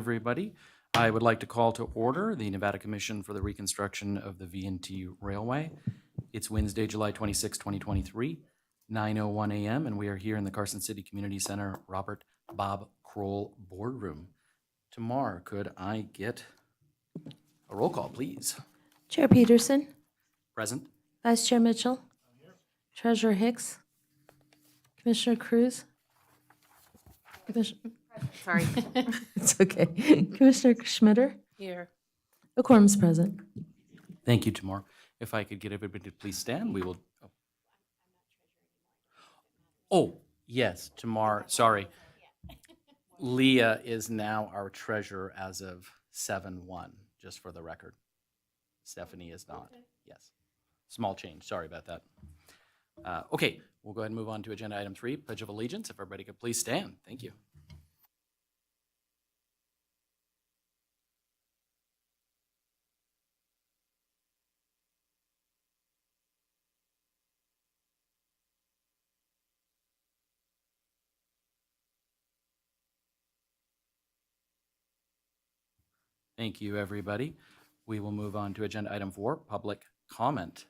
everybody. I would like to call to order the Nevada Commission for the Reconstruction of the V&T Railway. It's Wednesday, July 26, 2023, 9:01 a.m., and we are here in the Carson City Community Center Robert Bob Kroll Boardroom. Tamar, could I get a roll call, please? Chair Peterson, Present. Vice Chair Mitchell, Treasurer Hicks, Commissioner Cruz. Sorry. It's okay. Commissioner Schmitter. Here. A quorum's present. Thank you, Tamar. If I could get everybody to please stand, we will. Oh, yes, Tamar, sorry. Leah is now our treasurer as of 7/1, just for the record. Stephanie is not. Yes. Small change. Sorry about that. Okay, we'll go ahead and move on to agenda item 3, Pledge of Allegiance. If everybody could please stand. Thank you. Thank you, everybody. We will move on to agenda item 4, public comment.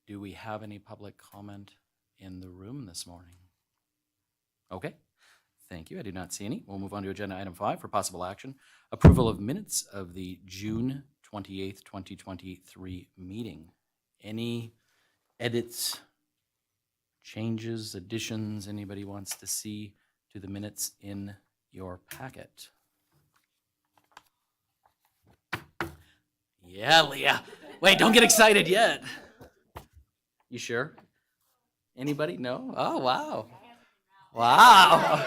Do we have any public comment in the room this morning? Okay, thank you. I do not see any. We'll move on to agenda item 5 for possible action. Approval of minutes of the June 28th, 2023 meeting. Any edits, changes, additions anybody wants to see to the minutes in your packet? Yeah, Leah. Wait, don't get excited yet. You sure? Anybody? No? Oh, wow. Wow.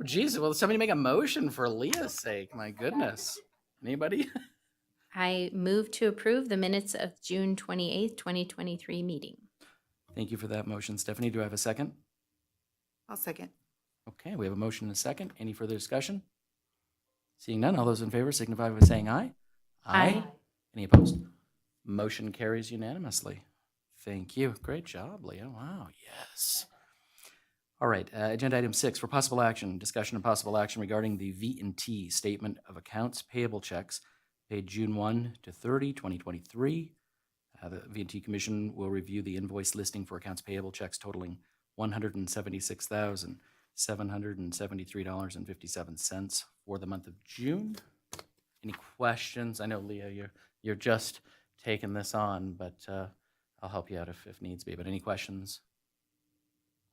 Geez, will somebody make a motion for Leah's sake? My goodness. Anybody? I move to approve the minutes of June 28th, 2023 meeting. Thank you for that motion. Stephanie, do I have a second? I'll second. Okay, we have a motion and a second. Any further discussion? Seeing none, all those in favor signify by saying aye. Aye. Any opposed? Motion carries unanimously. Thank you. Great job, Leah. Wow, yes. All right, agenda item 6 for possible action, discussion and possible action regarding the V&T Statement of Accounts Payable Checks paid June 1 to 30, 2023. The V&T Commission will review the invoice listing for accounts payable checks totaling $176,773.57 for the month of June. Any questions? I know, Leah, you're just taking this on, but I'll help you out if needs be. But any questions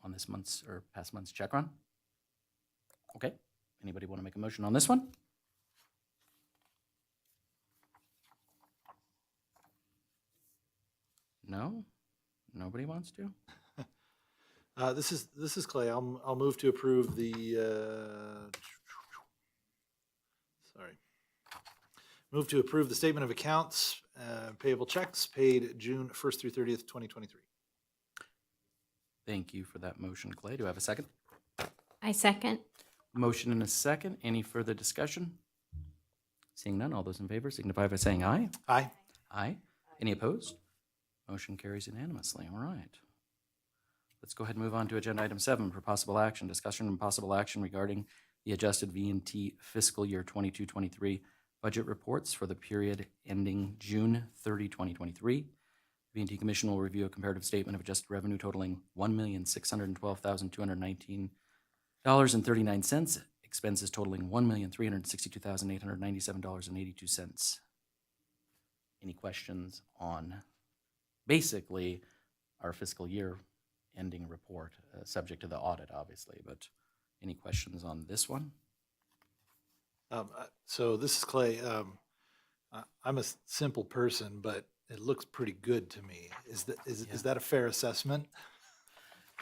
on this month's or past month's check run? Okay. Anybody want to make a motion on this one? No? Nobody wants to? This is Clay. I'll move to approve the move to approve the statement of accounts payable checks paid June 1st through 30th, 2023. Thank you for that motion, Clay. Do I have a second? I second. Motion and a second. Any further discussion? Seeing none, all those in favor signify by saying aye. Aye. Aye. Any opposed? Motion carries unanimously. All right. Let's go ahead and move on to agenda item 7 for possible action, discussion and possible action regarding the adjusted V&T fiscal year 22-23 budget reports for the period ending June 30, 2023. V&T Commission will review a comparative statement of adjusted revenue totaling $1,612,219.39, expenses totaling $1,362,897.82. Any questions on basically our fiscal year ending report, subject to the audit, obviously, but any questions on this one? So this is Clay. I'm a simple person, but it looks pretty good to me. Is that a fair assessment?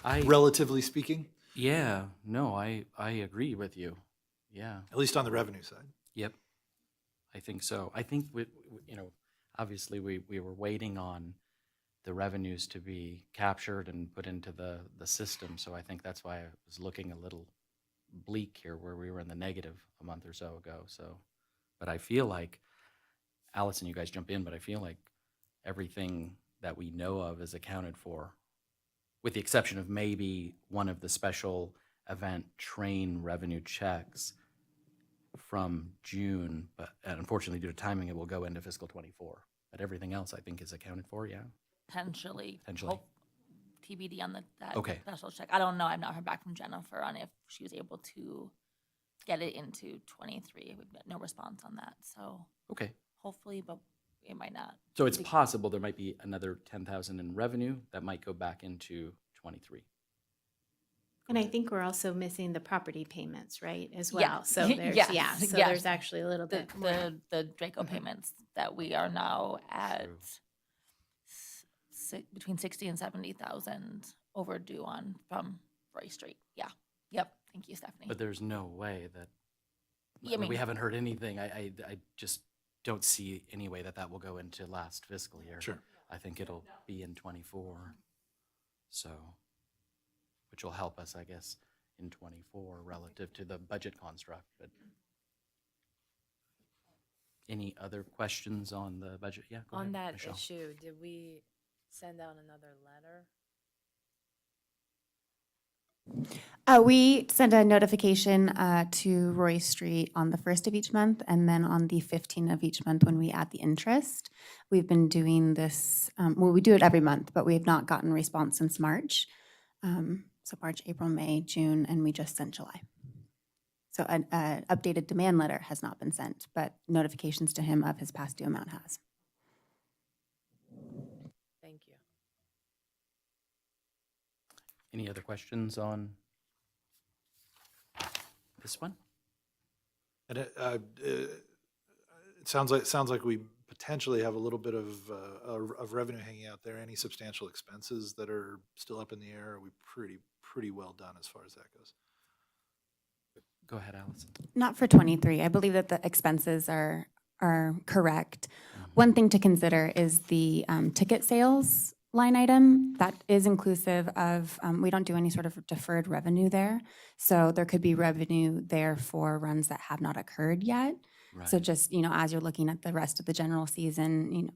Relatively speaking? Yeah, no, I agree with you. Yeah. At least on the revenue side. Yep. I think so. I think obviously we were waiting on the revenues to be captured and put into the system. So I think that's why I was looking a little bleak here, where we were in the negative a month or so ago. So, but I feel like, Allison, you guys jump in, but I feel like everything that we know of is accounted for, with the exception of maybe one of the special event train revenue checks from June, but unfortunately due to timing, it will go into fiscal '24. But everything else I think is accounted for, yeah? Potentially. Potentially. TBD on that Okay. special check. I don't know. I've not heard back from Jennifer on if she was able to get it into 23. We've got no response on that. So Okay. hopefully, but it might not. So it's possible there might be another 10,000 in revenue that might go back into '23. And I think we're also missing the property payments, right, as Yeah. well? So there's, Yes, yeah, so yes. there's actually a little The, bit more. the Draco payments that we are now at True. between 60 and 70,000 overdue on from Roy Street. Yeah. Yep. Thank you, Stephanie. But there's no way that, Yeah, I we mean- haven't heard anything. I just don't see any way that will go into last fiscal year. Sure. I think it'll be in '24. So, which will help us, I guess, in '24 relative to the budget construct. But any other questions on the budget? Yeah, go On ahead, that Michelle. issue, did we send out another letter? We send a notification to Roy Street on the 1st of each month, and then on the 15th of each month when we add the interest. We've been doing this, well, we do it every month, but we have not gotten response since March. So March, April, May, June, and we just sent July. So an updated demand letter has not been sent, but notifications to him of his past due amount has. Thank you. Any other questions on this one? And it sounds like we potentially have a little bit of revenue hanging out there. Any substantial expenses that are still up in the air? Are we pretty well done as far as that goes? Go ahead, Allison. Not for '23. I believe that the expenses are correct. One thing to consider is the ticket sales line item. That is inclusive of, we don't do any sort of deferred revenue there. So there could be revenue there for runs that have not occurred yet. So Right. just, as you're looking at the rest of the general season,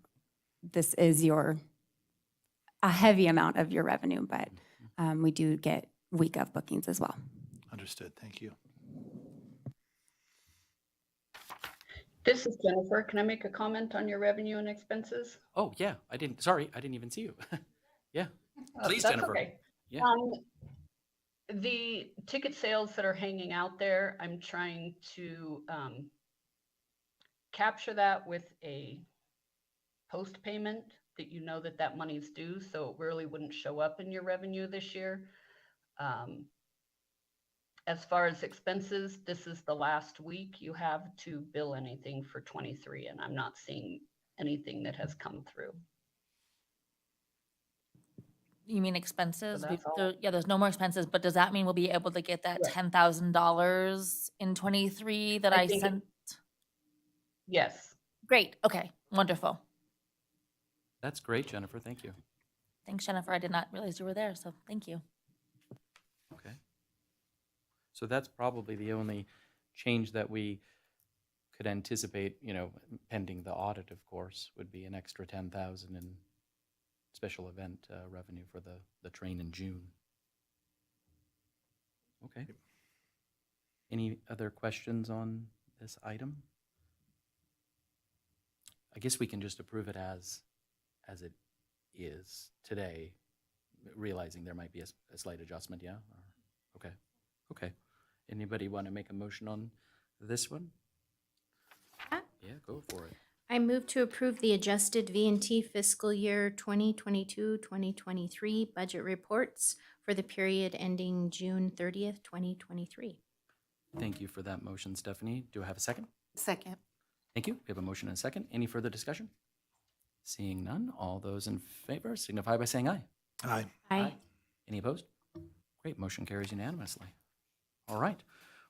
this is a heavy amount of your revenue, but we do get week of bookings as well. Understood. Thank you. This is Jennifer. Can I make a comment on your revenue and expenses? Oh, yeah, I didn't even see you. Yeah, please, That's Jennifer. okay. Yeah. The ticket sales that are hanging out there, I'm trying to capture that with a post payment that you know that money's due, so it really wouldn't show up in your revenue this year. As far as expenses, this is the last week you have to bill anything for '23, and I'm not seeing anything that has come through. You mean expenses? So that's all. Yeah, there's no more expenses, but does that mean we'll be able to get that Right. $10,000 in '23 that I I think sent? Yes. Great. Okay. Wonderful. That's great, Jennifer. Thank you. Thanks, Jennifer. I did not realize you were there, so thank you. Okay. So that's probably the only change that we could anticipate, pending the audit, of course, would be an extra 10,000 in special event revenue for the train in June. Okay. Any other questions on this item? I guess we can just approve it as it is today, realizing there might be a slight adjustment, yeah? Okay. Okay. Anybody want to make a motion on this one? Yeah, go for it. I move to approve the adjusted V&T fiscal year 2022-2023 budget reports for the period ending June 30th, 2023. Thank you for that motion, Stephanie. Do I have a second? Second. Thank you. We have a motion and a second. Any further discussion? Seeing none, all those in favor signify by saying aye. Aye. Aye. Any opposed? Great, motion carries unanimously. All right,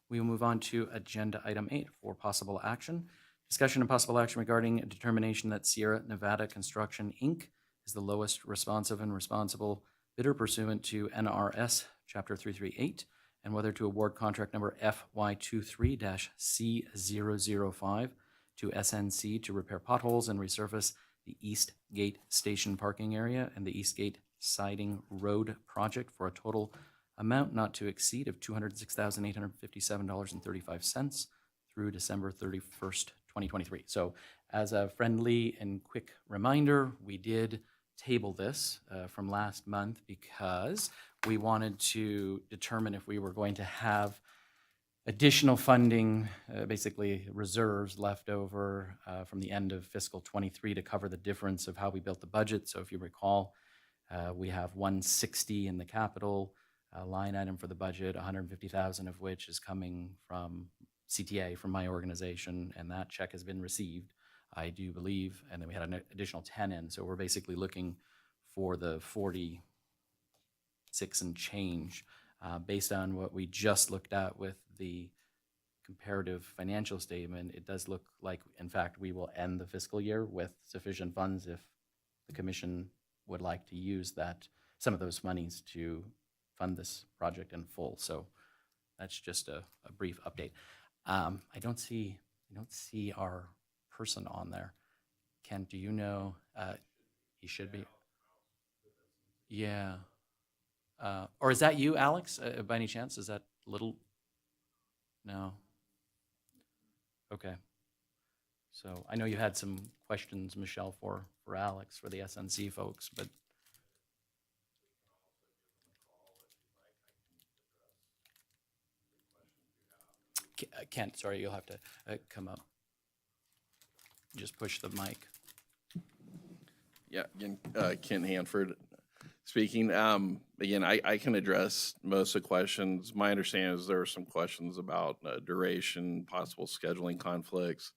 we will move on to agenda item 8 for possible action. Discussion and possible action regarding a determination that Sierra Nevada Construction, Inc. is the lowest responsive and responsible bidder pursuant to NRS Chapter 338, and whether to award contract number FY23-C005 to SNC to repair potholes and resurface the East Gate Station parking area and the East Gate Siding Road project for a total amount not to exceed of $206,857.35 through December 31st, 2023. So as a friendly and quick reminder, we did table this from last month because we wanted to determine if we were going to have additional funding, basically reserves left over from the end of fiscal '23 to cover the difference of how we built the budget. So if you recall, we have 160 in the capital line item for the budget, 150,000 of which is coming from CTA, from my organization, and that check has been received, I do believe, and then we had an additional 10 in. So we're basically looking for the 46 and change based on what we just looked at with the comparative financial statement. It does look like, in fact, we will end the fiscal year with sufficient funds if the commission would like to use that, some of those monies to fund this project in full. So that's just a brief update. I don't see our person on there. Kent, do you know? He should be. Yeah. Or is that you, Alex, by any chance? Is that little? No. Okay. So I know you had some questions, Michelle, for Alex, for the SNC folks, but. Kent, sorry, you'll have to come up. Just push the mic. Yeah, again, Kent Hanford speaking. Again, I can address most of the questions. My understanding is there were some questions about duration, possible scheduling conflicts.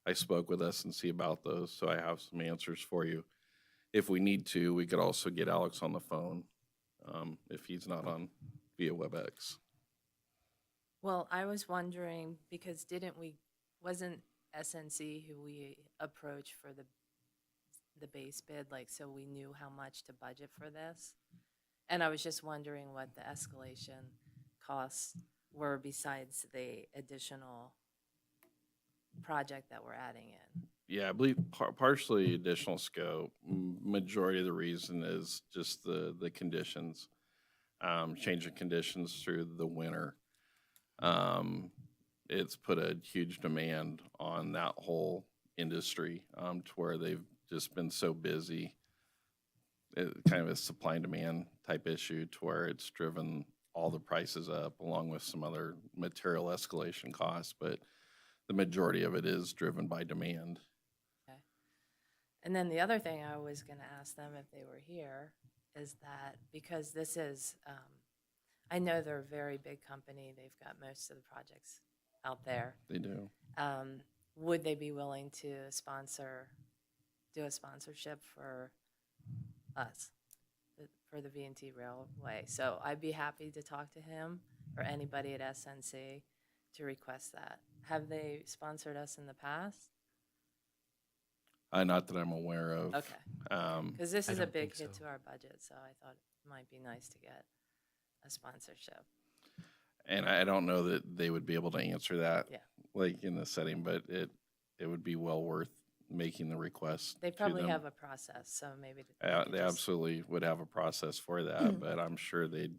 I spoke with SNC about those, so I have some answers for you. If we need to, we could also get Alex on the phone if he's not on via WebEx. Well, I was wondering, because wasn't SNC who we approached for the base bid, like, so we knew how much to budget for this? And I was just wondering what the escalation costs were besides the additional project that we're adding in. Yeah, I believe partially additional scope. Majority of the reason is just the conditions, changing conditions through the winter. It's put a huge demand on that whole industry to where they've just been so busy. Kind of a supply and demand type issue to where it's driven all the prices up along with some other material escalation costs, but the majority of it is driven by demand. Okay. And then the other thing I was going to ask them if they were here is that, because this is, I know they're a very big company, they've got most of the projects out there. They do. Would they be willing to do a sponsorship for us, for the V&T Railway? So I'd be happy to talk to him or anybody at SNC to request that. Have they sponsored us in the past? Not that I'm aware of. Okay. Because this I is a don't big think hit so. to our budget, so I thought it might be nice to get a sponsorship. And I don't know that they would be able to answer that, Yeah. like in the setting, but it would be well worth making the request. They to probably them. have a process, so maybe. They absolutely would have a process for that, but I'm sure they'd.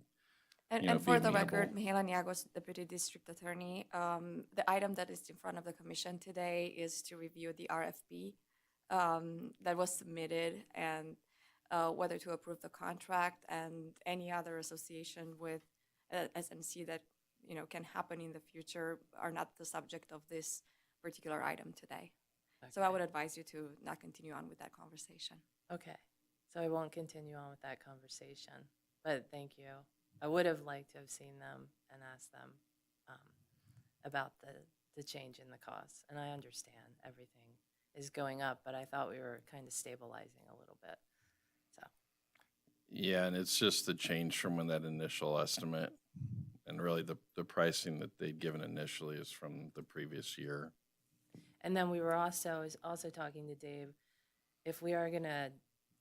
And for the record, Mihaela Niagos, Deputy District Attorney, the item that is in front of the commission today is to review the RFP that was submitted and whether to approve the contract and any other association with SNC that, can happen in the future are not the subject of this particular item today. So I would advise you to not continue on with that conversation. Okay, so I won't continue on with that conversation, but thank you. I would have liked to have seen them and asked them about the change in the costs. And I understand everything is going up, but I thought we were kind of stabilizing a little bit, so. Yeah, and it's just the change from when that initial estimate, and really the pricing that they'd given initially is from the previous year. And then we were also talking to Dave, if we are gonna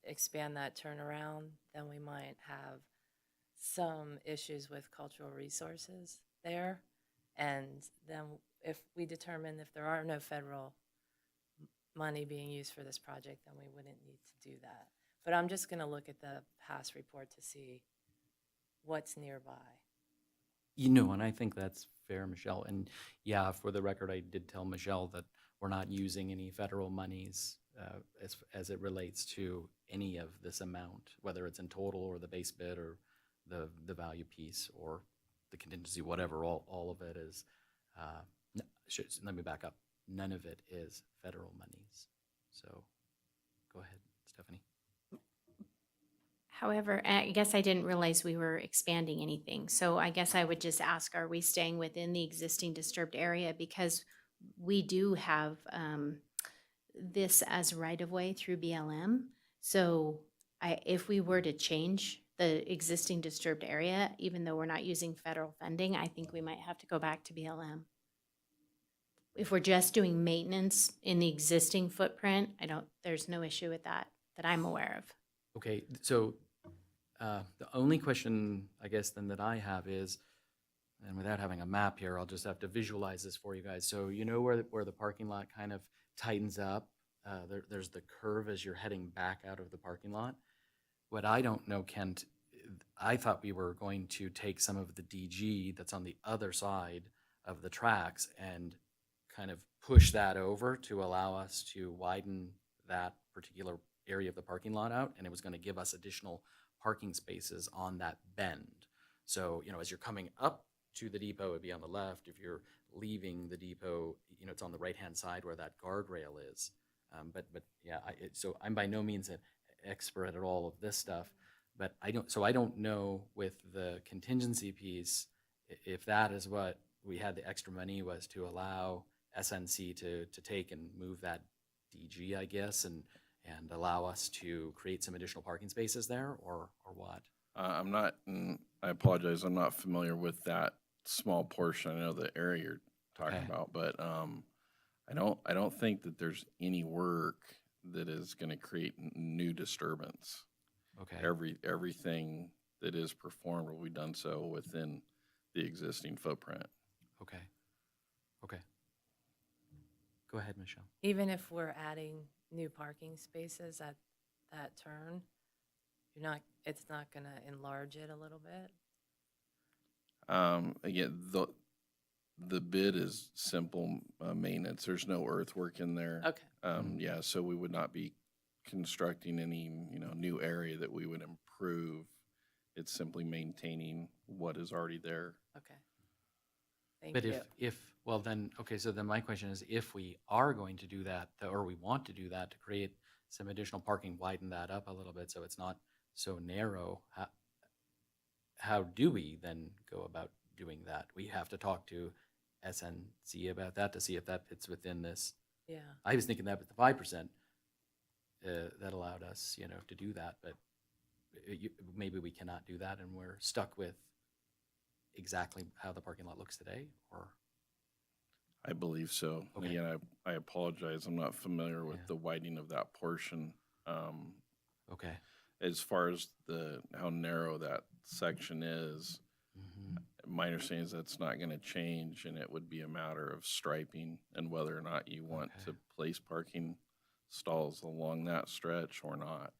expand that turnaround, then we might have some issues with cultural resources there. And then if we determine if there are no federal money being used for this project, then we wouldn't need to do that. But I'm just gonna look at the past report to see what's nearby. You know, and I think that's fair, Michelle. And yeah, for the record, I did tell Michelle that we're not using any federal monies as it relates to any of this amount, whether it's in total or the base bid or the value piece or the contingency, whatever. All of it is. Let me back up. None of it is federal monies. So, go ahead, Stephanie. However, I guess I didn't realize we were expanding anything. So I guess I would just ask, are we staying within the existing disturbed area? Because we do have this as right-of-way through BLM. So if we were to change the existing disturbed area, even though we're not using federal funding, I think we might have to go back to BLM. If we're just doing maintenance in the existing footprint, there's no issue with that I'm aware of. Okay, so the only question, I guess, then that I have is, and without having a map here, I'll just have to visualize this for you guys. So you know where the parking lot kind of tightens up? There's the curve as you're heading back out of the parking lot. What I don't know, Kent, I thought we were going to take some of the DG that's on the other side of the tracks and kind of push that over to allow us to widen that particular area of the parking lot out, and it was going to give us additional parking spaces on that bend. So, you know, as you're coming up to the depot, it'd be on the left. If you're leaving the depot, you know, it's on the right-hand side where that guardrail is. But yeah, so I'm by no means an expert at all of this stuff, but I don't know with the contingency piece, if that is what we had the extra money was to allow SNC to take and move that DG, I guess, and allow us to create some additional parking spaces there, or what? I'm not, and I apologize, I'm not familiar with that small portion. I know the area you're talking Okay. about, but I don't think that there's any work that is going to create new disturbance. Okay. Everything that is performed will be done so within the existing footprint. Okay. Okay. Go ahead, Michelle. Even if we're adding new parking spaces at that turn, it's not gonna enlarge it a little bit? Again, the bid is simple maintenance. There's no earthwork in there. Okay. Yeah, so we would not be constructing any, new area that we would improve. It's simply maintaining what is already there. Okay. Thank But you. well then, okay, so then my question is, if we are going to do that, or we want to do that to create some additional parking, widen that up a little bit so it's not so narrow, how do we then go about doing that? We have to talk to SNC about that to see if that fits within this. Yeah. I was thinking that with the 5%, that allowed us, to do that, but maybe we cannot do that and we're stuck with exactly how the parking lot looks today, or? I believe so. Okay. Again, I apologize. I'm not familiar with Yeah. the widening of that portion. Okay. As far as how narrow that section is, Mhm. my understanding is that's not going to change, and it would be a matter of striping and whether or not you want Okay. to place parking stalls along that stretch or not.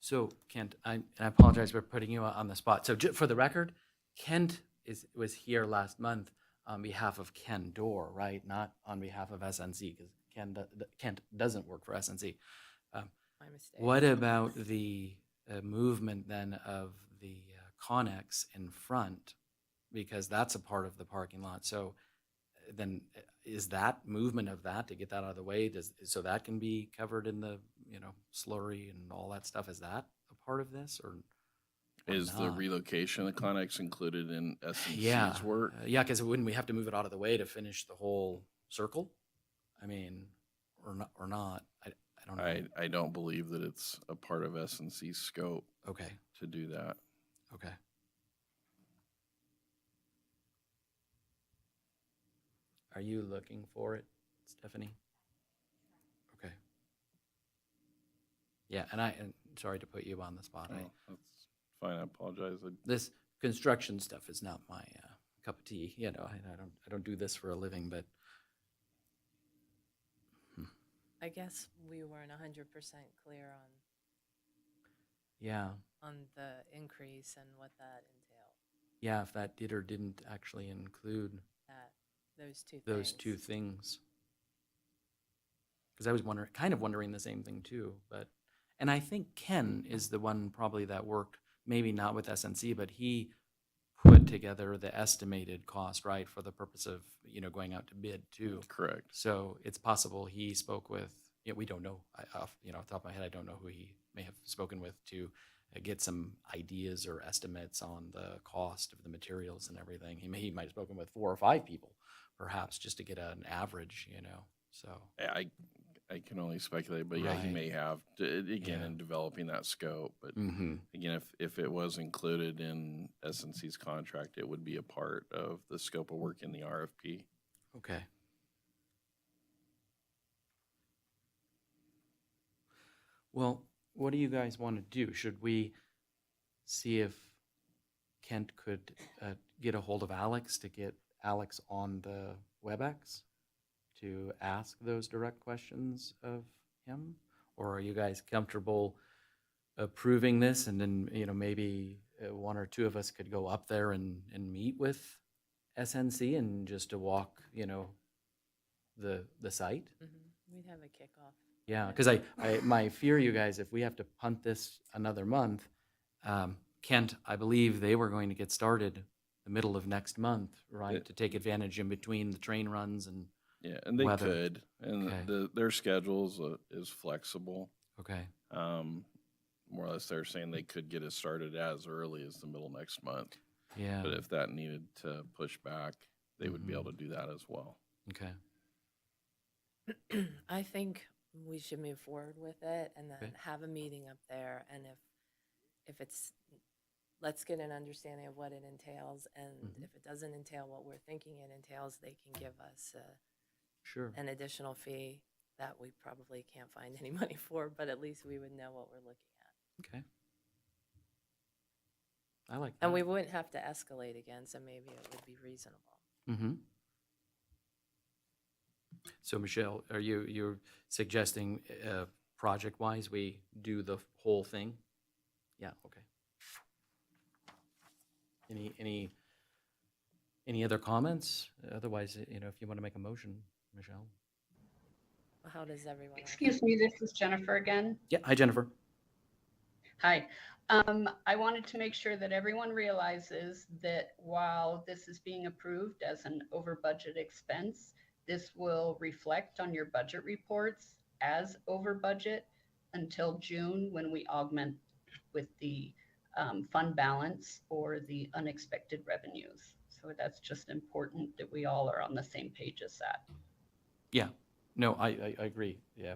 So Kent, I apologize for putting you on the spot. So for the record, Kent was here last month on behalf of Ken Dorr, right? Not on behalf of SNC, because Kent doesn't work for SNC. My mistake. What about the movement then of the Connex in front? Because that's a part of the parking lot. So then is that movement of that to get that out of the way, so that can be covered in the, slurry and all that stuff? Is that a part of this, or Is the not? relocation of Connex included in S&C's Yeah. work? Yeah, because wouldn't we have to move it out of the way to finish the whole circle? I mean, or not? I don't know. I don't believe that it's a part of S&C's scope Okay. to do that. Okay. Are you looking for it, Stephanie? Okay. Yeah, and sorry to put you on the spot. Oh, that's fine. I apologize. This construction stuff is not my cup of tea. I don't do this for a living, but I guess we weren't 100% clear yeah. on the increase and what that entailed. Yeah, if that did or didn't actually include That, those two those things. two things. Because I was wondering the same thing too, but, and I think Ken is the one probably that worked, maybe not with SNC, but he put together the estimated cost, right, for the purpose of, going out to bid too. Correct. So it's possible he spoke with, we don't know, off the top of my head, I don't know who he may have spoken with to get some ideas or estimates on the cost of the materials and everything. He might have spoken with 4 or 5 people, perhaps, just to get an average, so. I can only speculate, but yeah, he Right. may have, again, Yeah. in developing that scope. But Mm-hmm. again, if it was included in SNC's contract, it would be a part of the scope of work in the RFP. Okay. Well, what do you guys want to do? Should we see if Kent could get a hold of Alex to get Alex on the WebEx to ask those direct questions of him? Or are you guys comfortable approving this and then, maybe 1 or 2 of us could go up there and meet with SNC and just to walk, the site? We'd have a kickoff. Yeah, because my fear, you guys, if we have to punt this another month, Kent, I believe they were going to get started the middle of next month, right? Yeah. To take advantage in between the train runs and, Yeah, and they Weather. could, and Okay. their schedules is flexible. okay, More or less, they're saying they could get it started as early as the middle of next month. yeah, But if that needed to push back, they would be Mhm. able to do that as well. okay, I think we should move forward with it and then Okay. have a meeting up there. And if it's, let's get an understanding of what it entails. And Mhm. if it doesn't entail what we're thinking it entails, they can give us sure, an additional fee that we probably can't find any money for, but at least we would know what we're looking at. okay. I like that. And we wouldn't have to escalate again, so maybe it would be reasonable. Mm-hmm. So Michelle, you're suggesting, project-wise, we do the whole thing? Yeah, okay. Any other comments? Otherwise, if you want to make a motion, Michelle. How does everyone else? Excuse me, this is Jennifer again. Yeah, hi, Jennifer. Hi. I wanted to make sure that everyone realizes that while this is being approved as an over budget expense, this will reflect on your budget reports as over budget until June, when we augment with the fund balance or the unexpected revenues. So that's just important that we all are on the same page as that. Yeah, no, I agree. Yeah,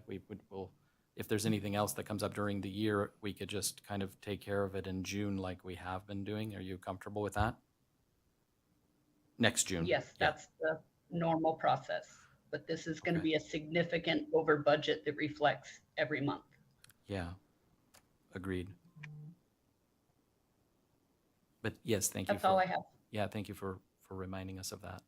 we'll, if there's anything else that comes up during the year, we could just kind of take care of it in June like we have been doing. Are you comfortable with that? Next June? Yes, Yeah. that's the normal process, but this is going to Okay. be a significant over budget that reflects every month. Yeah, agreed. But yes, thank you That's all for, I have. yeah, thank you for reminding us of that.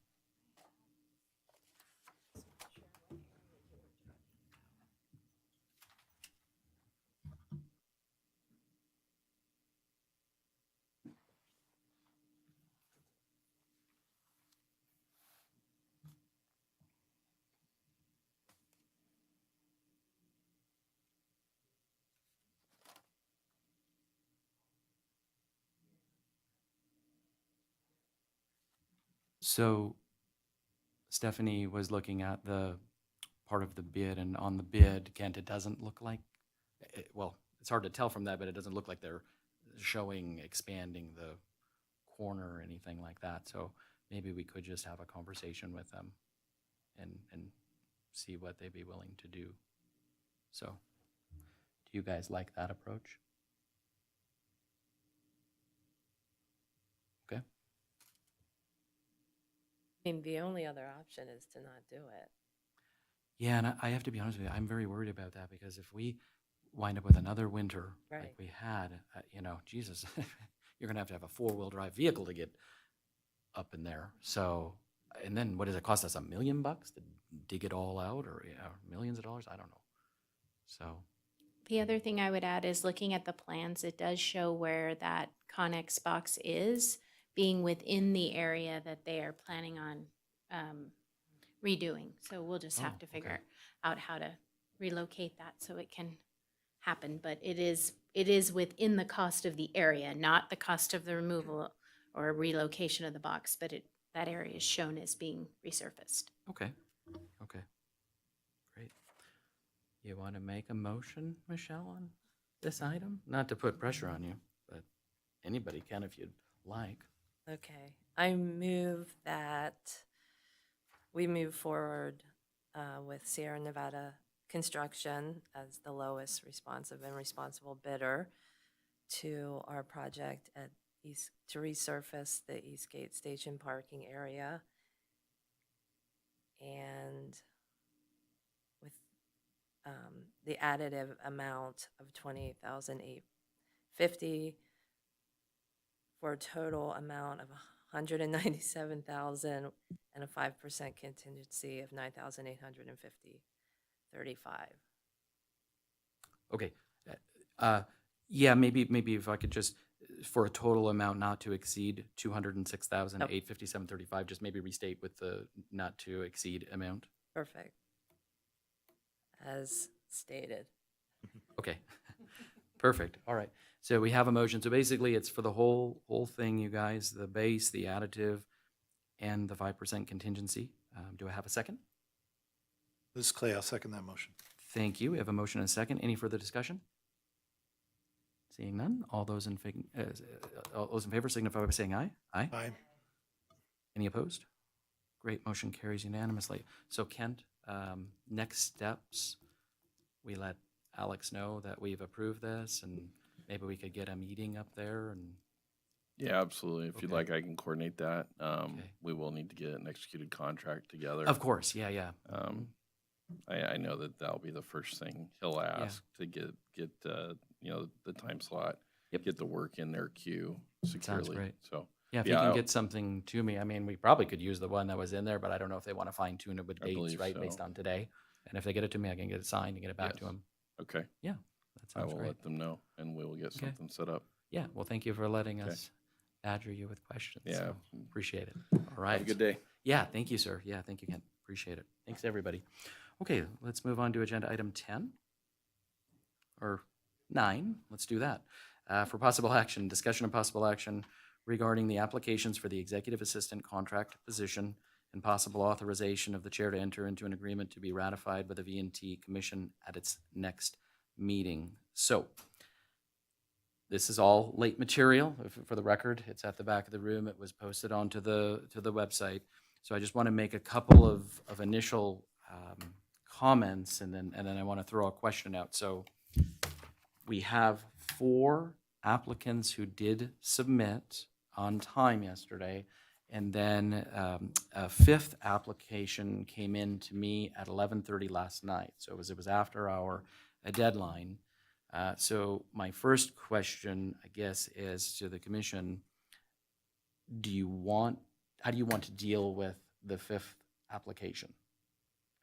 So Stephanie was looking at the part of the bid, and on the bid, Kent, it doesn't look like, well, it's hard to tell from that, but it doesn't look like they're showing expanding the corner or anything like that. So maybe we could just have a conversation with them and see what they'd be willing to do. So do you guys like that approach? Okay. I mean, the only other option is to not do it. Yeah, and I have to be honest with you, I'm very worried about that, because if we wind up with another winter like Right. we had, Jesus, you're gonna have a 4-wheel drive vehicle to get up in there. So, and then what does it cost us, $1 million to dig it all out, or millions of dollars? I don't know. So, The other thing I would add is looking at the plans, it does show where that Connex box is, being within the area that they are planning on redoing. So we'll just have Oh, to figure okay. out how to relocate that so it can happen. But it is within the cost of the area, not the cost of the removal or relocation of the box, but that area is shown as being resurfaced. Okay, okay, great. You want to make a motion, Michelle, on this item? Not to put pressure on you, but anybody can if you'd like. Okay, I move that we move forward with Sierra Nevada Construction as the lowest responsive and responsible bidder to our project at East, to resurface the Eastgate Station parking area. And with the additive amount of $28,850 for a total amount of $197,000 and a 5% contingency of $9,850.35. Okay. Yeah, maybe if I could just, for a total amount not to exceed 206,857.35, just maybe restate with the not to exceed amount. Perfect. As stated. Okay. Perfect. All right. So we have a motion. So basically, it's for the whole thing, you guys, the base, the additive, and the 5% contingency. Do I have a second? This is Clay. I'll second that motion. Thank you. We have a motion and a second. Any further discussion? Seeing none, all those in favor signify by saying aye. Aye. Aye. Any opposed? Great, motion carries unanimously. So Kent, next steps, we let Alex know that we've approved this, and maybe we could get a meeting up there and, Yeah, absolutely. If you'd Okay. like, I can coordinate that. Okay. We will need to get an executed contract together. of course, yeah. I know that that'll be the first thing he'll ask to get the time slot, Yep. get the work in their queue securely. great. So Yeah, if Yeah, you can I'll- get something to me, I mean, we probably could use the one that was in there, but I don't know if they want to fine tune it with I dates, believe right, so. based on today. And if they get it to me, I can get it signed and get it back to Yes. them. okay, Yeah, that I sounds will great. let them know, and we will get Okay. something set up. Yeah, well, thank you for letting Okay. us badger you with questions. Yeah. So appreciate it. All right. Have a good day. Yeah, thank you, sir. Yeah, thank you, Kent. Appreciate it. Thanks, everybody. Okay, let's move on to agenda item 10, or 9. Let's do that. For possible action, discussion of possible action regarding the applications for the executive assistant contract position and possible authorization of the chair to enter into an agreement to be ratified by the V&T Commission at its next meeting. So, this is all late material. For the record, it's at the back of the room. It was posted onto the website. So I just want to make a couple of initial comments, and then I want to throw a question out. So we have 4 applicants who did submit on time yesterday, and then a 5th application came in to me at 11:30 last night. So it was after our deadline. So my first question, I guess, is to the commission: how do you want to deal with the 5th application?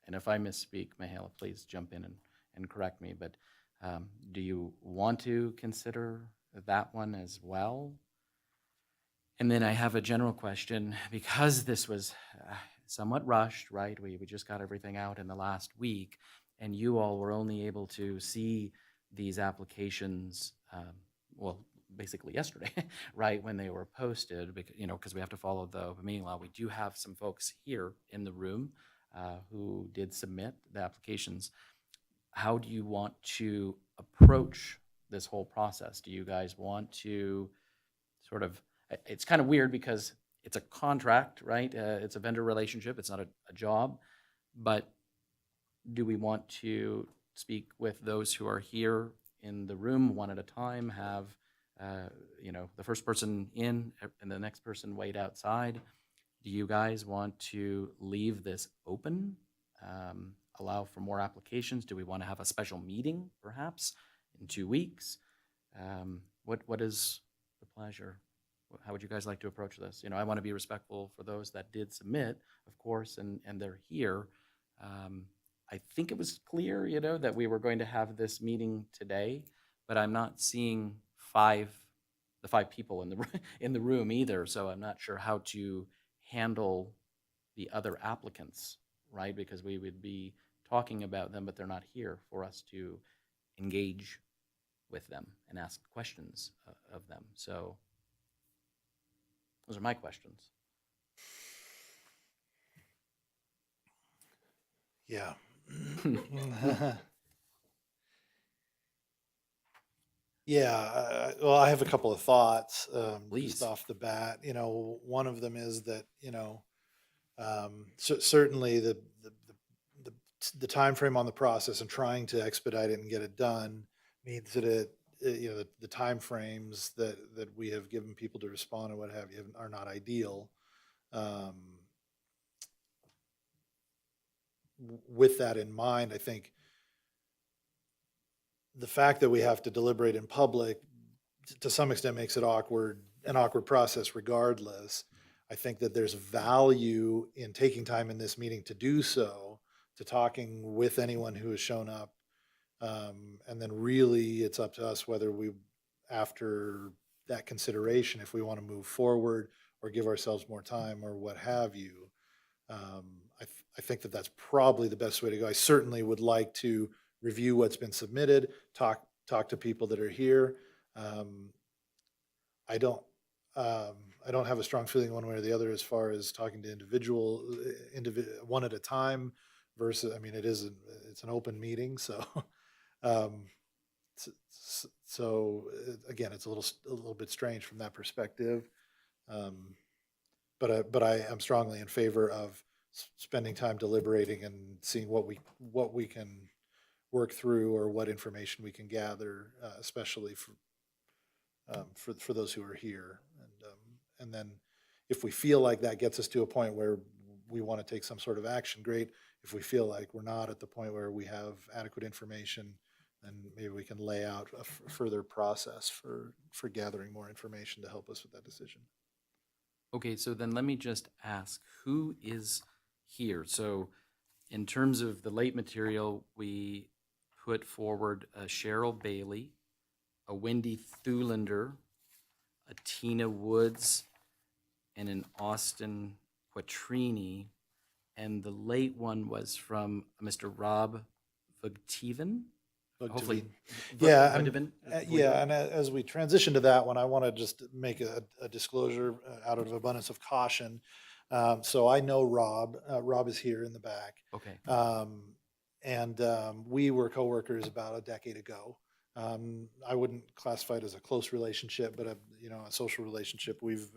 And if I misspeak, Mihaela, please jump in and correct me, but do you want to consider that one as well? And then I have a general question, because this was somewhat rushed, right? We just got everything out in the last week, and you all were only able to see these applications, basically yesterday, right, when they were posted, because we have to follow the open meeting law. We do have some folks here in the room who did submit the applications. How do you want to approach this whole process? Do you guys want to sort of, it's kind of weird because it's a contract, right? It's a vendor relationship. It's not a job. But do we want to speak with those who are here in the room one at a time, have the first person in and the next person wait outside? Do you guys want to leave this open, allow for more applications? Do we want to have a special meeting perhaps in 2 weeks? What is the pleasure? How would you guys like to approach this? I want to be respectful for those that did submit, of course, and they're here. I think it was clear, that we were going to have this meeting today, but I'm not seeing the the 5 people in the, in the room either, so I'm not sure how to handle the other applicants, right? Because we would be talking about them, but they're not here for us to engage with them and ask questions of them. So those are my questions. Yeah. Yeah, well, I have a couple of thoughts, Please. just off the bat. You know, one of them is that, you know, certainly the timeframe on the process and trying to expedite it and get it done means that you know, the timeframes that we have given people to respond and what have you are not ideal. With that in mind, I think the fact that we have to deliberate in public to some extent makes it an awkward process regardless. I think that there's value in taking time in this meeting to do so, to talking with anyone who has shown up. And then really it's up to us whether we, after that consideration, if we want to move forward or give ourselves more time or what have you. I think that that's probably the best way to go. I certainly would like to review what's been submitted, talk to people that are here. I don't have a strong feeling one way or the other as far as talking to individual one at a time versus, I mean, it's an open meeting, so again, it's a little bit strange from that perspective. But I am strongly in favor of spending time deliberating and seeing what we can work through or what information we can gather, especially for those who are here. And then if we feel like that gets us to a point where we want to take some sort of action, great. If we feel like we're not at the point where we have adequate information, then maybe we can lay out a further process for gathering more information to help us with that decision. Okay, so then let me just ask, who is here? So in terms of the late material, we put forward a Cheryl Bailey, a Wendy Thulander, a Tina Woods, and an Austin Quattrini. And the late one was from Mr. Rob Vugteven. Hopefully. Yeah, Vugteven? yeah, and as we transition to that one, I want to just make a disclosure out of abundance of caution. So I know Rob. Rob is here in the back. Okay. And we were coworkers about a decade ago. I wouldn't classify it as a close relationship, but a social relationship. We've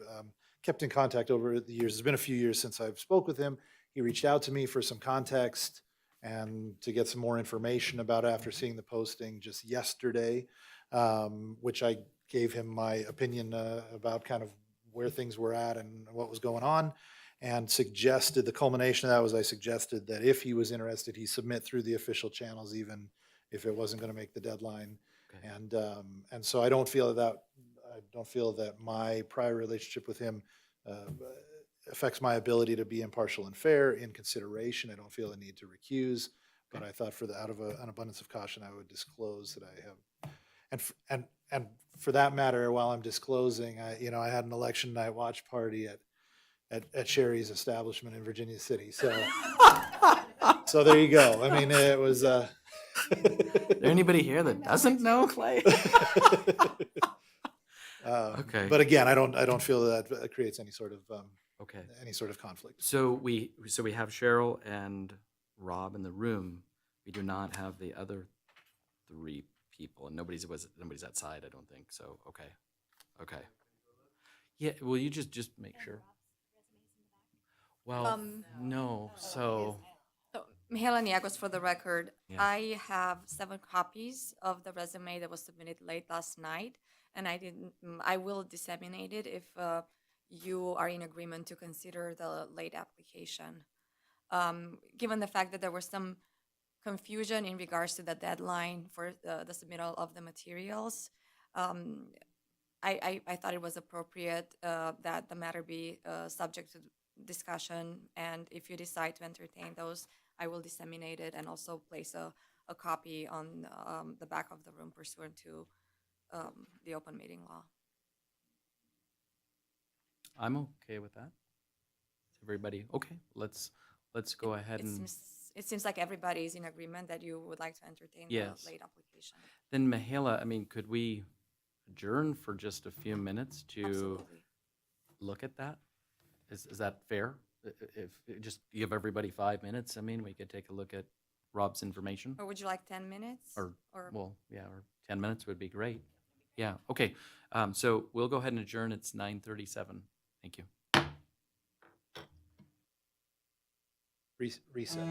kept in contact over the years. It's been a few years since I've spoke with him. He reached out to me for some context and to get some more information about it after seeing the posting just yesterday, which I gave him my opinion about kind of where things were at and what was going on, and suggested, the culmination of that was I suggested that if he was interested, he submit through the official channels, even if it wasn't going to make the deadline. Okay. And so I don't feel that my prior relationship with him affects my ability to be impartial and fair in consideration. I don't feel a need to recuse, but I thought out of an abundance of caution, I would disclose that I have. And for that matter, while I'm disclosing, I had an election night watch party at Sherry's establishment in Virginia City. So, so there you go. I mean, it was. Is there anybody here that doesn't know Clay? Okay. But again, I don't feel that creates any sort of Okay. any sort of conflict. So we have Cheryl and Rob in the room. We do not have the other 3 people, and nobody's outside, I don't think. So okay. Yeah. Will you just make sure? Well, no. So Mihaela Niagos, for the record, Yeah. I have 7 copies of the resume that was submitted late last night, and I will disseminate it if you are in agreement to consider the late application. Given the fact that there was some confusion in regards to the deadline for the submittal of the materials, I thought it was appropriate that the matter be subject to discussion, and if you decide to entertain those, I will disseminate it and also place a copy on the back of the room pursuant to the open meeting law. I'm okay with that. Is everybody, okay, let's go ahead and, It seems like everybody is in agreement that you would like to entertain Yes. the late application. then Mihaela, I mean, could we adjourn for just a few minutes to Absolutely. look at that? Is that fair? If, just give everybody 5 minutes, I mean, we could take a look at Rob's information. Or would you like 10 minutes? Or, well, yeah, or 10 minutes would be great. Yeah, okay. So we'll go ahead and adjourn. It's 9:37. Thank you. Recess.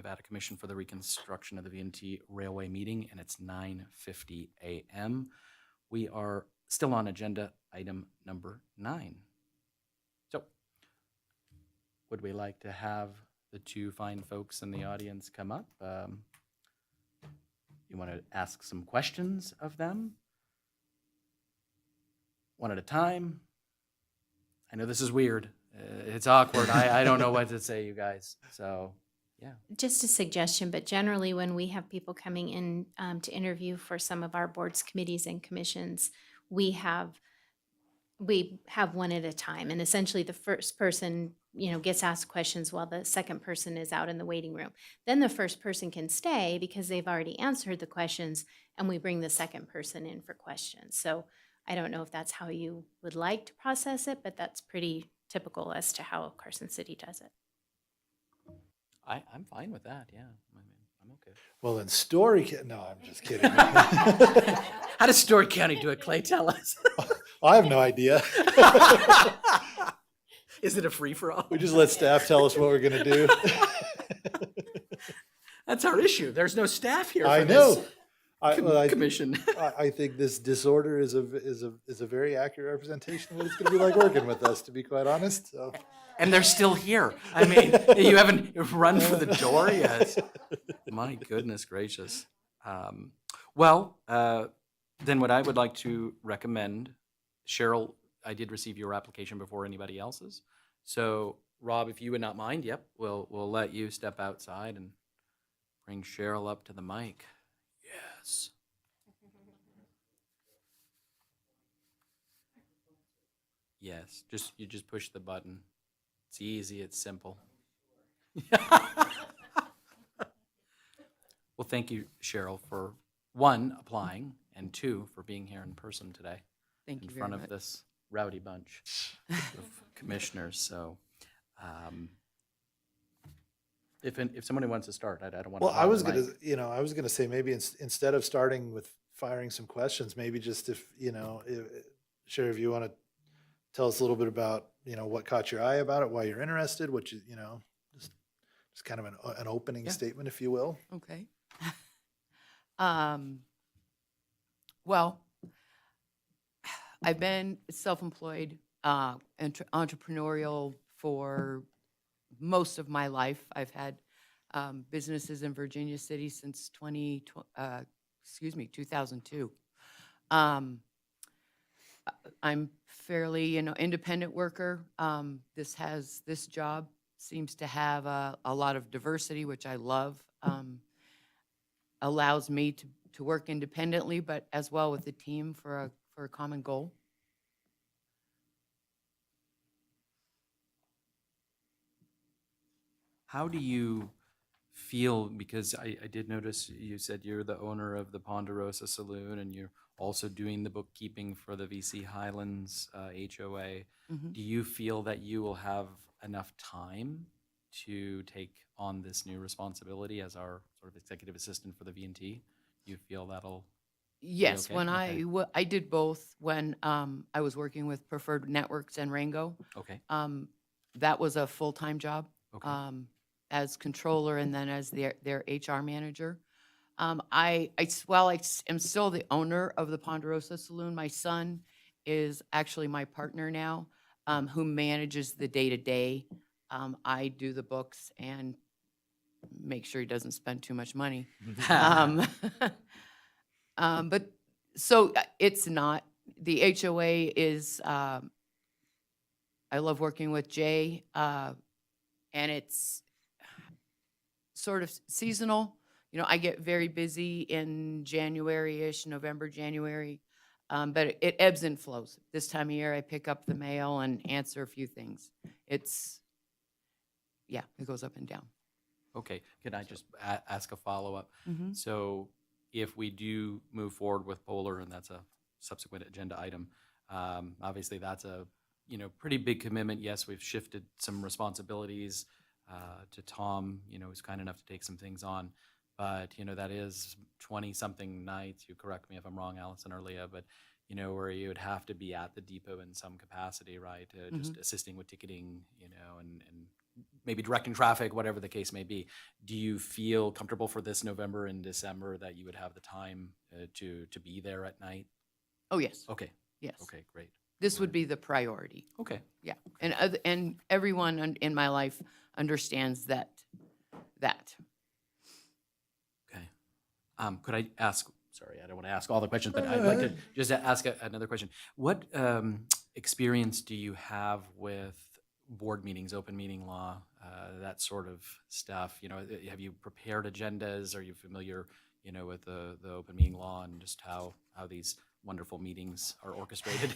Nevada Commission for the Reconstruction of the VNT Railway meeting, and it's 9:50 a.m. We are still on agenda item number 9. So, would we like to have the two fine folks in the audience come up? You want to ask some questions of them? One at a time? I know this is weird. It's awkward. I don't know what to say, you guys. So, yeah. Just a suggestion, but generally when we have people coming in to interview for some of our boards, committees, and commissions, we have one at a time, and essentially the first person, gets asked questions while the second person is out in the waiting room. Then the first person can stay because they've already answered the questions, and we bring the second person in for questions. So I don't know if that's how you would like to process it, but that's pretty typical as to how Carson City does it. I'm fine with that, yeah. I mean, I'm okay. Well, in Story, no, I'm just kidding. How does Story County do it, Clay? Tell us. I have no idea. Is it a free-for-all? We just let staff tell us what we're going to do. That's our issue. There's no staff here. I for know. This commission. I think this disorder is a very accurate representation of what it's going to be like working with us, to be quite honest. So. And they're still here. I mean, you haven't run for the door yet. My goodness gracious. Then what I would like to recommend, Cheryl, I did receive your application before anybody else's. So, Rob, if you would not mind, yep, we'll let you step outside and bring Cheryl up to the mic. Yes. Yes, you just push the button. It's easy, it's simple. Well, thank you, Cheryl, for 1, applying, and 2, for being here in person today. Thank you in very front much. of this rowdy bunch of commissioners. So, if somebody wants to start, I don't want to. Well, I was gonna say maybe instead of starting with firing some questions, maybe just Sherry, if you want to tell us a little bit about what caught your eye about it, why you're interested, what just kind of an opening statement, if you will. Okay. Well, I've been self-employed, entrepreneurial for most of my life. I've had businesses in Virginia City since 2002. Um, I'm fairly, independent worker. This job seems to have a lot of diversity, which I love. Allows me to work independently, but as well with the team for a common goal. How do you feel, because I did notice you said you're the owner of the Ponderosa Saloon and you're also doing the bookkeeping for the VC Highlands HOA. Mhm. Do you feel that you will have enough time to take on this new responsibility as our sort of executive assistant for the V&T? Do you feel that'll Yes, okay? when Okay. I did both when I was working with Preferred Networks and Rango. Okay, That was a full-time job. Okay. As controller and then as their HR manager. While I am still the owner of the Ponderosa Saloon, my son is actually my partner now, who manages the day-to-day. I do the books and make sure he doesn't spend too much money. Um, but so it's not, the HOA is, I love working with Jay, and it's sort of seasonal. I get very busy in January-ish, November, January, but it ebbs and flows. This time of year, I pick up the mail and answer a few things. It goes up and down. okay. Can I just ask a follow-up? Mhm. So if we do move forward with Polar, and that's a subsequent agenda item, obviously that's a, pretty big commitment. Yes, we've shifted some responsibilities to Tom, who's kind enough to take some things on. But, that is 20-something nights. You correct me if I'm wrong, Allison or Leah, but, where you would have to be at the depot in some capacity, right? Just assisting with ticketing, and maybe directing traffic, whatever the case may be. Do you feel comfortable for this November and December that you would have the time to be there at night? Oh, yes. Okay, Yes. okay, great. This would be the priority. Okay, Yeah. And everyone in my life understands that. okay. Could I ask, sorry, I don't want to ask all the questions, but I'd like to just ask another question. What experience do you have with board meetings, open meeting law, that sort of stuff? Have you prepared agendas? Are you familiar, with the open meeting law and just how these wonderful meetings are orchestrated?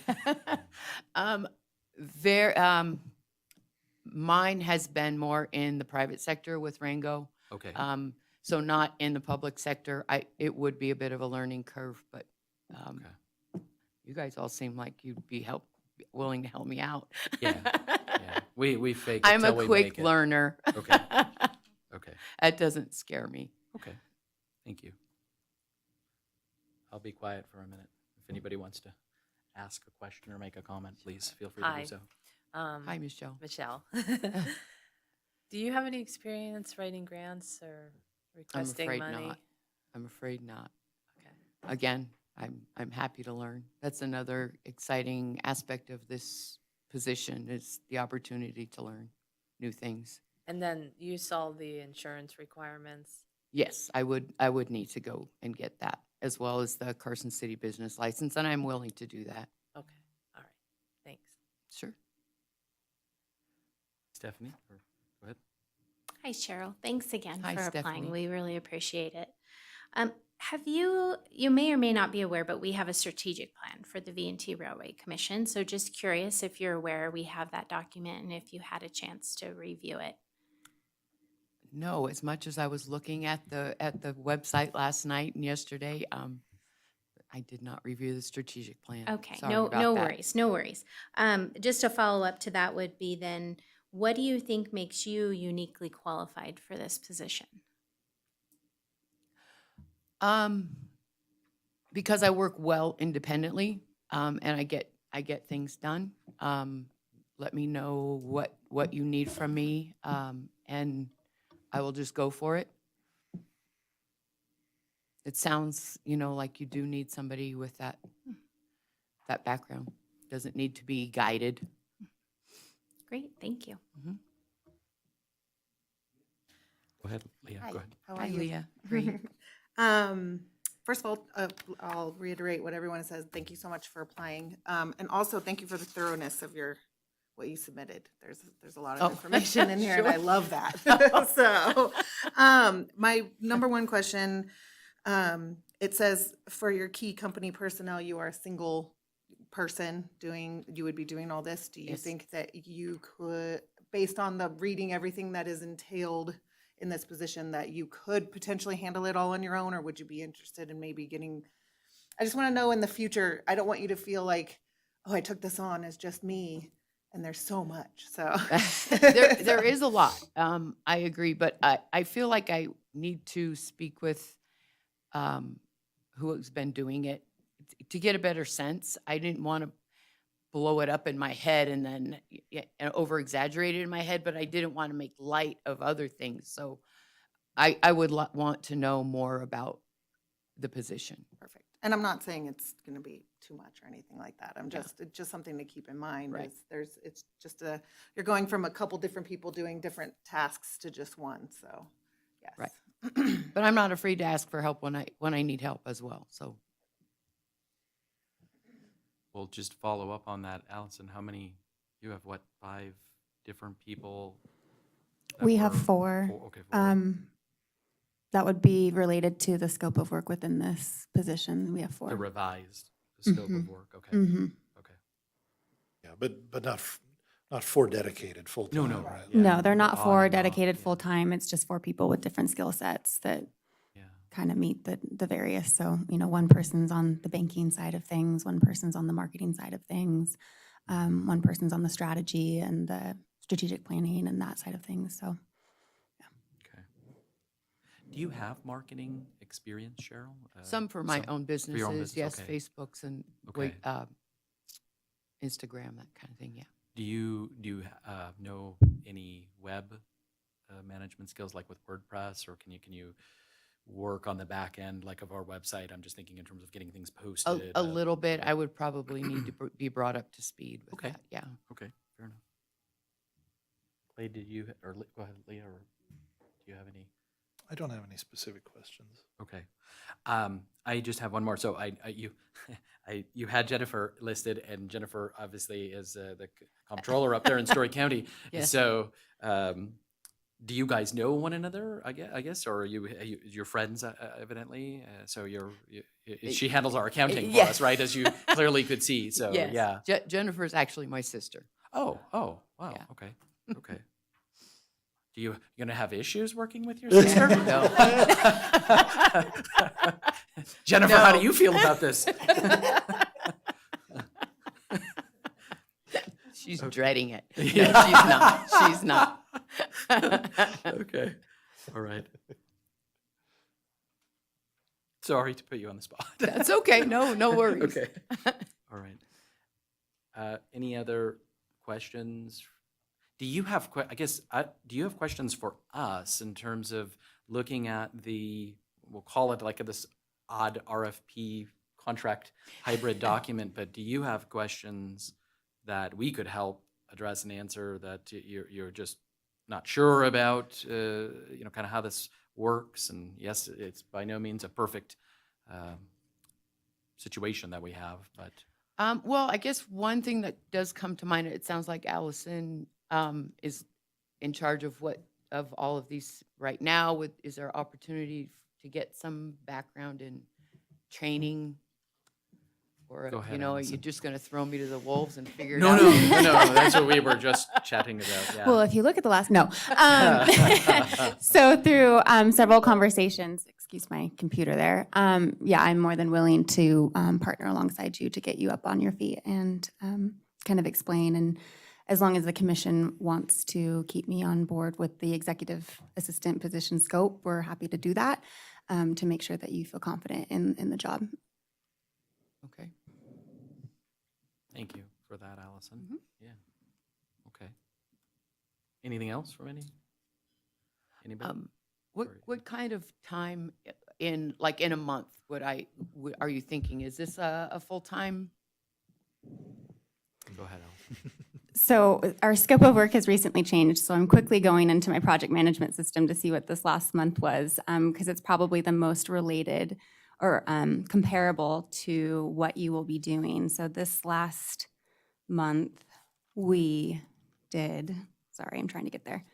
Mine has been more in the private sector with Rango. Okay, So not in the public sector. It would be a bit of a learning curve, but okay. you guys all seem like you'd be willing to help me out. Yeah, yeah. We fake it I'm a till we quick make it. learner. Okay. Okay, That doesn't scare me. okay. Thank you. I'll be quiet for a minute. If anybody wants to ask a question or make a comment, please feel free to Hi. do so. Hi, Michelle. Michelle. Do you have any experience writing grants or requesting afraid money? not. I'm afraid not. Okay. Again, I'm happy to learn. That's another exciting aspect of this position is the opportunity to learn new things. And then you saw the insurance requirements. Yes, I would need to go and get that as well as the Carson City business license, and I'm willing to do that. Okay. All right. Thanks. Sure. Stephanie, go ahead. Hi, Cheryl. Thanks again Hi, for Stephanie. applying. We really appreciate it. Have you may or may not be aware, but we have a strategic plan for the V&T Railway Commission. So just curious if you're aware we have that document and if you had a chance to review it. No, as much as I was looking at the website last night and yesterday, I did not review the strategic plan. Okay, Sorry no about that. worries, no worries. Just a follow up to that would be then, what do you think makes you uniquely qualified for this position? Because I work well independently, and I get things done. Let me know what you need from me, and I will just go for it. it sounds, like you do need somebody with that background. Doesn't need to be guided. Great, thank you. Go ahead, Leah, Hi, go ahead. how are Hi, you? Leah. Great. First of all, I'll reiterate what everyone says. Thank you so much for applying. And also thank you for the thoroughness of what you submitted. There's a lot of Oh, information in here and I sure. love that. So, my number one question, it says for your key company personnel, you are a single person you would be doing all this. Do you Yes. think that you could, based on the reading everything that is entailed in this position, that you could potentially handle it all on your own, or would you be interested in maybe I just want to know in the future, I don't want you to feel like, oh, I took this on as just me, and there's so much, so. There is a lot. I agree, but I feel like I need to speak with who has been doing it to get a better sense. I didn't want to blow it up in my head and then over exaggerate it in my head, but I didn't want to make light of other things. So I would want to know more about the position. Perfect. And I'm not saying it's going to be too much or anything like that. It's just something to keep in mind. Right. It's just you're going from a couple different people doing different tasks to just one, so, yes. Right. But I'm not afraid to ask for help when I need help as well. So We'll just follow up on that. Allison, you have what, 5 different people? that We have were- 4. Okay, 4. That would be related to the scope of work within this position. We have 4. The revised, the scope of Mhm. work, okay. Mm-hmm. Okay. Yeah, but not 4 dedicated full-time. No, right? yeah. No, they're not On 4 and off, dedicated yeah. full-time. It's just 4 people with different skill sets that Yeah. kind of meet the various. So, one person's on the banking side of things, one person's on the marketing side of things, one person's on the strategy and the strategic planning and that side of things. So, Okay. Do you have marketing experience, Cheryl? some for my own for your own businesses, yes, business, okay. Facebooks and Okay. Instagram, that kind of thing. Yeah. Do you know any web management skills like with WordPress, or can you work on the back end like of our website? I'm just thinking in terms of getting things posted. A little bit. I would probably need to be brought up to speed with Okay. that. Yeah. Okay, fair enough. Clay, go ahead, Leah, or do you have any? I don't have any specific questions. Okay. I just have one more. So you had Jennifer listed, and Jennifer obviously is the comptroller up there in Story County. Yes. So do you guys know one another, I guess, or are you're friends, evidently? So she handles our accounting for Yeah. us, right, as you clearly could see. So, Yes. yeah. Jennifer's actually my sister. Oh, wow. Yeah. Okay. Do you gonna have issues working with your sister? No. Jennifer, how do No. you feel about this? She's dreading it. No, Yeah. she's not. Okay. All right. Sorry to put you on the spot. That's okay. No worries. Okay. All right. Any other questions? Do you have, do you have questions for us in terms of looking at we'll call it like this odd RFP contract hybrid document, but do you have questions that we could help address and answer that you're just not sure about, kind of how this works? And yes, it's by no means a perfect situation that we have, but. Well, I guess one thing that does come to mind, it sounds like Allison is in charge of all of these right now. Is there opportunity to get some background in training? Or, Go ahead, are you Allison. just going to throw me to the wolves and figure it No, out? no, that's what we were just chatting about, yeah. well, if you look at the last, no. So through several conversations, excuse my computer there, yeah, I'm more than willing to partner alongside you to get you up on your feet and kind of explain. And as long as the commission wants to keep me on board with the executive assistant position scope, we're happy to do that to make sure that you feel confident in the job. Okay. Thank you for that, Allison. Mhm. Yeah. Okay. Anything else from anybody? Sorry. What kind of time in a month, are you thinking, is this a full-time? Go ahead, Allison. So our scope of work has recently changed, so I'm quickly going into my project management system to see what this last month was, because it's probably the most related or comparable to what you will be doing. So this last month, we did, sorry, I'm trying to get there.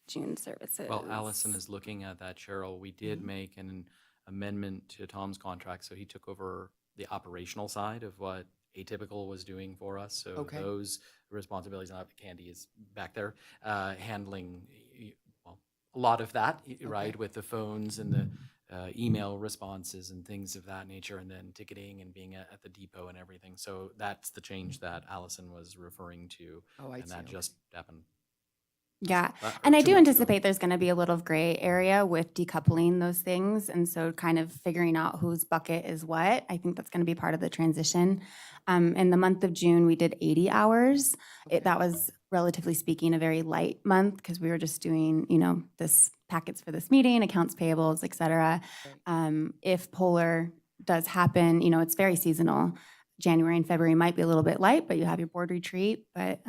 June services. While Allison is looking at that, Cheryl, we did make an amendment to Tom's contract, so he took over the operational side of what Atypical was doing for us. So Okay. those responsibilities, now that Candy is back there, handling, well, a lot of that, right, with the phones and the email responses and things of that nature, and then ticketing and being at the depot and everything. So that's the change that Allison was referring to. Oh, I And see, that okay. just happened. Yeah, or and I 2 do months ago. anticipate there's going to be a little gray area with decoupling those things, and so kind of figuring out whose bucket is what. I think that's going to be part of the transition. In the month of June, we did 80 hours. That was, relatively speaking, a very light month because we were just doing, this packets for this meeting, accounts payables, et cetera. If Polar does happen, it's very seasonal. January and February might be a little bit light, but you have your board retreat. But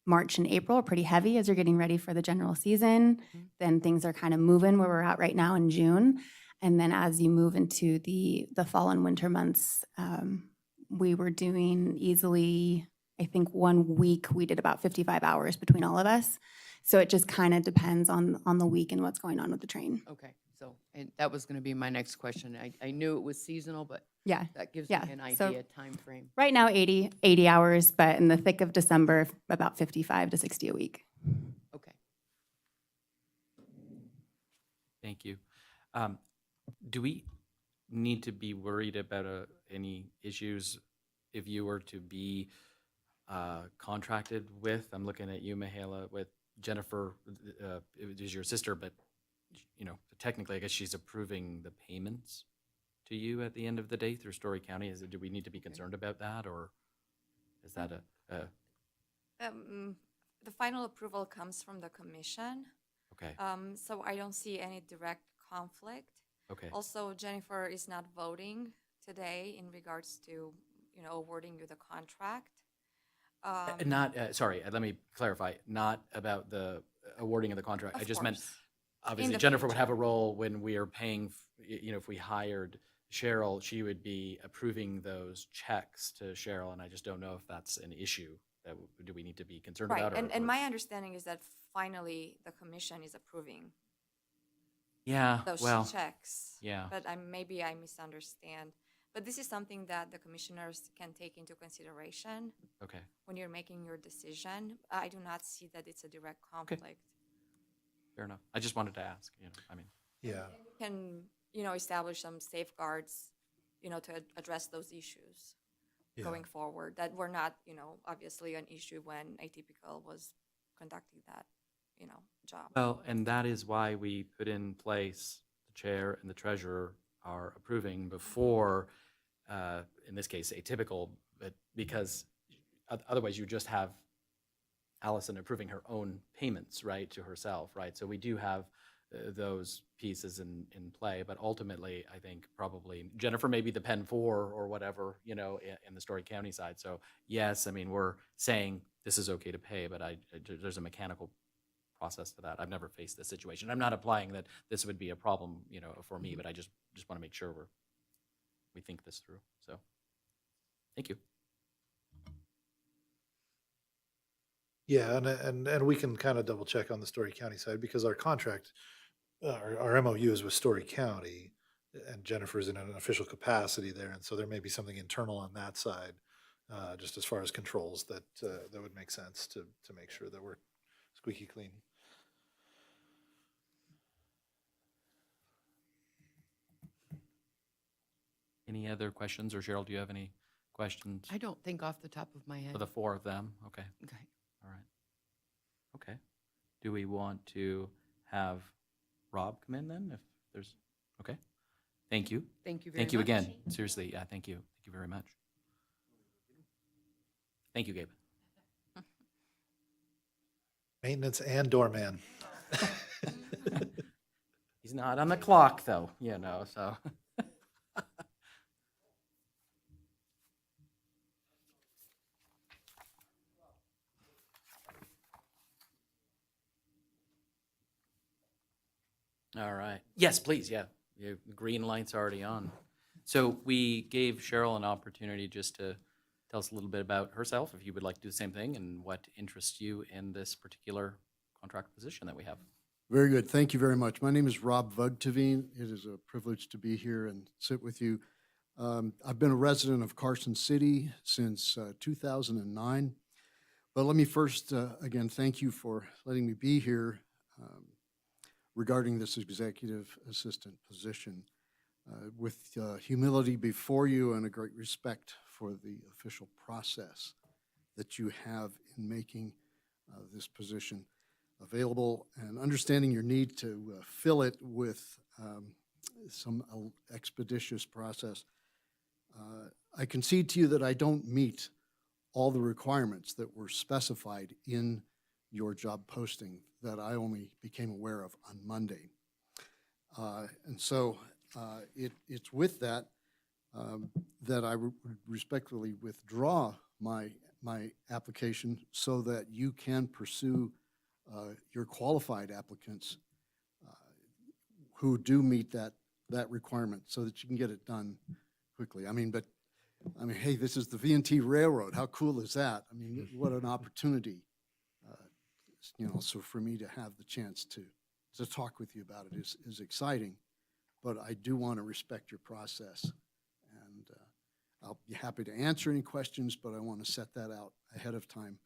March and April are pretty heavy as you're getting ready for the general season. Then things are kind of moving where we're at right now in June. And then as you move into the fall and winter months, we were doing easily, I think 1 week, we did about 55 hours between all of us. So it just kind of depends on the week and what's going on with the train. Okay, so, and that was going to be my next question. I knew it was seasonal, but Yeah. that gives me Yeah, an so- idea, time frame. Right now, 80 hours, but in the thick of December, about 55 to 60 a week. Okay. Thank you. Do we need to be worried about any issues if you were to be contracted with, I'm looking at you, Mihaela, with Jennifer, it is your sister, but, technically, I guess she's approving the payments to you at the end of the day through Story County? Do we need to be concerned about that, or is that The final approval comes from the commission, okay, so I don't see any direct conflict. okay. Also, Jennifer is not voting today in regards to, awarding you the contract. Not, sorry, let me clarify, not about the awarding of the contract. I Of just meant, course. obviously, the Jennifer would future. have a role when we are paying, if we hired Cheryl, she would be approving those checks to Cheryl, and I just don't know if that's an issue that, do we need to be concerned Right, about? and my understanding is that finally the commission is approving Yeah, those well, checks. yeah. But maybe I misunderstand. But this is something that the commissioners can take into consideration Okay, when you're making your decision. I do not see that it's a direct conflict. fair enough. I just wanted to ask, Yeah. You can, establish some safeguards, to address those issues going forward that were not, obviously an issue when Atypical was conducting that, job. Well, and that is why we put in place the chair and the treasurer are approving before, in this case, Atypical, but because otherwise you just have Allison approving her own payments, right, to herself, right? So we do have those pieces in play, but ultimately, I think probably Jennifer may be the Pen 4 or whatever, in the Story County side. So yes, I mean, we're saying this is okay to pay, but there's a mechanical process to that. I've never faced this situation. I'm not implying that this would be a problem, for me, but I just want to make sure we think this through. So, thank you. Yeah, and we can kind of double check on the Story County side because our contract, our MOU is with Story County, and Jennifer's in an official capacity there, and so there may be something internal on that side, just as far as controls that would make sense to make sure that we're squeaky clean. Any other questions, or Cheryl, do you have any questions I don't think off the top of my head. for the 4 of them? Okay, Okay. all right. Okay. Do we want to have Rob come in then, if there's, okay? Thank you. Thank you very much. Thank you again. Seriously, yeah, thank you. Thank you very much. Thank you, Gabe. Maintenance and doorman. He's not on the clock, though, you know, so. All right. Yes, please, yeah. The green light's already on. So we gave Cheryl an opportunity just to tell us a little bit about herself, if you would like to do the same thing, and what interests you in this particular contract position that we have. Very good. Thank you very much. My name is Rob Vugteveen. It is a privilege to be here and sit with you. I've been a resident of Carson City since 2009. But let me first, again, thank you for letting me be here regarding this executive assistant position. With humility before you and a great respect for the official process that you have in making this position available, and understanding your need to fill it with some expeditious process. I concede to you that I don't meet all the requirements that were specified in your job posting that I only became aware of on Monday. And so it's with that that I would respectfully withdraw my application so that you can pursue your qualified applicants who do meet that requirement, so that you can get it done quickly. I mean, hey, this is the V&T Railroad. How cool is that? I mean, what an opportunity, so for me to have the chance to talk with you about it is exciting. But I do want to respect your process, and I'll be happy to answer any questions, but I want to set that out ahead of time.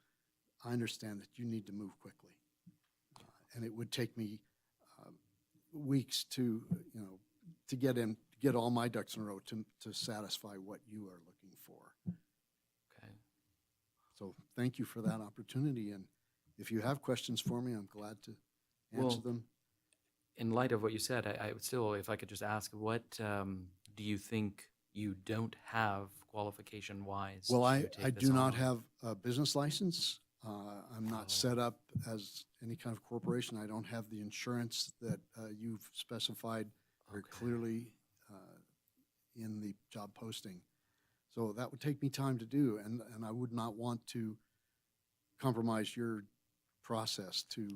I understand that you need to move quickly, and it would take me weeks to get all my ducks in a row to satisfy what you are looking for. Okay. So thank you for that opportunity, and if you have questions for me, I'm glad to answer them. In light of what you said, I would still, if I could just ask, what do you think you don't have qualification-wise? Well, I to take this do not on? have a business license. I'm not set up as any kind of corporation. I don't have the insurance that you've specified very clearly in the job posting. So that would take me time to do, and I would not want to compromise your process to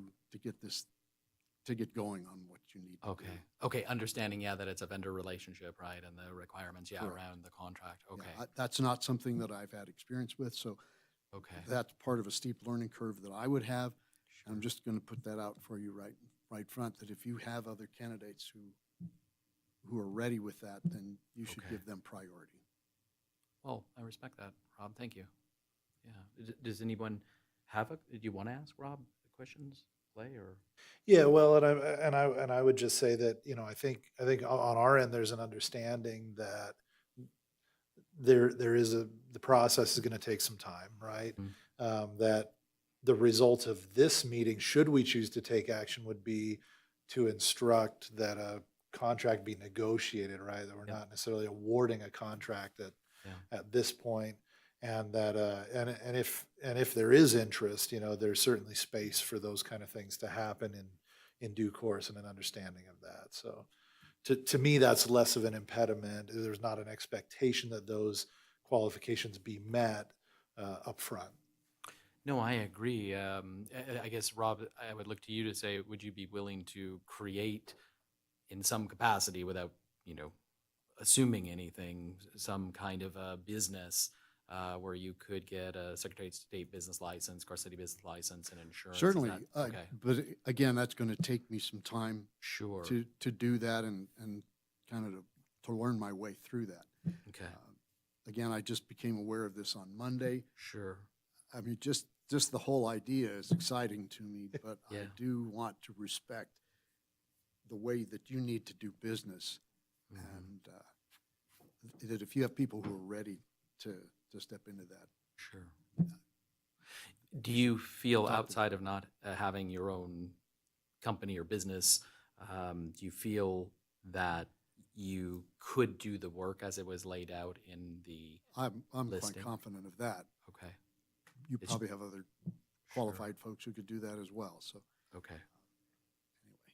get going on what you need to do. Okay, understanding, yeah, that it's a vendor relationship, right, and the requirements, yeah, Correct. around the contract, okay. Yeah, that's not something that I've had experience with, so Okay. that's part of a steep learning curve that I would have. I'm just going to put that out for you right front, that if you have other candidates who are ready with that, then you should Okay. give them priority. Well, I respect that, Rob, thank you. Yeah, does anyone have do you want to ask Rob questions, Clay, or? Yeah, well, and I would just say that, I think on our end, there's an understanding that there is the process is going to take some time, right? That the result of this meeting, should we choose to take action, would be to instruct that a contract be negotiated, right? That we're not necessarily awarding a contract at this point, and that and if there is interest, there's certainly space for those kind of things to happen in due course, and an understanding of that. So to me, that's less of an impediment. There's not an expectation that those qualifications be met up front. No, I agree. I guess, Rob, I would look to you to say, would you be willing to create in some capacity, without, assuming anything, some kind of a business where you could get a Secretary of State business license, Carson City business license, and insurance? Certainly, Okay. but again, that's going to take me some time Sure. to do that and kind of to learn my way through that. Okay. Again, I just became aware of this on Monday. Sure. I mean, just the whole idea is exciting to me, but I Yeah. do want to respect the way that you need to do business, and that if you have people who are ready to step into that. Sure. Do you feel, outside of not having your own company or business, do you feel that you could do the work as it was laid out in the I'm listing? quite confident of that. Okay. You It's- probably have other qualified folks who could do that as well, so Okay. anyway.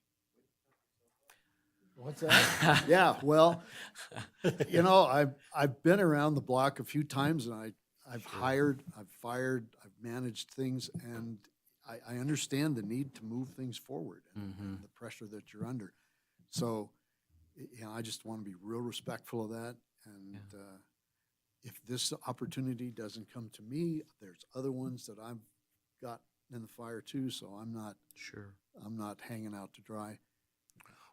What's that? Yeah, well, you know, I've been around the block a few times, and I've hired, I've fired, I've managed things, and I understand the need to move things forward and the pressure that you're under. So, you know, I just want to be real respectful of that. And if this opportunity doesn't come to me, there's other ones that I've got in the fire too. So I'm not hanging out to dry.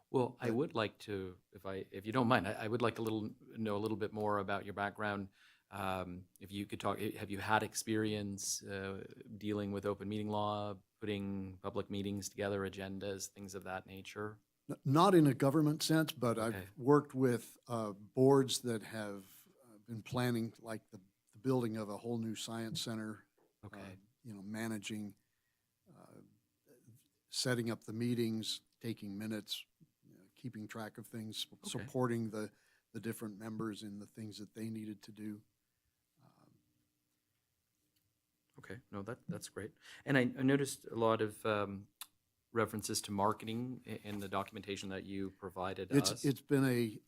Well, I would like to, if you don't mind, I would like to know a little bit more about your background. If you could talk, have you had experience dealing with open meeting law, putting public meetings together, agendas, things of that nature? Not in a government sense, but Okay. I've worked with boards that have been planning, like the building of a whole new science center. Okay. You know, managing, setting up the meetings, taking minutes, keeping track of things, supporting the different members in the things that they needed to do. Okay, no, that's great. And I noticed a lot of references to marketing in the documentation that you provided us. It's been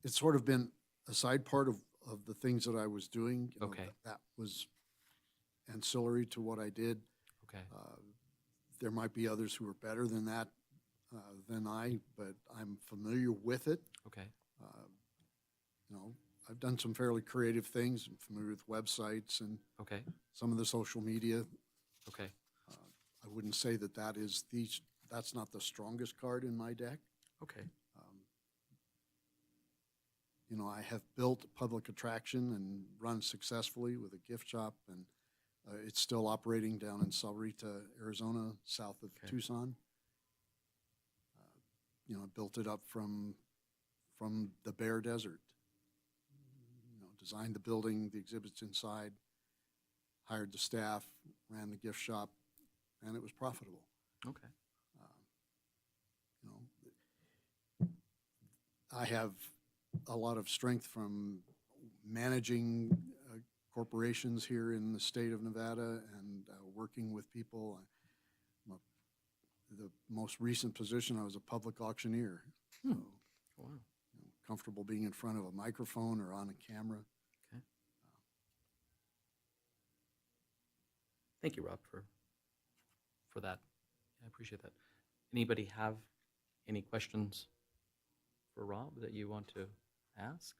it's sort of been a side part of the things that I was doing. You know, Okay. that was ancillary to what I did. Okay. There might be others who are better than that than I, but I'm familiar with it. Okay. You know, I've done some fairly creative things. I'm familiar with websites and Okay. some of the social media. Okay. I wouldn't say that that's not the strongest card in my deck. Okay. You know, I have built a public attraction and run successfully with a gift shop, and it's still operating down in Sahuarita, Arizona, south of Okay. Tucson. You know, built it up from the bare desert. You know, designed the building, the exhibits inside, hired the staff, ran the gift shop, and it was profitable. Okay. You know, I have a lot of strength from managing corporations here in the state of Nevada and working with people. The most recent position, I was a public auctioneer. So, Wow. you know, comfortable being in front of a microphone or on a camera. Okay. Thank you, Rob, for that. I appreciate that. Anybody have any questions for Rob that you want to ask?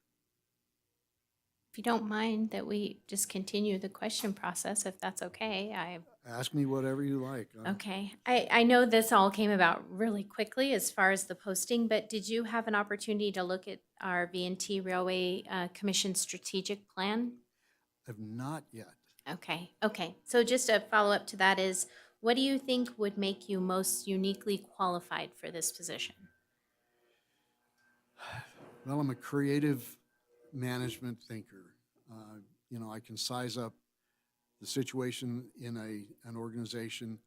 If you don't mind that we just continue the question process, if that's okay, Ask me whatever you like. Okay. I know this all came about really quickly as far as the posting, but did you have an opportunity to look at our V&T Railway Commission strategic plan? I've not yet. Okay. So just a follow-up to that is, what do you think would make you most uniquely qualified for this position? Well, I'm a creative management thinker. You know, I can size up the situation in an organization,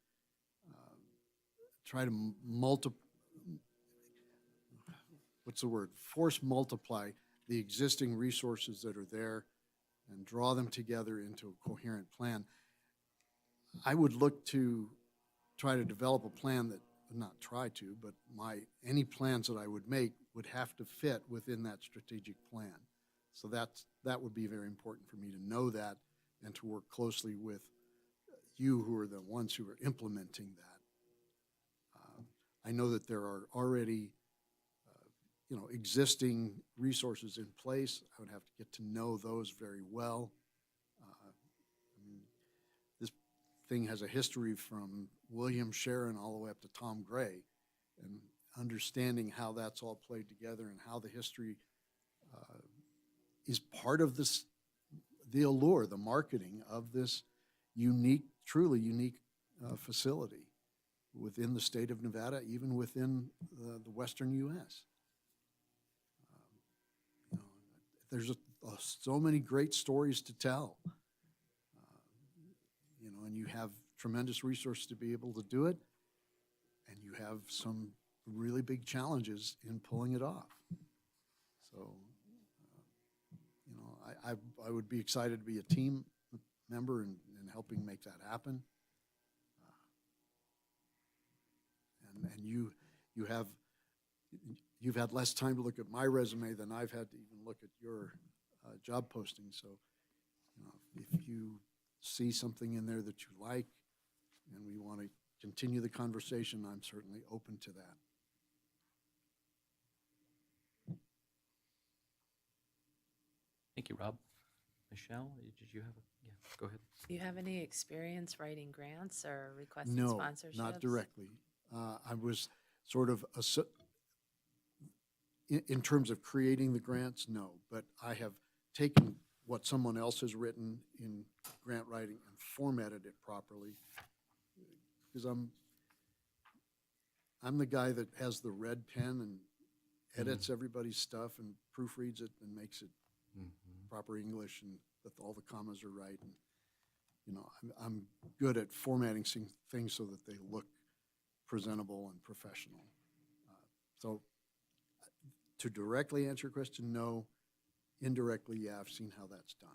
try to force multiply the existing resources that are there and draw them together into a coherent plan. I would look to try to develop a plan that, not try to, but any plans that I would make would have to fit within that strategic plan. So that would be very important for me to know that and to work closely with you, who are the ones who are implementing that. I know that there are already you know, existing resources in place. I would have to get to know those very well. I mean, this thing has a history from William Sharon all the way up to Tom Gray, and understanding how that's all played together and how the history is part of the allure, the marketing of this unique, truly unique facility within the state of Nevada, even within the western U.S. You know, there's so many great stories to tell, you know, and you have tremendous resources to be able to do it, and you have some really big challenges in pulling it off. So, you know, I would be excited to be a team member in helping make that happen. And you have you've had less time to look at my resume than I've had to even look at your job posting. So, if you see something in there that you like and we want to continue the conversation, I'm certainly open to that. Thank you, Rob. Michelle, did you have yeah, go ahead. Do you have any experience writing grants or requesting No, sponsorships? not directly. I was sort of, in terms of creating the grants, no, but I have taken what someone else has written in grant writing and formatted it properly. Because I'm the guy that has the red pen and edits everybody's stuff and proofreads it and makes it proper English and that all the commas are right. And, I'm good at formatting things so that they look presentable and professional. So to directly answer your question, no. Indirectly, yeah, I've seen how that's done.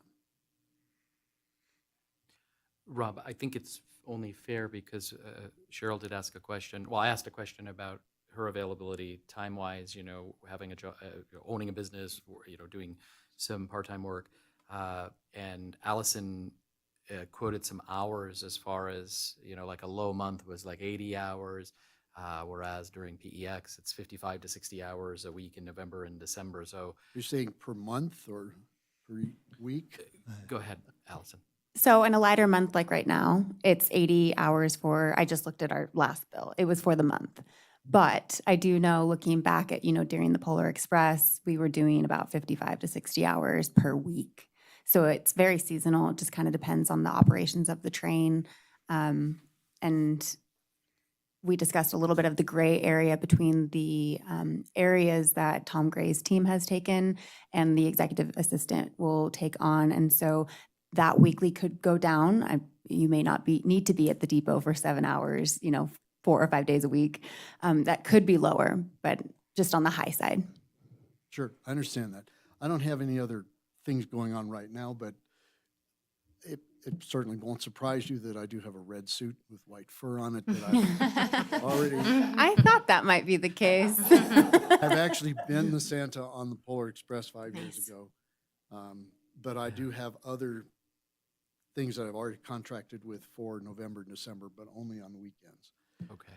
Rob, I think it's only fair because Cheryl did ask a question. Well, I asked a question about her availability time-wise, having a job, owning a business, or, doing some part-time work. And Allison quoted some hours as far as, like a low month was like 80 hours, whereas during PEX, it's 55 to 60 hours a week in November and December. So You're saying per month or per week? go ahead, Allison. So in a lighter month like right now, it's 80 hours I just looked at our last bill. It was for the month. But I do know, looking back at, during the Polar Express, we were doing about 55 to 60 hours per week. So it's very seasonal. It just kind of depends on the operations of the train. And we discussed a little bit of the gray area between the areas that Tom Gray's team has taken and the executive assistant will take on. And so that weekly could go down. You may not need to be at the depot for 7 hours, 4 or 5 days a week. That could be lower, but just on the high side. Sure, I understand that. I don't have any other things going on right now, but it certainly won't surprise you that I do have a red suit with white fur on it that I've already. I thought that might be the case. I've actually been the Santa on the Polar Express 5 years ago. But I do have other things that I've already contracted with for November and December, but only on the weekends. Okay.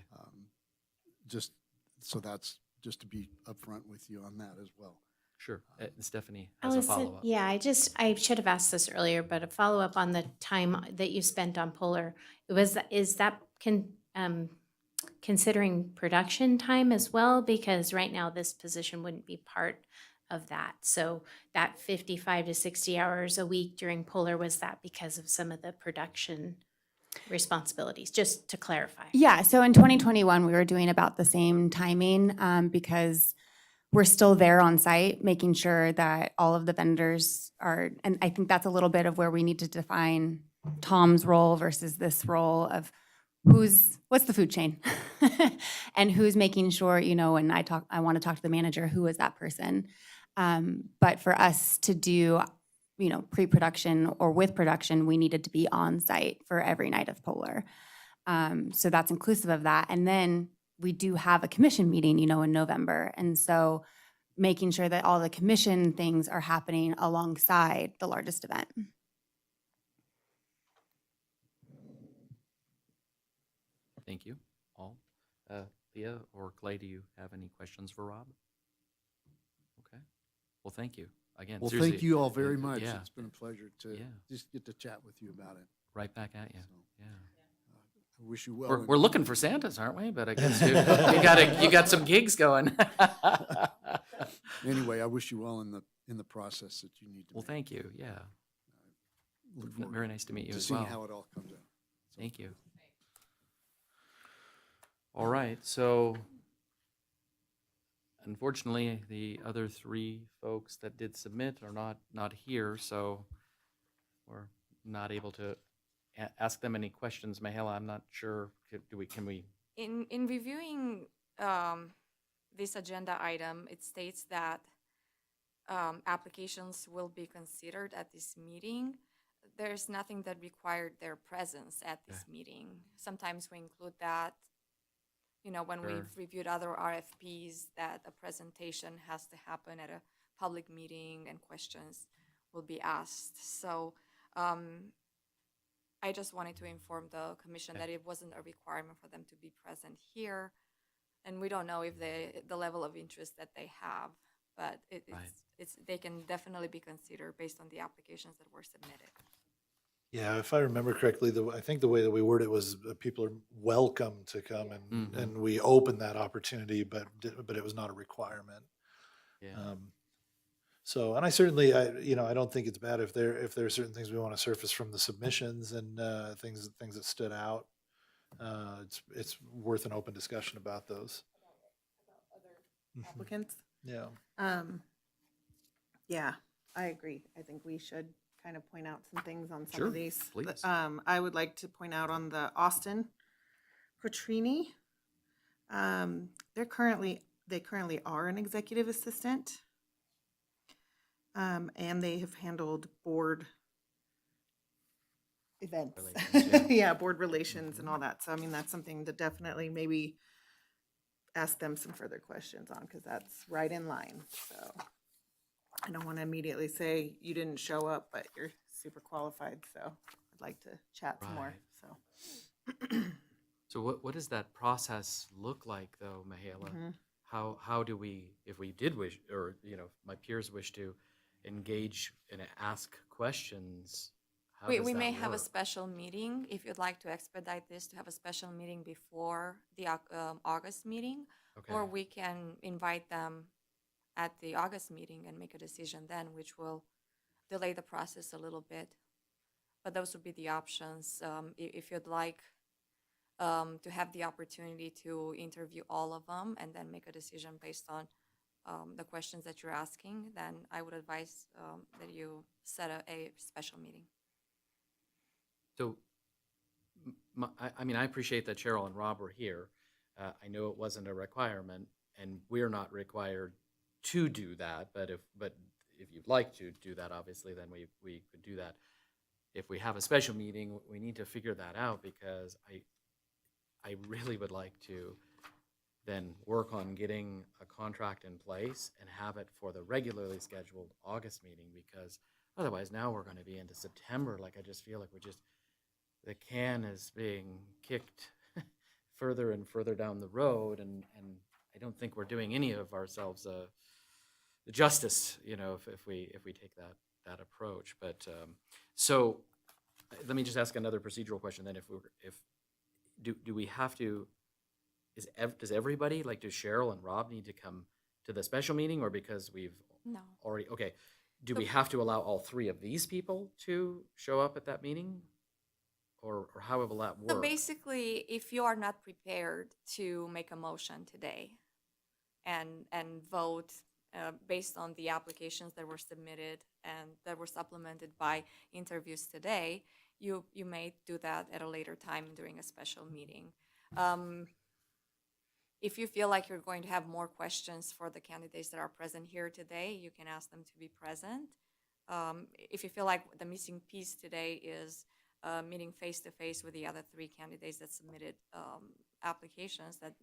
That's just to be upfront with you on that as well. Sure. Stephanie has a Allison, follow-up. yeah, I should have asked this earlier, but a follow-up on the time that you spent on Polar. Is that considering production time as well? Because right now this position wouldn't be part of that. So that 55 to 60 hours a week during Polar, was that because of some of the production responsibilities, just to clarify? Yeah, so in 2021, we were doing about the same timing because we're still there on site, making sure that all of the vendors are, and I think that's a little bit of where we need to define Tom's role versus this role of what's the food chain and who's making sure, and I want to talk to the manager, who is that person? But for us to do, pre-production or with production, we needed to be on site for every night of Polar. So that's inclusive of that. And then we do have a commission meeting, in November. And so making sure that all the commission things are happening alongside the largest event. Thank you all. Leah or Clay, do you have any questions for Rob? Okay. Well, thank you. Again, Well, seriously, thank you all very much. Yeah. It's been a pleasure to just get to chat with you about it. Right back at you. So, Yeah. I wish you well. We're looking for Santas, aren't we? But I guess you got some gigs going. Anyway, I wish you well in the process that you need to Well, make. thank you. Yeah. Look forward Very nice to meet you to as seeing well. how it all comes out. So, Thank you. All right, so unfortunately, the other three folks that did submit are not here, so we're not able to ask them any questions. Mahela, I'm not sure, can we? In reviewing this agenda item, it states that applications will be considered at this meeting. There's nothing that required their presence at this meeting. Sometimes we include that you know, when Sure. we've reviewed other RFPs, that a presentation has to happen at a public meeting and questions will be asked. So I just wanted to inform the commission that it wasn't a requirement for them to be present here. And we don't know if the level of interest that they have, but Right. they can definitely be considered based on the applications that were submitted. Yeah, if I remember correctly, I think the way that we worded it was people are welcome to come Mhm. and we open that opportunity, but it was not a requirement. Yeah. So, and I certainly, I don't think it's bad if there are certain things we want to surface from the submissions and things that stood out. It's worth an open discussion about those. Mhm. Applicants? Yeah. Yeah, I agree. I think we should kind of point out some things on some Sure, of these. please. I would like to point out on the Austin Petrini. They currently are an executive assistant. And they have handled board events. Relations, yeah. Yeah, board relations and all that. So I mean, that's something to definitely maybe ask them some further questions on, because that's right in line. So I don't want to immediately say you didn't show up, but you're super qualified. So I'd like to chat some more. Right. So So what does that process look like, though, Mihaela? Mhm. How do we, if we did wish, or my peers wish to engage and ask questions, how does We that may have a work? special meeting, if you'd like to expedite this, to have a special meeting before the August meeting. Okay. Or we can invite them at the August meeting and make a decision then, which will delay the process a little bit. But those would be the options. If you'd like to have the opportunity to interview all of them and then make a decision based on the questions that you're asking, then I would advise that you set a special meeting. So, I mean, I appreciate that Cheryl and Rob were here. I know it wasn't a requirement, and we're not required to do that. But if you'd like to do that, obviously, then we could do that. If we have a special meeting, we need to figure that out, because I really would like to then work on getting a contract in place and have it for the regularly scheduled August meeting, because otherwise now we're going to be into September. Like, I just feel like the can is being kicked further and further down the road, and I don't think we're doing any of ourselves justice, if we take that approach. But so let me just ask another procedural question then. Do we have to? Does everybody, like, does Cheryl and Rob need to come to the special meeting, or because we've No. already, okay, do we have to allow all three of these people to show up at that meeting? Or how will that So work? basically, if you are not prepared to make a motion today and vote based on the applications that were submitted and that were supplemented by interviews today, you may do that at a later time during a special meeting. If you feel like you're going to have more questions for the candidates that are present here today, you can ask them to be present. If you feel like the missing piece today is meeting face-to-face with the other three candidates that submitted applications, that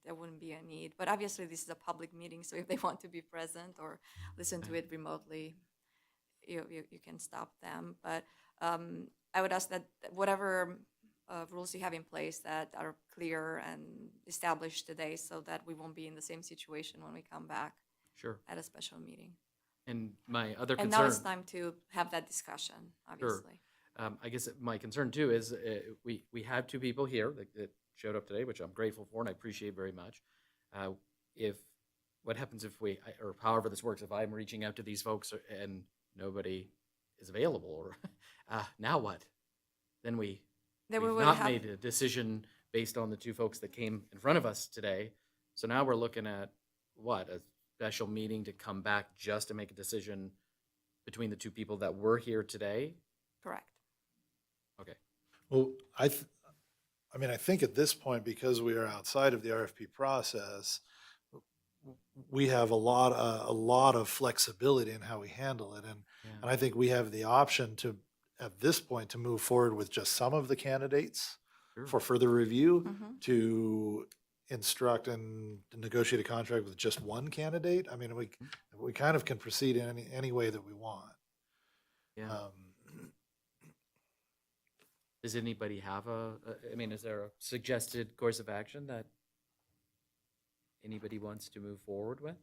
there wouldn't be a need. But obviously, this is a public meeting, so if they want to be present or listen to it remotely, you can stop them. But I would ask that whatever rules you have in place that are clear and established today, so that we won't be in the same situation when we come back Sure. at a special meeting. And my other And concern. now it's time to have that discussion, obviously. I guess my concern too is we have two people here that showed up today, which I'm grateful for and I appreciate very much. What happens if or however this works, if I'm reaching out to these folks and nobody is available, or now what? Then we've would not have- made a decision based on the two folks that came in front of us today. So now we're looking at what, a special meeting to come back just to make a decision between the two people that were here today? Correct. Okay. Well, I think at this point, because we are outside of the RFP process, we have a lot of flexibility in how we handle it, and I think we have the option to, at this point, to move forward with just some of the candidates Sure. for further review, Mhm. to instruct and negotiate a contract with just one candidate? I mean, we kind of can proceed in any way that we want. Yeah. Um, Does anybody have I mean, is there a suggested course of action that anybody wants to move forward with?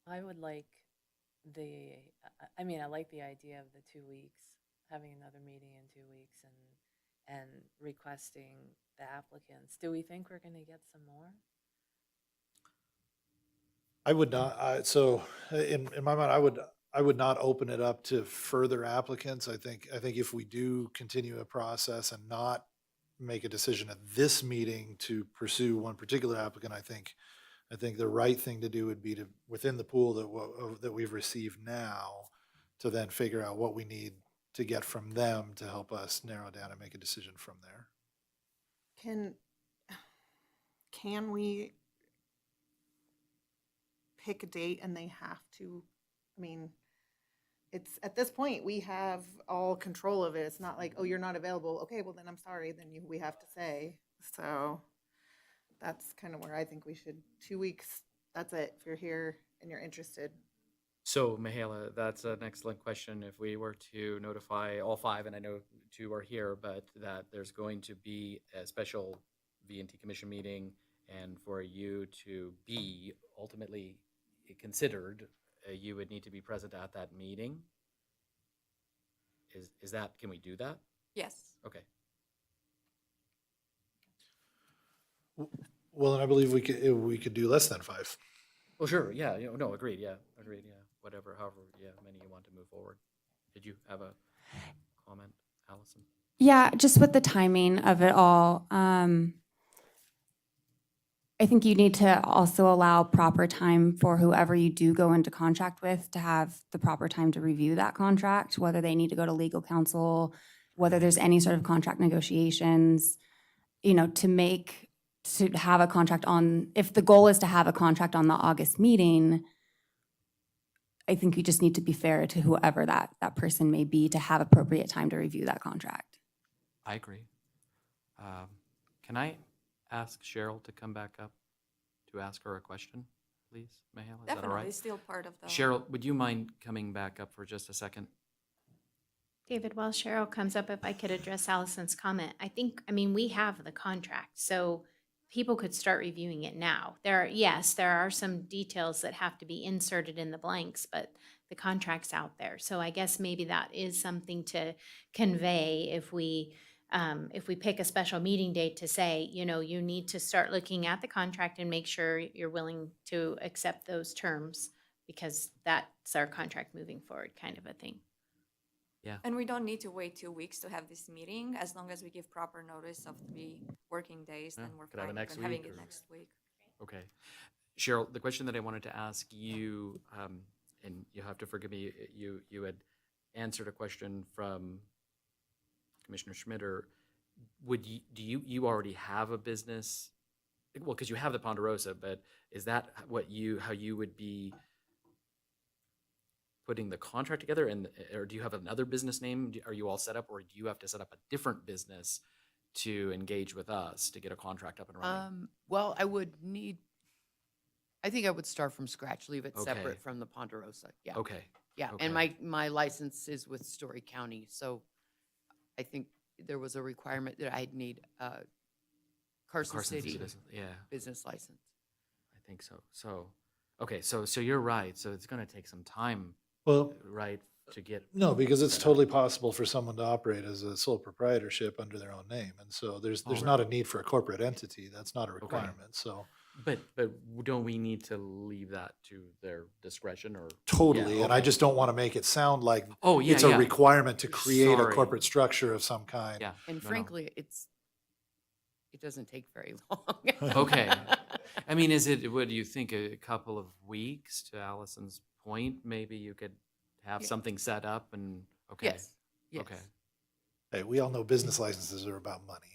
I would like I mean, I like the idea of the 2 weeks, having another meeting in 2 weeks and requesting the applicants. Do we think we're going to get some more? I would not, in my mind, I would not open it up to further applicants. I think if we do continue a process and not make a decision at this meeting to pursue one particular applicant, I think the right thing to do would be to, within the pool that we've received now, to then figure out what we need to get from them to help us narrow down and make a decision from there. Can we pick a date and they have to, I mean, it's, at this point, we have all control of it. It's not like, oh, you're not available. Okay, well then I'm sorry, then we have to say. So that's kind of where I think we should, 2 weeks, that's it, if you're here and you're interested. So, Mihaela, that's an excellent question. If we were to notify all 5, and I know 2 are here, but that there's going to be a special V&T Commission meeting, and for you to be ultimately considered, you would need to be present at that meeting. Is that, can we do that? Yes. Okay. Well, and I believe we could do less than 5. Well, sure, yeah, no, agreed, yeah, whatever, however, many you want to move forward. Did you have a comment, Allison? Yeah, just with the timing of it all, I think you need to also allow proper time for whoever you do go into contract with to have the proper time to review that contract, whether they need to go to legal counsel, whether there's any sort of contract negotiations, to have a contract on, if the goal is to have a contract on the August meeting, I think you just need to be fair to whoever that person may be to have appropriate time to review that contract. I agree. Can I ask Cheryl to come back up to ask her a question, please, Mihaela? Is that all Definitely, right? still part of the. Cheryl, would you mind coming back up for just a second? David, while Cheryl comes up, if I could address Allison's comment, I mean, we have the contract, so people could start reviewing it now. There are some details that have to be inserted in the blanks, but the contract's out there. So I guess maybe that is something to convey if we pick a special meeting date to say, you need to start looking at the contract and make sure you're willing to accept those terms, because that's our contract moving forward, kind of a thing. Yeah. And we don't need to wait 2 weeks to have this meeting. As long as we give proper notice of 3 working days, then we're could have it fine next with having week it or- next week. Okay. Cheryl, the question that I wanted to ask you, and you'll have to forgive me, you had answered a question from Commissioner Schmitter. Do you already have a business? Well, because you have the Ponderosa, but is that how you would be putting the contract together, or do you have another business name? Are you all set up, or do you have to set up a different business to engage with us to get a contract up and running? Well, I think I would start from scratch, leave it Okay. separate from the Ponderosa. Yeah. Okay. Yeah, Okay. and my license is with Story County, so I think there was a requirement that I'd need Carson City business license. I think so. So, okay, so you're right. So it's going to take some time, Well, right, to get. no, because it's set up. totally possible for someone to operate as a sole proprietorship under their own name. And so there's All not a need for a corporate entity. That's not a requirement. So But don't we need to leave that to their discretion, or? totally. Yeah, And I okay. just don't want to make it sound like Oh, yeah, it's a yeah. requirement to create a Sorry. corporate structure of some kind. Yeah. And no, no. frankly, it doesn't take very long. Okay. I mean, what do you think, a couple of weeks, to Allison's point? Maybe you could have Yeah. something set up and, okay. Yes. Okay. Hey, we all know business licenses are about money.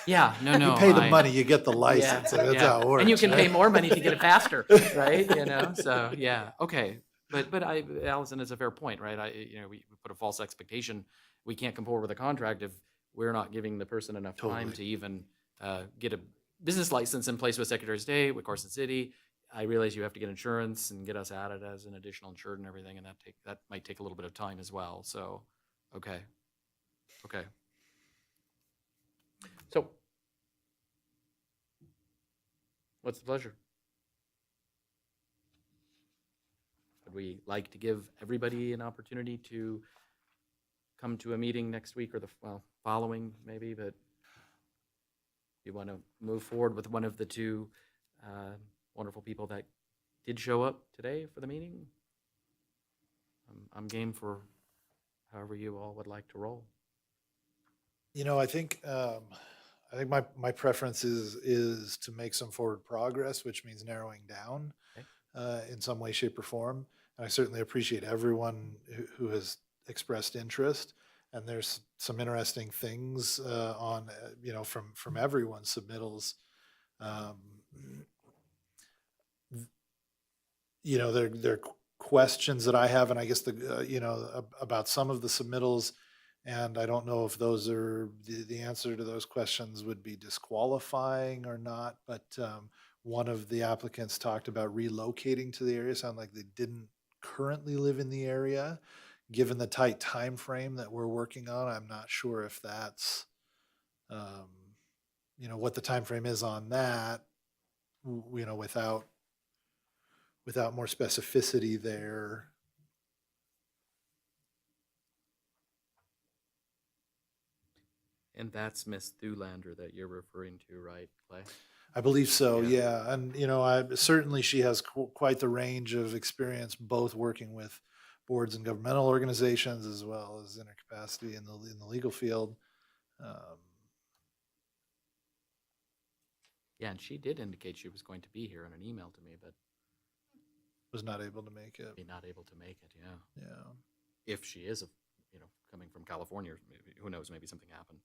Yeah, no. You pay the money, you get the license. Yeah, and that's yeah. how it works. And you can pay right? more money to get it faster, right? So, yeah, okay. But Allison is a fair point, right? We put a false expectation. We can't come forward with a contract if we're not giving the person enough time Totally. to even get a business license in place with Secretary of State, with Carson City. I realize you have to get insurance and get us added as an additional insured and everything, and that might take a little bit of time as well, so, okay. Okay. So, what's the pleasure? Would we like to give everybody an opportunity to come to a meeting next week or following maybe, but you want to move forward with one of the two wonderful people that did show up today for the meeting? I'm game for however you all would like to roll. I think my preference is to make some forward progress, which means narrowing down in some way, shape, or form. And I certainly appreciate everyone who has expressed interest. And there's some interesting things from everyone's submittals. There are questions that I have, and I guess about some of the submittals. And I don't know if those are the answer to those questions would be disqualifying or not. But one of the applicants talked about relocating to the area. Sound like they didn't currently live in the area. Given the tight time frame that we're working on, I'm not sure if that's what the time frame is on that. Without more specificity there. And that's Miss Thulander that you're referring to, right, Clay? I believe so, yeah. And, certainly she has quite the range of experience, both working with boards and governmental organizations as well as in her capacity in the legal field. Yeah, and she did indicate she was going to be here in an email to me, but was not able to make it. Not able to make it, yeah. Yeah. If she is, coming from California, maybe, who knows, maybe something happened.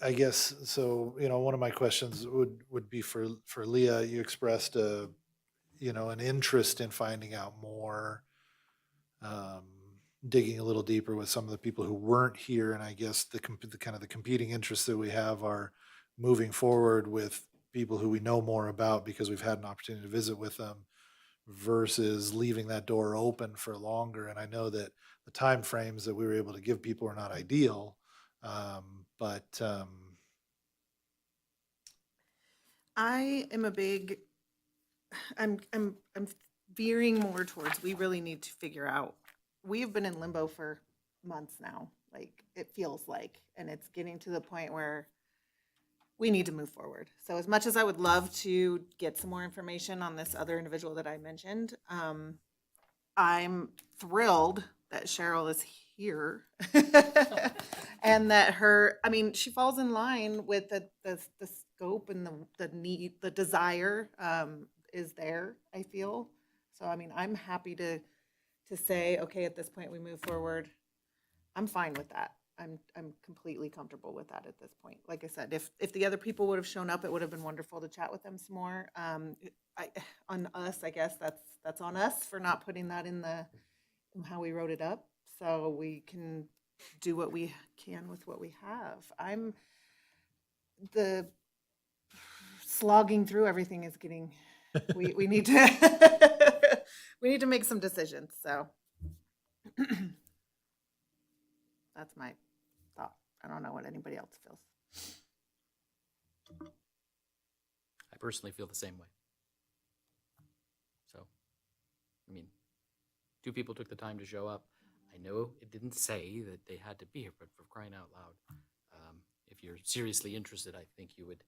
I guess so. One of my questions would be for Leah. You expressed an interest in finding out more, digging a little deeper with some of the people who weren't here, and I guess the kind of the competing interests that we have are moving forward with people who we know more about because we've had an opportunity to visit with them, versus leaving that door open for longer. And I know that the time frames that we were able to give people are not ideal. But I am I'm veering more towards, we really need to figure out, we have been in limbo for months now, like it feels like, and it's getting to the point where we need to move forward. So as much as I would love to get some more information on this other individual that I mentioned, I'm thrilled that Cheryl is here and that she falls in line with the scope and the need, the desire is there, I feel. So, I'm happy to say, okay, at this point we move forward. I'm fine with that. I'm completely comfortable with that at this point. Like I said, if the other people would have shown up, it would have been wonderful to chat with them some more. On us, I guess that's on us for not putting that in how we wrote it up, so we can do what we can with what we have. The slogging through everything is getting. We need to we need to make some decisions. So that's my thought. I don't know what anybody else feels. I personally feel the same way. So, two people took the time to show up. I know it didn't say that they had to be here, but for crying out loud, if you're seriously interested, I think you would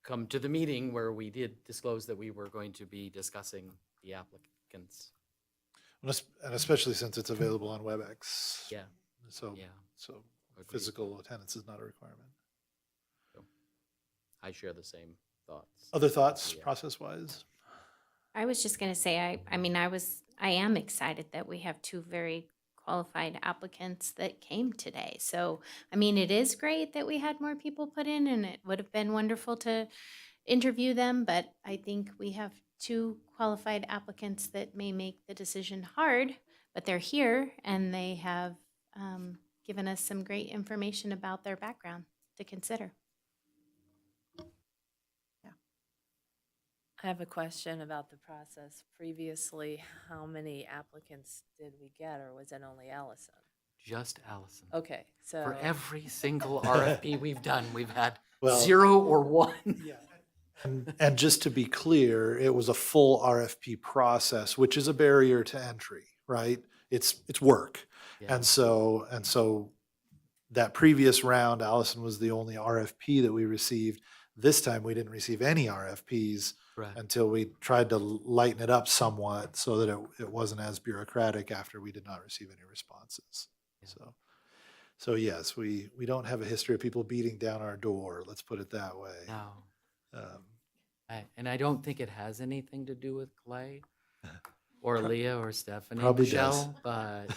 come to the meeting where we did disclose that we were going to be discussing the applicants. And especially since it's available on WebEx. Yeah. So Agreed. physical attendance is not a requirement. So, I share the same thoughts. Other thoughts, Yeah. process-wise? I was just going to say, I am excited that we have two very qualified applicants that came today. So, it is great that we had more people put in, and it would have been wonderful to interview them, but I think we have two qualified applicants that may make the decision hard, but they're here and they have given us some great information about their background to consider. I have a question about the process. Previously, how many applicants did we get, or was it only Allison? Just Allison. Okay, so. For every single RFP we've done, we've had Well- 0 or 1. And just to be clear, it was a full RFP process, which is a barrier to entry, right? It's work. Yeah. And so that previous round, Allison was the only RFP that we received. This time, we didn't receive any RFPs Correct. until we tried to lighten it up somewhat so that it wasn't as bureaucratic after we did not receive any responses. So yes, we don't have a history of people beating down our door, let's put it that way. No. And I don't think it has anything to do with Clay or Leah or Stephanie, Probably Michelle, but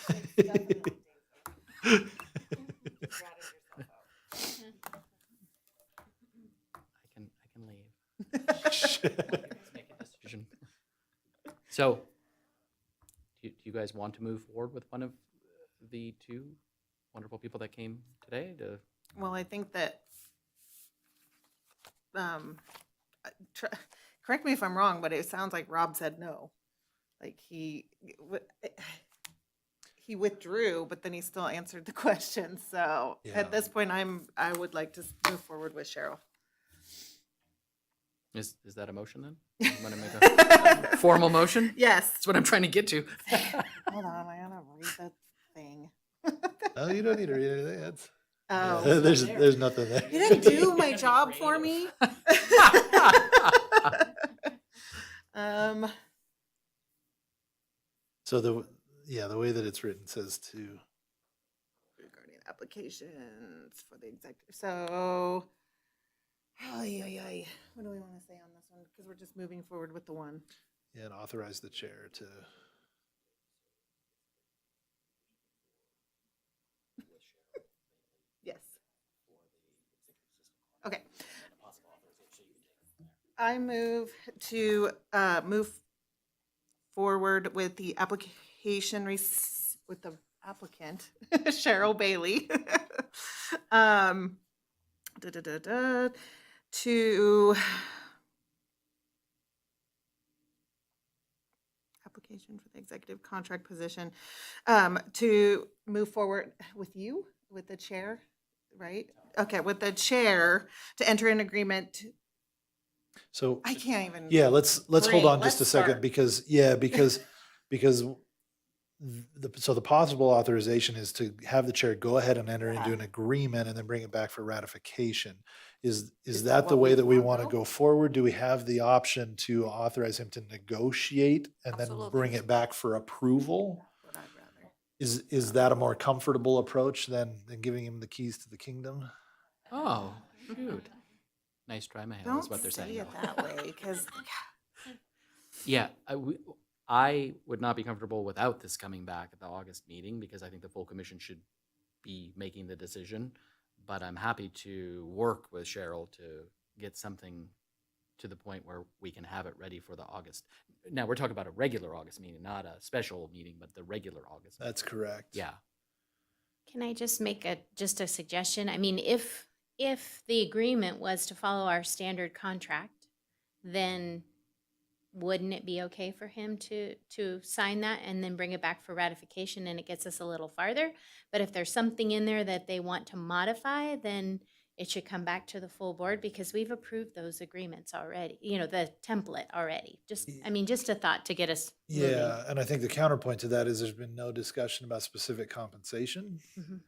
I can leave. Make a decision. So, do you guys want to move forward with one of the two wonderful people that came today? Well, I think that, correct me if I'm wrong, but it sounds like Rob said no. Like he withdrew, but then he still answered the question. So Yeah. at this point, I would like to move forward with Cheryl. Is that a motion then? You want to make a formal motion? Yes. That's what I'm trying to get to. Hold on, I gotta read the thing. No, you don't need to read anything. That's, Oh. there's nothing there. You didn't do my job for me. So the way that it's written says to, Regarding applications for the executive, so, what do we want to say on this one? Because we're just moving forward with the one. and authorize the chair to. Yes. Okay. I move to move forward with the application with the applicant, Cheryl Bailey. To application for the executive contract position, to move forward with you, with the chair, right? Okay, with the chair to enter an agreement. So I can't even. yeah, let's hold on just a Let's second start. because the possible authorization is to have the chair go ahead and enter into an agreement and then bring it back for ratification. Is Is that that the what way we that we want, want to though? go forward? Do we have the option to authorize him to negotiate and then bring it back for approval? What I'd rather. Is that a more comfortable approach than giving him the keys to the kingdom? Oh, shoot. Nice try, Mahale, is Don't what they're say saying. it that way, because Yeah, I would not be comfortable without this coming back at the August meeting because I think the full commission should be making the decision. But I'm happy to work with Cheryl to get something to the point where we can have it ready for the August. Now, we're talking about a regular August meeting, not a special meeting, but the regular August. That's correct. Yeah. Can I just make just a suggestion? I mean, if the agreement was to follow our standard contract, then wouldn't it be okay for him to sign that and then bring it back for ratification and it gets us a little farther? But if there's something in there that they want to modify, then it should come back to the full board because we've approved those agreements already, the template already. Just a thought to get us moving. Yeah, and I think the counterpoint to that is there's been no discussion about specific compensation. Mhm.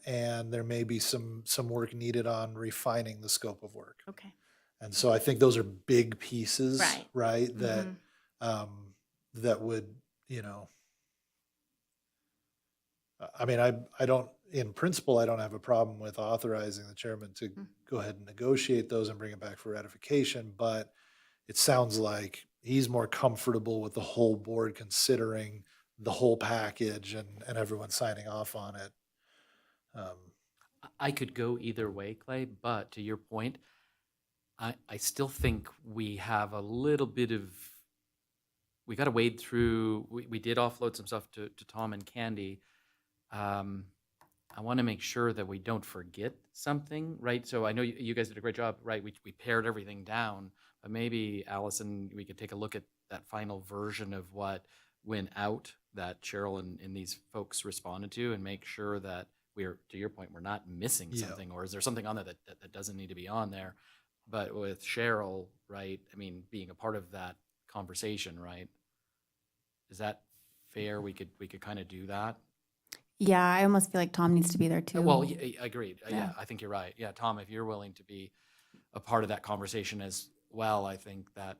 And there may be some work needed on refining the scope of work. Okay. And so I think those are big pieces, Right. right? That, Mhm. that would, I mean, I don't, in principle, I don't have a problem with authorizing the chairman to go ahead and negotiate those and bring it back for ratification, but it sounds like he's more comfortable with the whole board considering the whole package and everyone signing off on it. I could go either way, Clay, but to your point, I still think we have a little bit of, we got to wade through, we did offload some stuff to Tom and Candy. I want to make sure that we don't forget something, right? So I know you guys did a great job, right? We pared everything down, but maybe Allison, we could take a look at that final version of what went out that Cheryl and these folks responded to and make sure that we're, to your point, we're not missing Yeah. something, or is there something on there that doesn't need to be on there? But with Cheryl, right, I mean, being a part of that conversation, right? Is that fair? We could kind of do that? Yeah, I almost feel like Tom needs to be there too. Well, agreed. Yeah, Yeah. I think you're right. Yeah, Tom, if you're willing to be a part of that conversation as well, I think that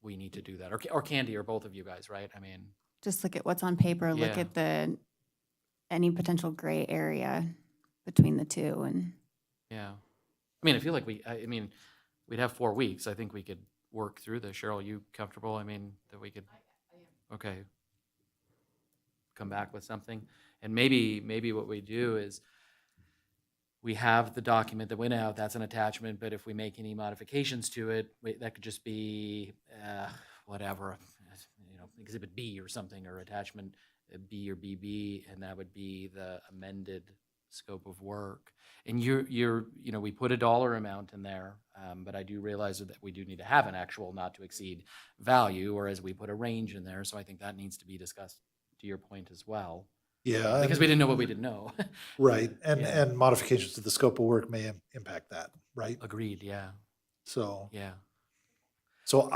we need to do that. Or Candy, or both of you guys, right? I mean, Just look at what's on paper, look Yeah. at any potential gray area between the two, and yeah. I mean, I feel like I mean, we'd have 4 weeks. I think we could work through this. Cheryl, you comfortable? I mean, that we could, okay, come back with something? And maybe what we do is we have the document that went out, that's an attachment, but if we make any modifications to it, that could just be whatever, exhibit B or something, or attachment B or BB, and that would be the amended scope of work. And we put a dollar amount in there, but I do realize that we do need to have an actual not to exceed value, whereas we put a range in there, so I think that needs to be discussed, to your point as well. Yeah. Because we didn't know what we didn't know. Right, and, Yeah. and modifications to the scope of work may impact that, right? Agreed, yeah, So, yeah. so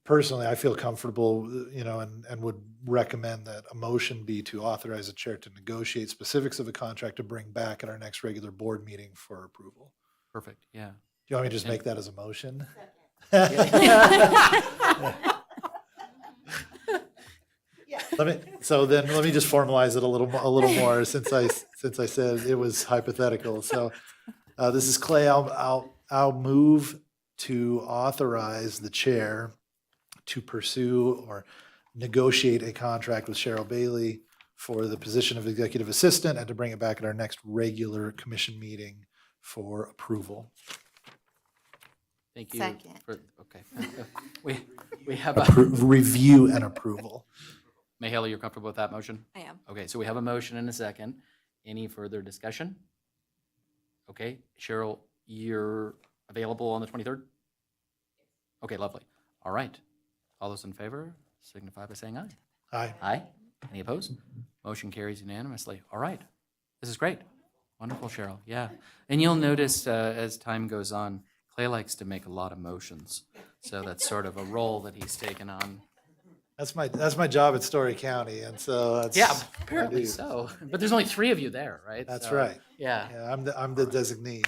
personally, I feel comfortable, and would recommend that a motion be to authorize the chair to negotiate specifics of a contract to bring back at our next regular board meeting for approval. Perfect, yeah. Do you want me to just make that as a motion? Let me just formalize it a little more since I said it was hypothetical. So this is Clay. I'll move to authorize the chair to pursue or negotiate a contract with Cheryl Bailey for the position of executive assistant, and to bring it back at our next regular commission meeting for approval. Thank you. Second. Okay. We have Review and approval. Mahela, you're comfortable with that motion? I am. Okay, so we have a motion and a second. Any further discussion? Okay, Cheryl, you're available on the 23rd? Okay, lovely. All right. All those in favor signify by saying aye. Aye. Aye. Any opposed? Motion carries unanimously. All right. This is great. Wonderful, Cheryl. Yeah. And you'll notice as time goes on, Clay likes to make a lot of motions. So that's sort of a role that he's taken on. That's my job at Story County, and so that's Yeah, I apparently do. so. But there's only 3 of you there, right? That's So, right. Yeah. Yeah, I'm the designee.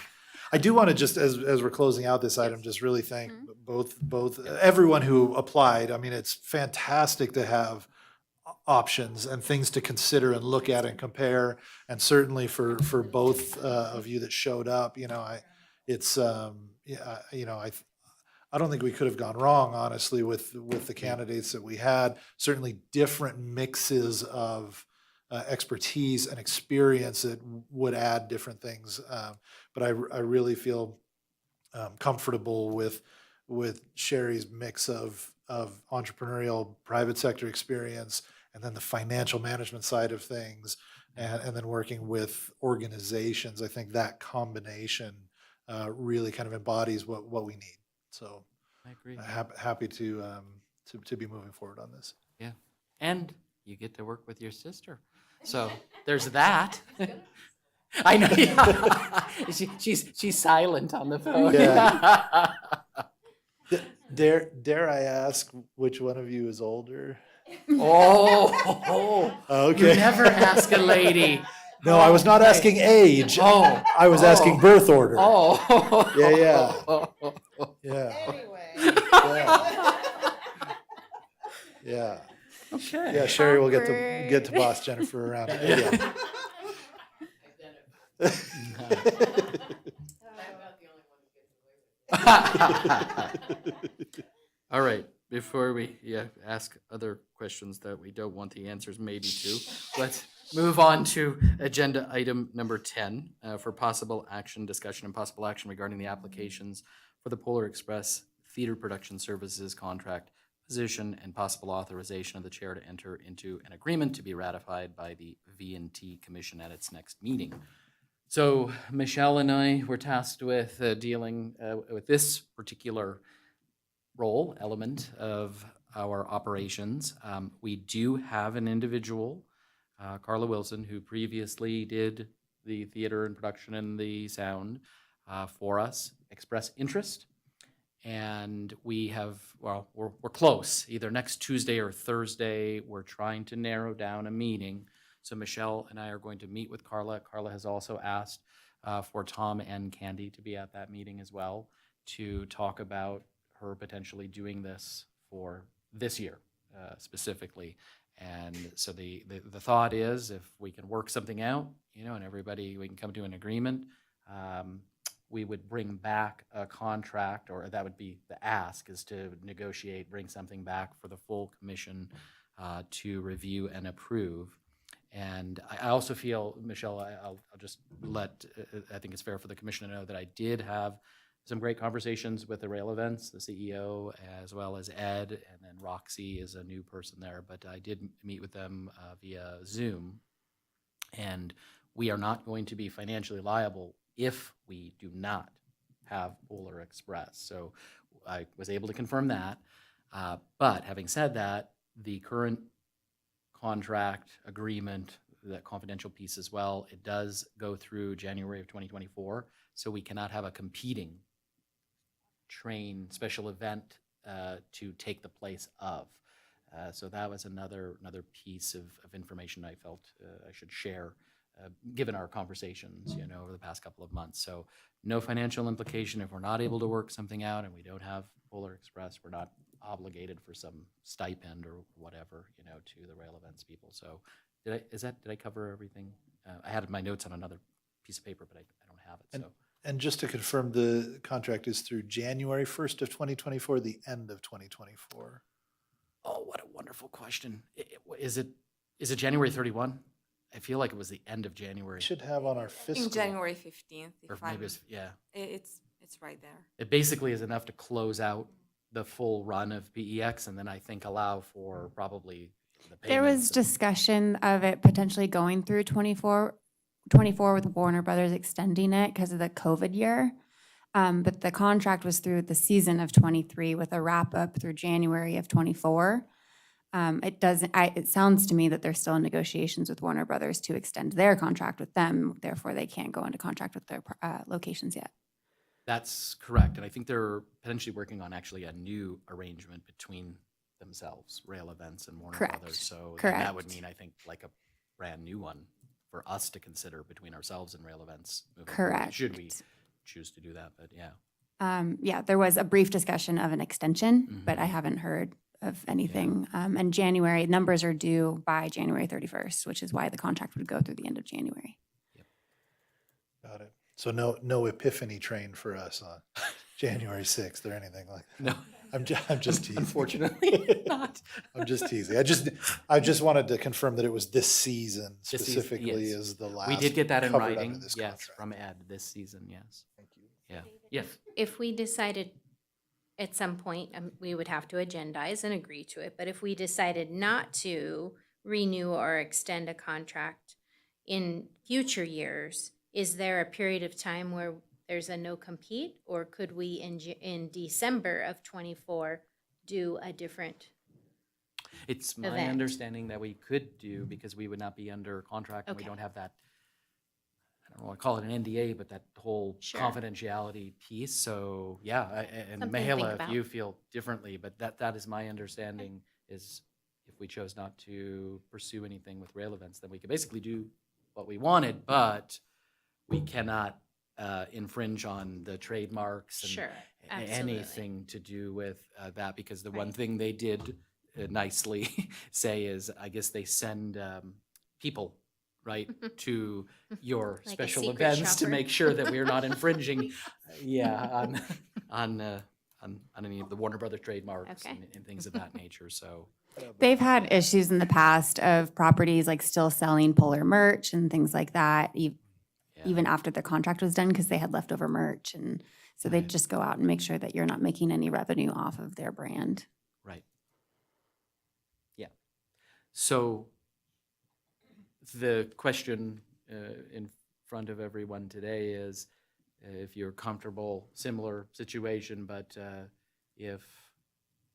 I do want to just, as we're closing out this item, just really thank both everyone who applied. I mean, it's fantastic to have options and things to consider and look at and compare. And certainly for both of you that showed up, I don't think we could have gone wrong, honestly, with the candidates that we had. Certainly different mixes of expertise and experience that would add different things. But I really feel comfortable with Sherry's mix of entrepreneurial private sector experience, and then the financial management side of things, and then working with organizations. I think that combination really kind of embodies what we need. So I agree. happy to be moving forward on this. Yeah. And you get to work with your sister. So there's that. I know. Yeah. She's silent on the phone. Yeah. Dare I ask which one of you is older? Oh, Okay. You never ask a lady. No, I was not asking age. Oh. I was asking birth order. Oh. Yeah. Anyway. Yeah. Okay. Yeah, Sherry will get to boss Jennifer around. Yeah. All right, before we ask other questions that we don't want the answers maybe to, let's move on to agenda item number 10 for possible action, discussion and possible action regarding the applications for the Polar Express Theater Production Services contract position and possible authorization of the chair to enter into an agreement to be ratified by the V&T Commission at its next meeting. So Michelle and I were tasked with dealing with this particular element of our operations. We do have an individual, Carla Wilson, who previously did the theater and production and the sound for us, express interest. And we have, well, we're close, either next Tuesday or Thursday. We're trying to narrow down a meeting. So Michelle and I are going to meet with Carla. Carla has also asked for Tom and Candy to be at that meeting as well to talk about her potentially doing this for this year specifically. And so the thought is, if we can work something out, you know, and everybody, we can come to an agreement, we would bring back a contract, or that would be the ask, is to negotiate, bring something back for the full commission to review and approve. And I also feel, Michelle, I'll just let, I think it's fair for the commission to know that I did have some great conversations with the Rail Events, the CEO, as well as Ed, and then Roxy is a new person there, but I did meet with them via Zoom. And we are not going to be financially liable if we do not have Polar Express. So I was able to confirm that. But having said that, the current contract agreement, that confidential piece as well, it does go through January of 2024. So we cannot have a competing train special event to take the place of. So that was another piece of information I felt I should share, given our conversations, you know, over the past couple of months. So no financial implication if we're not able to work something out and we don't have Polar Express. We're not obligated for some stipend or whatever, you know, to the Rail Events people. So did I cover everything? I had my notes on another piece of paper, but I don't have it. So. And just to confirm, the contract is through January 1st of 2024, the end of 2024. Oh, what a wonderful question. Is it January 31? I feel like it was the end of January. We should have on our fiscal. In January 15th. Or maybe it's, yeah. It's right there. It basically is enough to close out the full run of PEX, and then I think allow for probably the payments. There was discussion of it potentially going through 24 with Warner Brothers extending it because of the COVID year. But the contract was through the season of 23 with a wrap up through January of 24. It sounds to me that they're still in negotiations with Warner Brothers to extend their contract with them. Therefore, they can't go into contract with their locations yet. That's correct. And I think they're potentially working on actually a new arrangement between themselves, Rail Events and Warner Correct. Brothers. So Correct. that would mean, I think, like a brand new one for us to consider between ourselves and Rail Events moving forward, Correct. should we choose to do that. But yeah. Yeah, there was a brief discussion of an extension, but I haven't heard of anything. And January, numbers are due by January 31st, which is why the contract would go through the end of January. Got it. So no epiphany train for us on January 6th or anything like that. No. I'm just teasing. Unfortunately, not. I'm just teasing. I just wanted to confirm that it was this season This season, specifically yes. is the last. We did get that in covered under writing, this yes, contract. from Ed this season, yes. Thank you. Yeah, yes. If we decided at some point, we would have to agendize and agree to it, but if we decided not to renew or extend a contract in future years, is there a period of time where there's a no compete, or could we in December of 24 do a different? It's my Event. understanding that we could do, because we would not be under contract and we Okay. don't have that, I don't want to call it an NDA, but that whole Sure. confidentiality piece. So yeah, and Something to think Mahela, if about. you feel differently, but that is my understanding, is if we chose not to pursue anything with Rail Events, then we could basically do what we wanted, but we cannot infringe on the trademarks and Sure, absolutely. anything to do with that, because the one Right. thing they did nicely say is, I guess they send people, right, to your Like a special secret events to shopper. make sure that we're not infringing, on any of the Warner Brother trademarks Okay. and things of that nature. So They've had issues in the past of properties like still selling Polar merch and things like that, even after the contract was done, because they had leftover merch. And So they Right. just go out and make sure that you're not making any revenue off of their brand. Right. Yeah. So the question in front of everyone today is if you're comfortable, similar situation, but if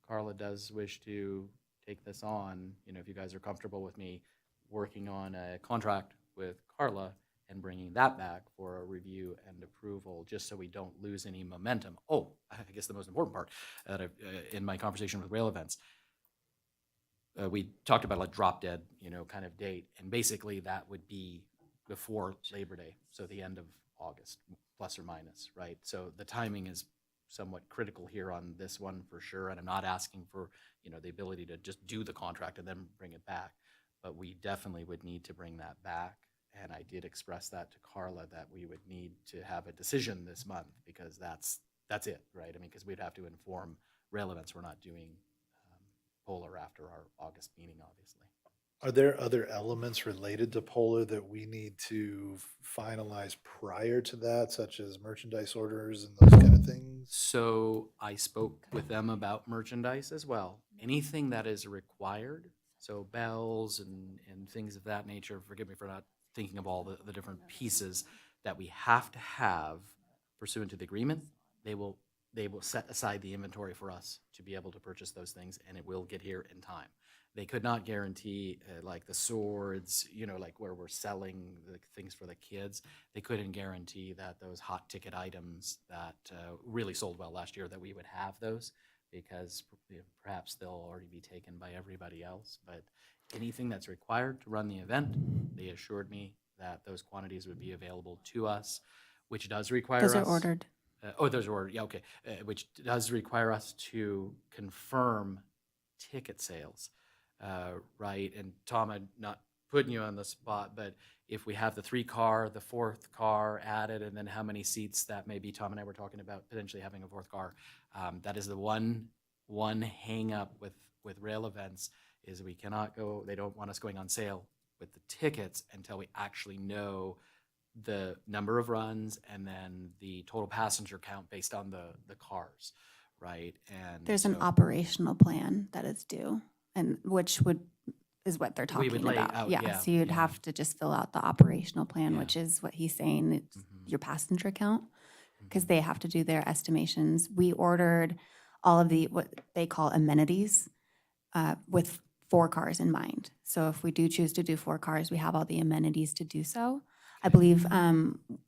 Carla does wish to take this on, if you guys are comfortable with me working on a contract with Carla and bringing that back for a review and approval, just so we don't lose any momentum. Oh, I guess the most important part in my conversation with Rail Events, we talked about a drop dead, kind of date, and basically that would be before Labor Day, so the end of August, plus or minus, right? So the timing is somewhat critical here on this one for sure, and I'm not asking for, the ability to just do the contract and then bring it back, but we definitely would need to bring that back, and I did express that to Carla, that we would need to have a decision this month, because that's it, right? I mean, because we'd have to inform Rail Events we're not doing Polar after our August meeting, obviously. Are there other elements related to Polar that we need to finalize prior to that, such as merchandise orders and those kind of things? So I spoke with them about merchandise as well. Anything that is required, so bells and things of that nature, forgive me for not thinking of all the different pieces that we have to have pursuant to the agreement, they will set aside the inventory for us to be able to purchase those things, and it will get here in time. They could not guarantee like the swords, like where we're selling the things for the kids. They couldn't guarantee that those hot ticket items that really sold well last year, that we would have those, because perhaps they'll already be taken by everybody else. But anything that's required to run the event, they assured me that those quantities would be available to us, which does require Those are us. ordered. Those are ordered. Yeah, okay. Which does require us to confirm ticket sales, right? And Tom, I'm not putting you on the spot, but if we have the 3-car, the 4th car added, and then how many seats that may be, Tom and I were talking about potentially having a 4th car. That is the one hang up with Rail Events, is we cannot go, they don't want us going on sale with the tickets until we actually know the number of runs and then the total passenger count based on the cars, right? And There's an so operational plan that is due, and which is what they're We would talking lay about. out, Yeah, yeah, so you'd yeah. have to just fill out the operational plan, Yeah. which is what he's saying, it's Mhm. your passenger count, because Mhm. they have to do their estimations. We ordered all of the, what they call amenities, with 4 cars in mind. So if we do choose to do 4 cars, we have all the amenities to do so. I believe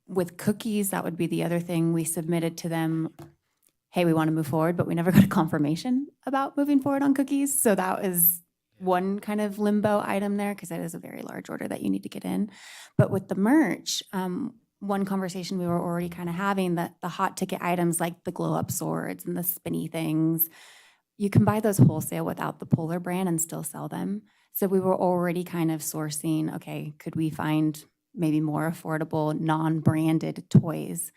with cookies, that would be the other thing. We submitted to them, hey, we want to move forward, but we never got a confirmation about moving forward on cookies. So that is one kind of limbo item there, because that is a very large order that you need to get in. But with the merch, one conversation we were already kind of having, that the hot ticket items like the glow up swords and the spinny things, you can buy those wholesale without the Polar brand and still sell them. So we were already kind of sourcing, okay, could we find maybe more affordable, non-branded toys?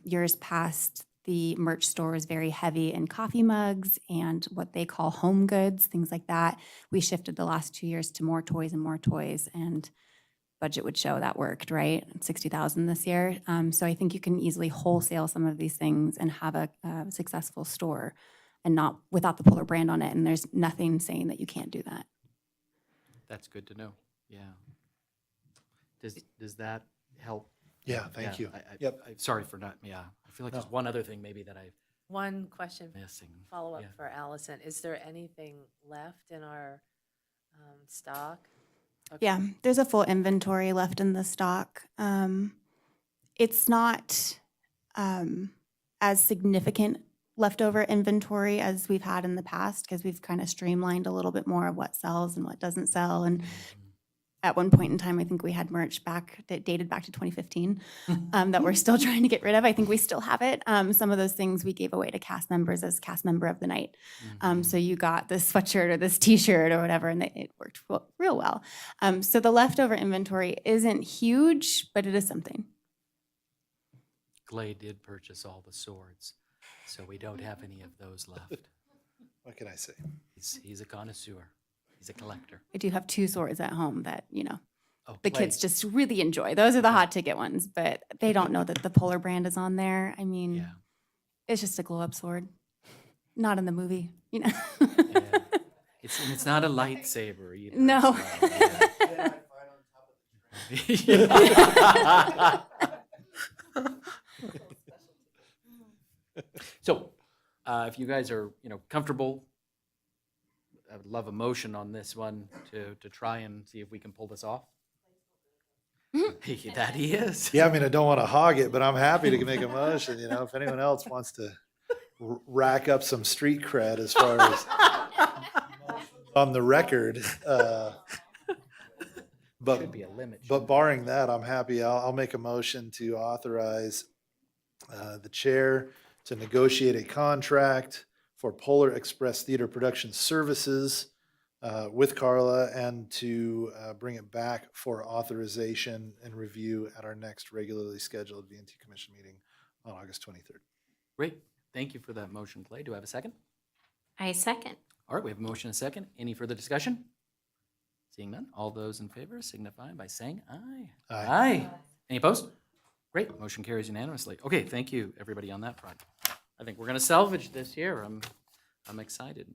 Years past, the merch store was very heavy in coffee mugs and what they call home goods, things like that. We shifted the last 2 years to more toys, and budget would show that worked, right? 60,000 this year. So I think you can easily wholesale some of these things and have a successful store, and not without the Polar brand on it. And there's nothing saying that you can't do that. That's good to know. Yeah. Does that help? Yeah, thank you. Yep. I'm sorry for not, I feel like there's No. one other thing maybe that I'm One question, missing. follow-up Yeah. for Allison. Is there anything left in our stock? Okay. Yeah, there's a full inventory left in the stock. It's not as significant leftover inventory as we've had in the past, because we've kind of streamlined a little bit more of what sells and what doesn't sell. And at one point in time, I think we had merch that dated back to 2015 that we're still trying to get rid of. I think we still have it. Some of those things we gave away to cast members as cast member of the night. So you got this sweatshirt or this T-shirt or whatever, and it worked real well. So the leftover inventory isn't huge, but it is something. Glade did purchase all the swords, so we don't have any of those left. What can I say? He's a connoisseur. He's a collector. I do have 2 swords at home that, Oh, the kids just really enjoy. Those are the hot ticket ones, but they don't know that the Polar brand is on there. I mean, Yeah. It's just a glow-up sword. Not in the movie, you know? Yeah. It's not a lightsaber either. No. as well, yeah. So, if you guys are, comfortable, I would love a motion on this one to try and see if we can pull this off. That he is. Yeah, I mean, I don't want to hog it, but I'm happy to make a motion, if anyone else wants to rack up some street cred as far as on the record. Should be a limit. But barring that, I'm happy. I'll make a motion to authorize the chair to negotiate a contract for Polar Express Theater Production Services with Carla and to bring it back for authorization and review at our next regularly scheduled V&T Commission meeting on August 23rd. Great. Thank you for that motion, Clay. Do I have a second? I second. All right, we have a motion and a second. Any further discussion? Seeing none, all those in favor signify by saying aye. Aye. Any opposed? Great, motion carries unanimously. Okay, thank you, everybody on that front. I think we're gonna salvage this year. I'm excited.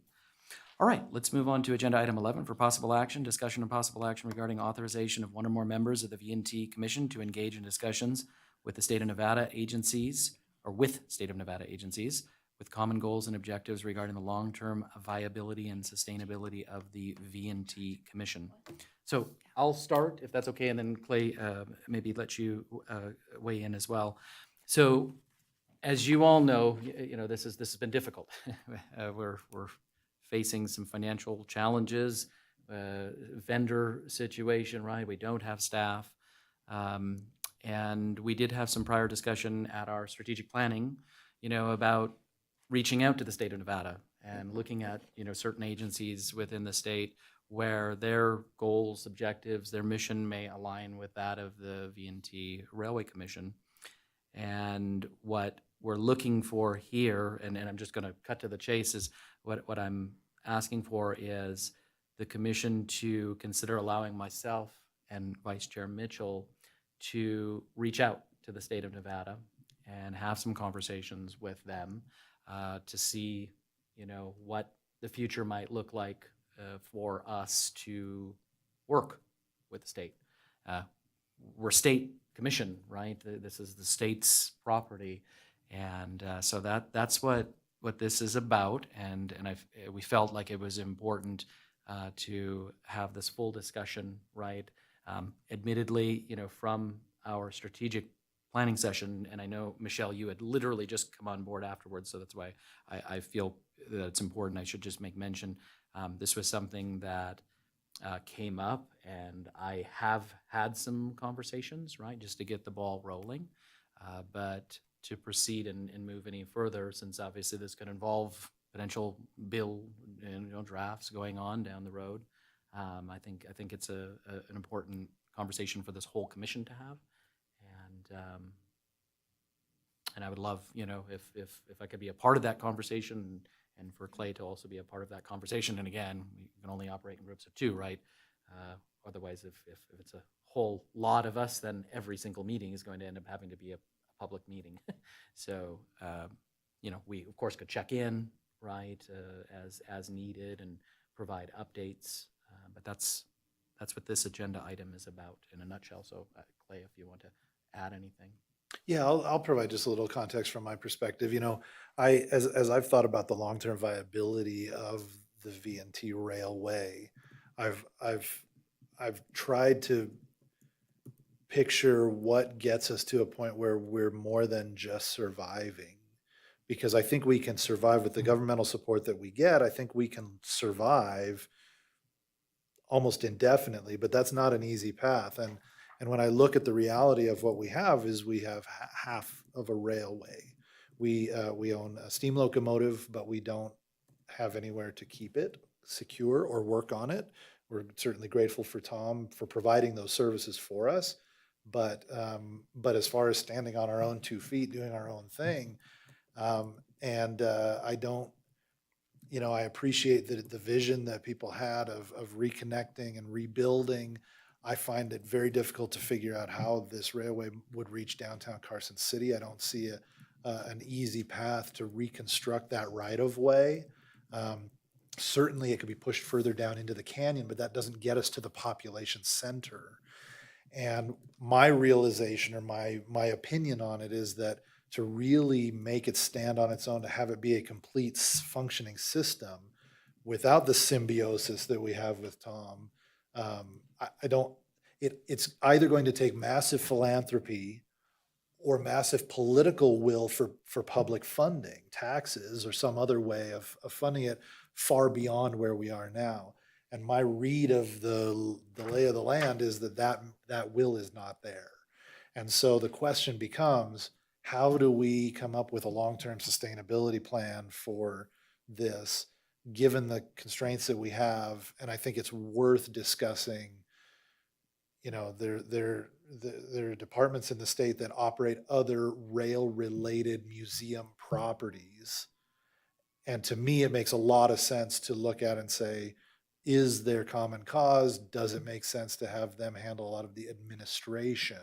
All right, let's move on to agenda item 11 for possible action, discussion and possible action regarding authorization of one or more members of the V&T Commission to engage in discussions with the state of Nevada agencies, or with state of Nevada agencies, with common goals and objectives regarding the long-term viability and sustainability of the V&T Commission. So I'll start, if that's okay, and then Clay, maybe let you weigh in as well. So as you all know, this has been difficult. We're facing some financial challenges, vendor situation, right? We don't have staff. And we did have some prior discussion at our strategic planning, about reaching out to the state of Nevada and looking at, certain agencies within the state where their goals, objectives, their mission may align with that of the V&T Railway Commission. And what we're looking for here, and I'm just going to cut to the chase, is what I'm asking for is the commission to consider allowing myself and Vice Chair Mitchell to reach out to the state of Nevada and have some conversations with them to see, what the future might look like for us to work with the state. We're state commission, right? This is the state's property, and so that's what this is about. And we felt like it was important to have this full discussion, right? Admittedly, from our strategic planning session, and I know, Michelle, you had literally just come on board afterwards, so that's why I feel that it's important. I should just make mention. This was something that came up, and I have had some conversations, right, just to get the ball rolling. But to proceed and move any further, since obviously this could involve potential bill and drafts going on down the road, I think it's an important conversation for this whole commission to have. And I would love, if I could be a part of that conversation, and for Clay to also be a part of that conversation. And again, we can only operate in groups of two, right? Otherwise, if it's a whole lot of us, then every single meeting is going to end up having to be a public meeting. So, we of course could check in, right, as needed and provide updates. But that's what this agenda item is about in a nutshell. So, Clay, if you want to add anything. Yeah, I'll provide just a little context from my perspective. As I've thought about the long-term viability of the V&T Railway, I've tried to picture what gets us to a point where we're more than just surviving. Because I think we can survive with the governmental support that we get. I think we can survive almost indefinitely, but that's not an easy path. And when I look at the reality of what we have is we have half of a railway. We own a steam locomotive, but we don't have anywhere to keep it secure or work on it. We're certainly grateful for Tom for providing those services for us. But as far as standing on our own 2 feet, doing our own thing, I don't, I appreciate the vision that people had of reconnecting and rebuilding. I find it very difficult to figure out how this railway would reach downtown Carson City. I don't see an easy path to reconstruct that right-of-way. Certainly, it could be pushed further down into the canyon, but that doesn't get us to the population center. And my realization or my opinion on it is that to really make it stand on its own, to have it be a complete functioning system without the symbiosis that we have with Tom, I don't, it's either going to take massive philanthropy or massive political will for public funding, taxes or some other way of funding it far beyond where we are now. And my read of the lay of the land is that will is not there. And so the question becomes, how do we come up with a long-term sustainability plan for this, given the constraints that we have? And I think it's worth discussing. There are departments in the state that operate other rail-related museum properties. And to me, it makes a lot of sense to look at and say, is there common cause? Does it make sense to have them handle a lot of the administration,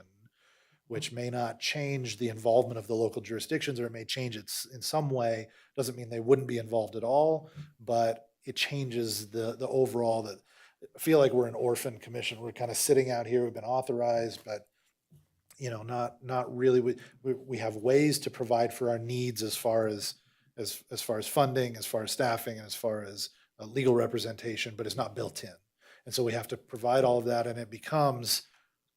which may not change the involvement of the local jurisdictions, or it may change it in some way? Doesn't mean they wouldn't be involved at all, but it changes the overall. That I feel like we're an orphan commission. We're kind of sitting out here. We've been authorized, but not really. We have ways to provide for our needs as far as funding, as far as staffing, and as far as legal representation, but it's not built in. And so we have to provide all of that, and it becomes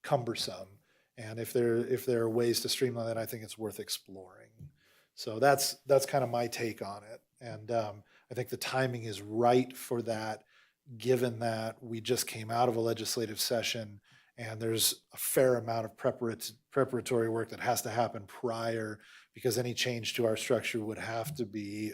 cumbersome. And if there are ways to streamline that, I think it's worth exploring. So that's kind of my take on it. And I think the timing is right for that, given that we just came out of a legislative session and there's a fair amount of preparatory work that has to happen prior, because any change to our structure would have to be,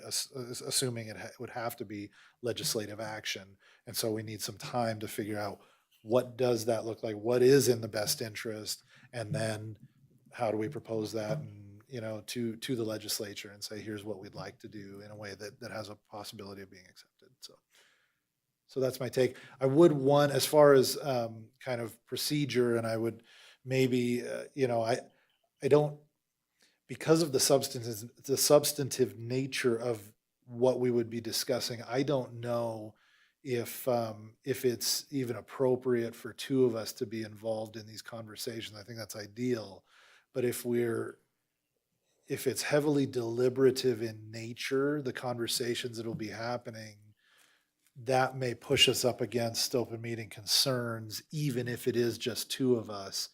assuming it would have to be legislative action. And so we need some time to figure out, what does that look like? What is in the best interest? And then how do we propose that to the legislature and say, here's what we'd like to do in a way that has a possibility of being accepted. So that's my take. I would want, as far as kind of procedure, and I would maybe, I don't, because of the substantive nature of what we would be discussing, I don't know if it's even appropriate for two of us to be involved in these conversations. I think that's ideal. But if it's heavily deliberative in nature, the conversations that will be happening, that may push us up against open meeting concerns, even if it is just two of us.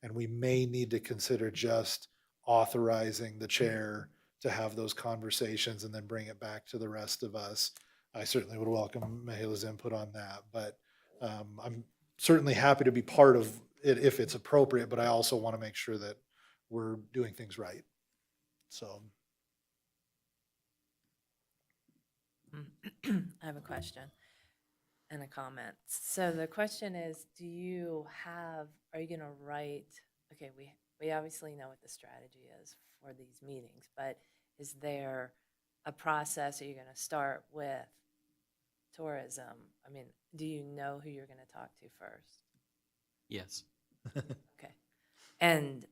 And we may need to consider just authorizing the chair to have those conversations and then bring it back to the rest of us. I certainly would welcome Mahela's input on that, but I'm certainly happy to be part of it if it's appropriate, but I also want to make sure that we're doing things right. So. I have a question and a comment. So the question is, are you going to write, okay, we obviously know what the strategy is for these meetings, but is there a process? Are you going to start with tourism? I mean, do you know who you're going to talk to first? Yes. Okay. And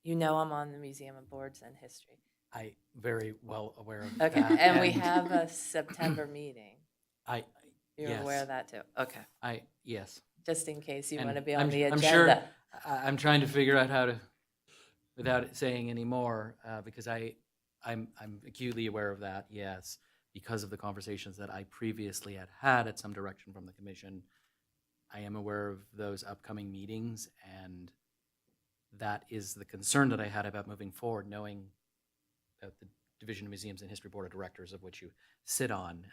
I'm on the Museum of Boards and History. I very well aware of Okay, that. and we have a September meeting. You're yes. aware of that too? Okay. Yes. Just in case you And want to be on the I'm agenda. sure I'm trying to figure out how to, without saying any more, because I'm acutely aware of that, yes, because of the conversations that I previously had at some direction from the commission. I am aware of those upcoming meetings, and that is the concern that I had about moving forward, knowing that the Division of Museums and History Board of Directors, of which you sit on,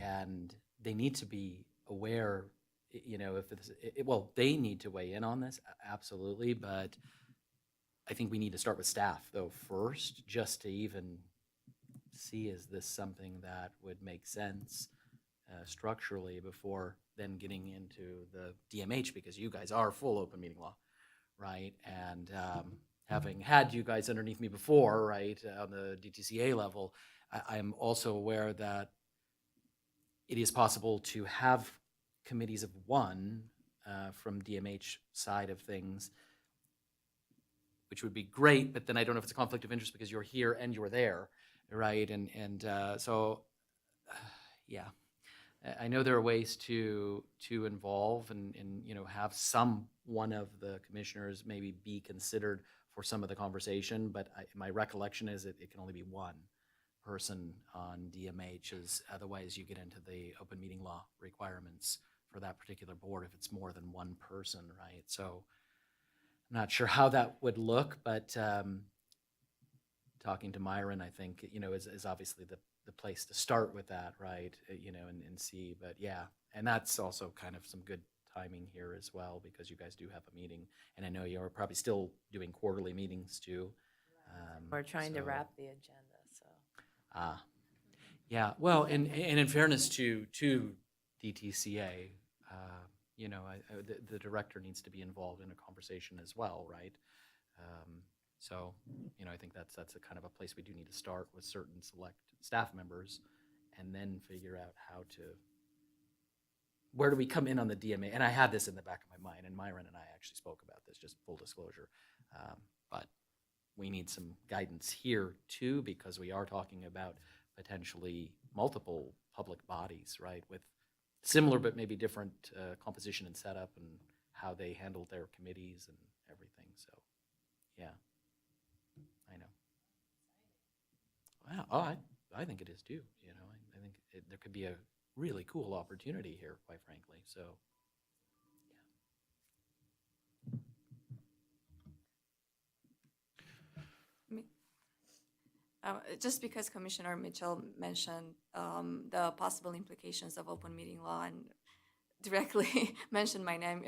and they need to be aware, if it's, they need to weigh in on this, absolutely, but I think we need to start with staff, though, first, just to even see, is this something that would make sense structurally before then getting into the DMH, because you guys are full open meeting law, right? And having had you guys underneath me before, right, on the DTCA level, I'm also aware that it is possible to have committees of one from DMH side of things which would be great, but then I don't know if it's a conflict of interest because you're here and you're there, right? Yeah. I know there are ways to involve and have some one of the commissioners maybe be considered for some of the conversation, but my recollection is it can only be one person on DMH, as otherwise you get into the open meeting law requirements for that particular board if it's more than one person, right? So I'm not sure how that would look, but talking to Myron, I think, is obviously the place to start with that, right? And see, but yeah, and that's also kind of some good timing here as well, because you guys do have a meeting, and I know you're probably still doing quarterly meetings too. We're trying to so- wrap the agenda, so. Yeah, well, and in fairness to DTCA, the director needs to be involved in a conversation as well, right? So, I think that's a kind of a place we do need to start with certain select staff members, and then figure out where do we come in on the DMA? And I had this in the back of my mind, and Myron and I actually spoke about this, just full disclosure. But we need some guidance here too, because we are talking about potentially multiple public bodies, right, with similar but maybe different composition and setup and how they handle their committees and everything. So, yeah, I know. Wow, I think it is too. I think there could be a really cool opportunity here, quite frankly. So, Just because Commissioner Mitchell mentioned the possible implications of open meeting law and directly mentioned my name,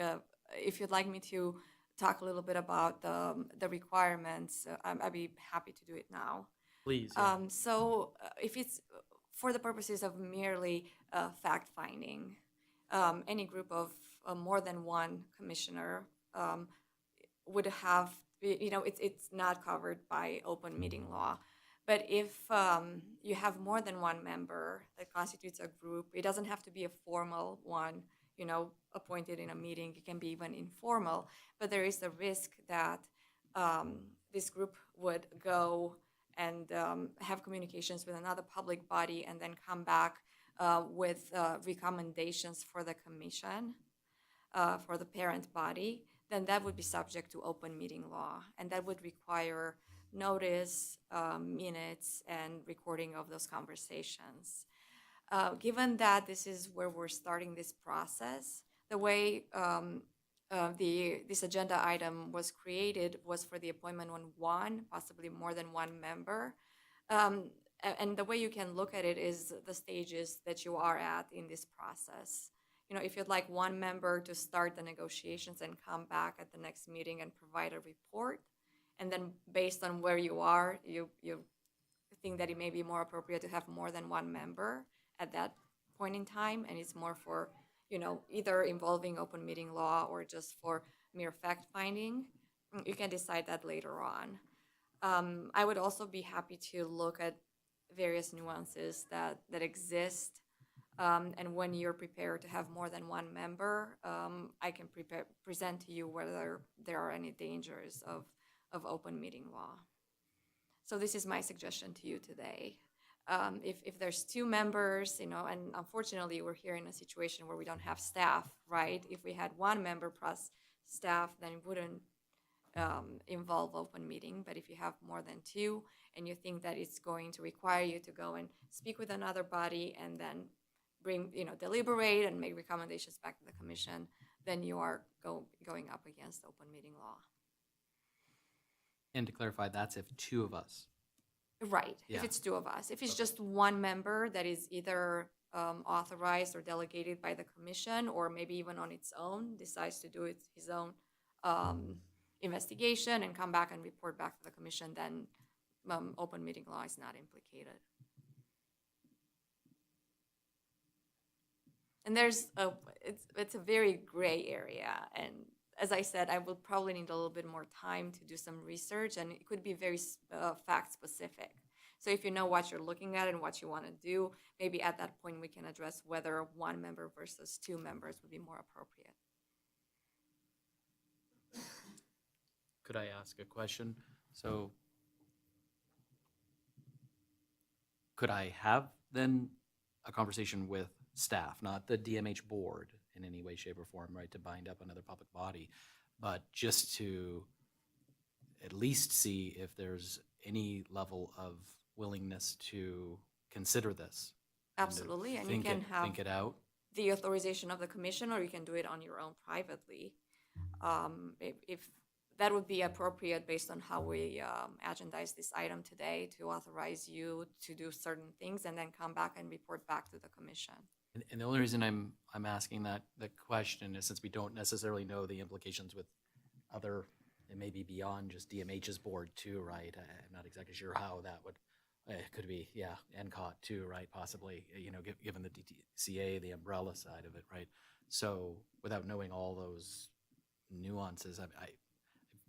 if you'd like me to talk a little bit about the requirements, I'd be happy to do it now. please. Yeah. If it's for the purposes of merely fact-finding, any group of more than one commissioner would have, it's not covered by open meeting law. But if you have more than one member that constitutes a group, it doesn't have to be a formal one, appointed in a meeting. It can be even informal. But there is a risk that this group would go and have communications with another public body and then come back with recommendations for the commission, for the parent body, then that would be subject to open meeting law. And that would require notice, minutes, and recording of those conversations. Given that this is where we're starting this process, the way this agenda item was created was for the appointment on one, possibly more than one member. And the way you can look at it is the stages that you are at in this process. If you'd like one member to start the negotiations and come back at the next meeting and provide a report, and then based on where you are, you think that it may be more appropriate to have more than one member at that point in time, and it's more for, either involving open meeting law or just for mere fact-finding, you can decide that later on. I would also be happy to look at various nuances that exist, and when you're prepared to have more than one member, I can present to you whether there are any dangers of open meeting law. So this is my suggestion to you today. If there's two members, and unfortunately we're here in a situation where we don't have staff, right? If we had one member plus staff, then it wouldn't involve open meeting. But if you have more than two and you think that it's going to require you to go and speak with another body and then deliberate and make recommendations back to the commission, then you are going up against open meeting law. And to clarify, that's if two of us. Right, Yeah. if it's two of us. If it's just one member that is either authorized or delegated by the commission, or maybe even on its own, decides to do his own investigation and come back and report back to the commission, then open meeting law is not implicated. And it's a very gray area, and as I said, I will probably need a little bit more time to do some research, and it could be very fact specific. So if you know what you're looking at and what you want to do, maybe at that point we can address whether one member versus two members would be more appropriate. could I ask a question? So could I have then a conversation with staff, not the DMH board in any way, shape, or form, right, to bind up another public body, but just to at least see if there's any level of willingness to consider this? and to Absolutely, and you think can it- have Think it out? the authorization of the commission, or you can do it on your own privately. If that would be appropriate based on how we agendize this item today, to authorize you to do certain things and then come back and report back to the commission. And the only reason I'm asking the question is since we don't necessarily know the implications with other, it may be beyond just DMH's board too, right? I'm not exactly sure how that would, it could be, yeah, NCOT too, right? Possibly, given the DTCA, the umbrella side of it, right? So without knowing all those nuances,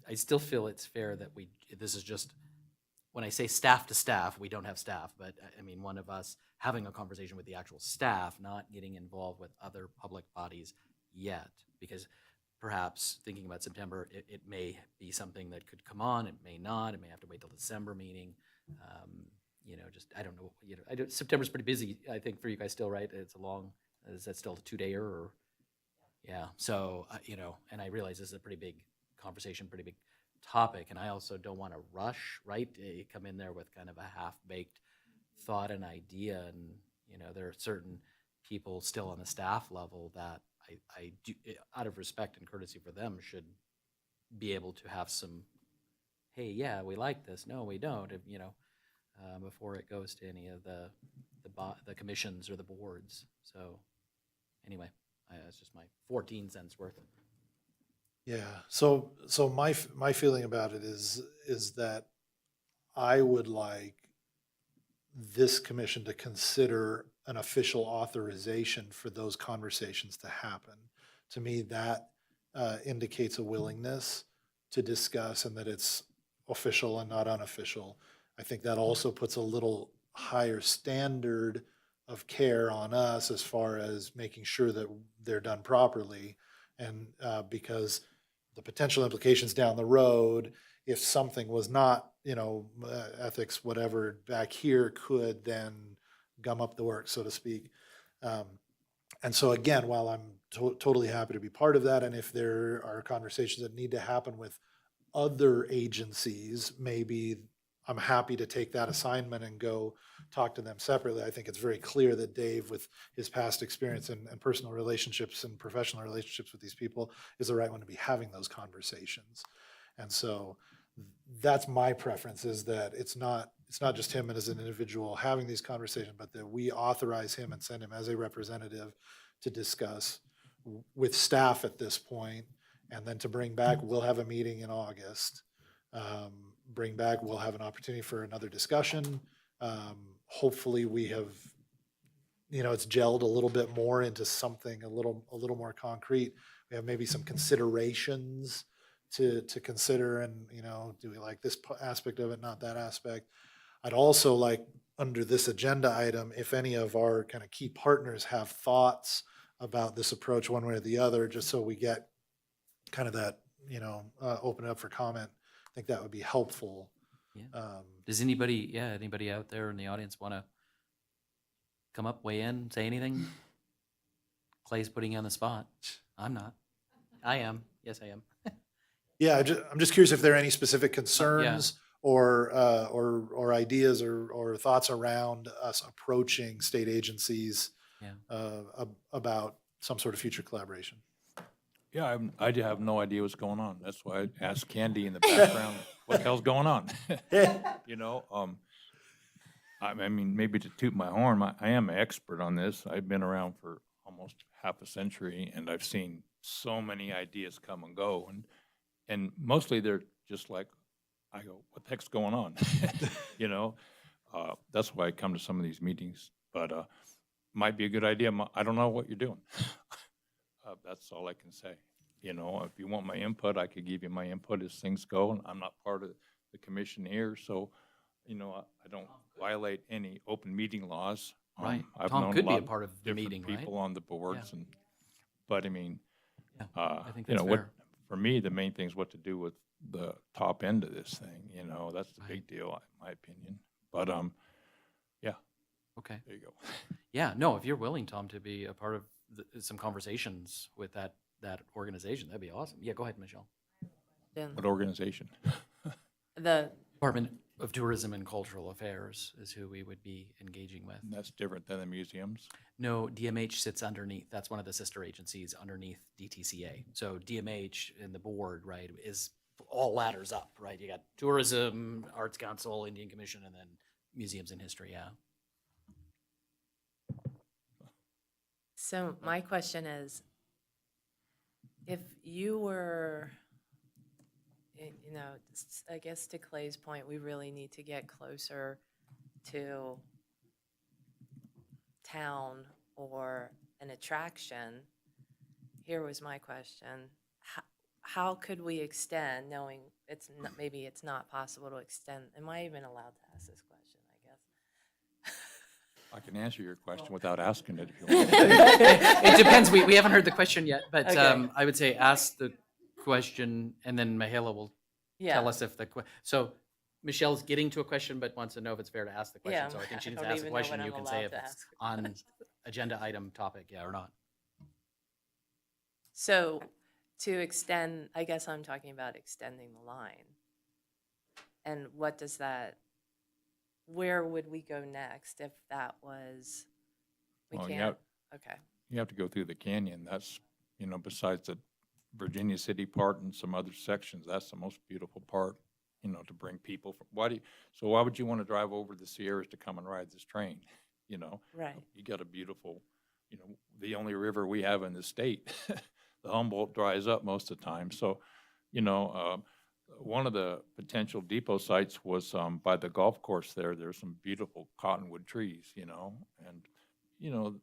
I still feel it's fair that this is just, when I say staff to staff, we don't have staff, but I mean, one of us having a conversation with the actual staff, not getting involved with other public bodies yet, because perhaps thinking about September, it may be something that could come on, it may not, it may have to wait till December meeting. I don't know, September's pretty busy, I think, for you guys still, right? It's is that still a 2-dayer or? Yeah, so, and I realize this is a pretty big conversation, pretty big topic, and I also don't want to rush, right? Come in there with kind of a half-baked thought and idea, and, there are certain people still on the staff level that I do, out of respect and courtesy for them, should be able to have some, hey, yeah, we like this, no, we don't, before it goes to any of the commissions or the boards. So, anyway, that's just my 14 cents worth. Yeah, so my feeling about it is that I would like this commission to consider an official authorization for those conversations to happen. To me, that indicates a willingness to discuss and that it's official and not unofficial. I think that also puts a little higher standard of care on us as far as making sure that they're done properly. And because the potential implications down the road, if something was not, ethics, whatever, back here could then gum up the works, so to speak. And so again, while I'm totally happy to be part of that, and if there are conversations that need to happen with other agencies, maybe I'm happy to take that assignment and go talk to them separately. I think it's very clear that Dave, with his past experience and personal relationships and professional relationships with these people, is the right one to be having those conversations. And so that's my preference, is that it's not just him as an individual having these conversations, but that we authorize him and send him as a representative to discuss with staff at this point, and then to bring back, we'll have a meeting in August. We'll have an opportunity for another discussion. Hopefully we have, it's gelled a little bit more into something a little more concrete. We have maybe some considerations to consider, and, do we like this aspect of it, not that aspect? I'd also like, under this agenda item, if any of our kind of key partners have thoughts about this approach one way or the other, just so we get kind of that, open it up for comment. I think that would be helpful. Yeah. Does anybody out there in the audience want to come up, weigh in, say anything? Clay's putting you on the spot. I'm not. I am. Yes, I am. Yeah, I'm just curious if there are any specific concerns or ideas or thoughts around us approaching state agencies about some sort of future collaboration. Yeah, I have no idea what's going on. That's why I asked Candy in the background, what the hell's going on? I mean, maybe to toot my horn, I am an expert on this. I've been around for almost half a century, and I've seen so many ideas come and go. And mostly they're just like, I go, what the heck's going on? That's why I come to some of these meetings. But might be a good idea. I don't know what you're doing. That's all I can say. If you want my input, I could give you my input as things go. And I'm not part of the commission here, so I don't violate any open meeting laws. Right. I've Tom known could a be lot a part of the different meeting, right? people on the boards, Yeah. but I mean, I think that's fair. for me, the main thing is what to do with the top end of this thing, you know, that's the Right. big deal, in my opinion. But, yeah, Okay. there you go. Yeah, no, if you're willing, Tom, to be a part of some conversations with that organization, that'd be awesome. Yeah, go ahead, Michelle. Then What organization? the, Department of Tourism and Cultural Affairs is who we would be engaging with. And that's different than the museums? No, DMH sits underneath, that's one of the sister agencies underneath DTCA. So DMH and the board, right, is all ladders up, right? You got tourism, arts council, Indian Commission, and then museums and history, yeah. so my question is, if you were, you know, I guess to Clay's point, we really need to get closer to town or an attraction. Here was my question. How could we extend, knowing it's not, maybe it's not possible to extend? Am I even allowed to ask this question, I guess? I can answer your question without asking it if you want. It depends, we haven't heard the question yet, but Okay. I would say ask the question, and then Mahela will tell Yeah. us if so Michelle's getting to a question, but wants to know if it's fair to ask the question. Yeah, So I think she I needs to don't ask the even know question. what You I'm can say if allowed to it's ask. on agenda item topic, yeah or not. So to extend, I guess I'm talking about extending the line. And what does that, where would we go next if that was, we Well, can't, okay. You have to go through the canyon. That's, you know, besides the Virginia City part and some other sections, that's the most beautiful part, you know, to bring people from, why would you want to drive over the Sierras to come and ride this train? You know? Right. You got a beautiful, you know, the only river we have in the state. The Humboldt dries up most of the time. So, you know, one of the potential depot sites was by the golf course there. There's some beautiful cottonwood trees, you know, and, you know,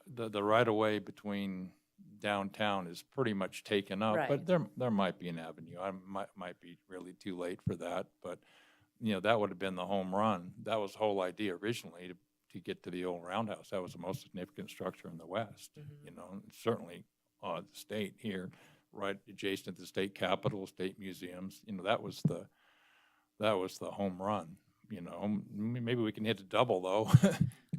the right-of-way between downtown is pretty much taken up. But Right. there might be an avenue. I might be really too late for that. But, you know, that would have been the home run. That was the whole idea originally, to get to the old roundhouse. That was the most significant structure in the West, you know, and certainly the state here, right adjacent to the state capitol, state museums. You know, that was the home run. You know, maybe we can hit a double though.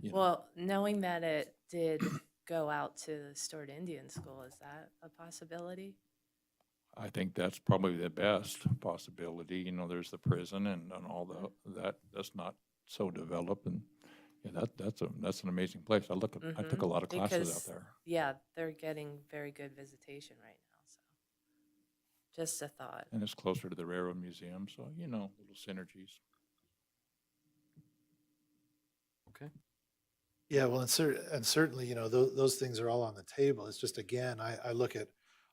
You know. Well, knowing that it did go out to the Stewart Indian School, is that a possibility? I think that's probably the best possibility. You know, there's the prison and all that's not so developed, and yeah, that's an amazing place. I took a lot of classes out Because, there. yeah, they're getting very good visitation right now, so just a thought. And it's closer to the Railroad Museum, so, you know, little synergies. Okay. Yeah, well, and certainly, you know, those things are all on the table. It's just, again, I look at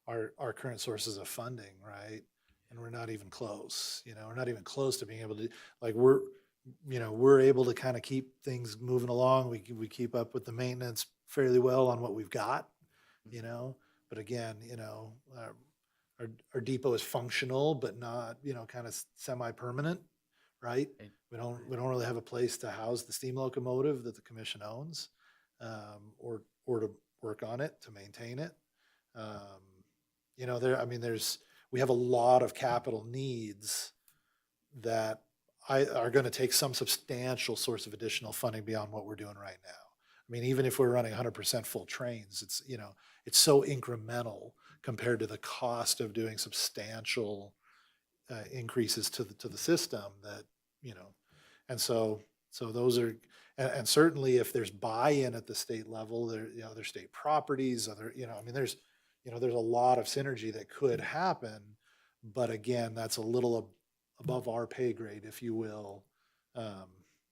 our current sources of funding, right? And we're not even close, you know, we're not even close to being able to, like, we're able to kind of keep things moving along. We keep up with the maintenance fairly well on what we've got, you know, but again, you know, our depot is functional, but not, you know, kind of semi-permanent, right? Right. We don't really have a place to house the steam locomotive that the commission owns, or to work on it, to maintain it. You know, we have a lot of capital needs that are going to take some substantial source of additional funding beyond what we're doing right now. I mean, even if we're running 100% full trains, it's, you know, it's so incremental compared to the cost of doing substantial increases to the system that, you know, and so those are, and certainly if there's buy-in at the state level, you know, there's state properties, you know, I mean, there's a lot of synergy that could happen, but again, that's a little above our pay grade, if you will.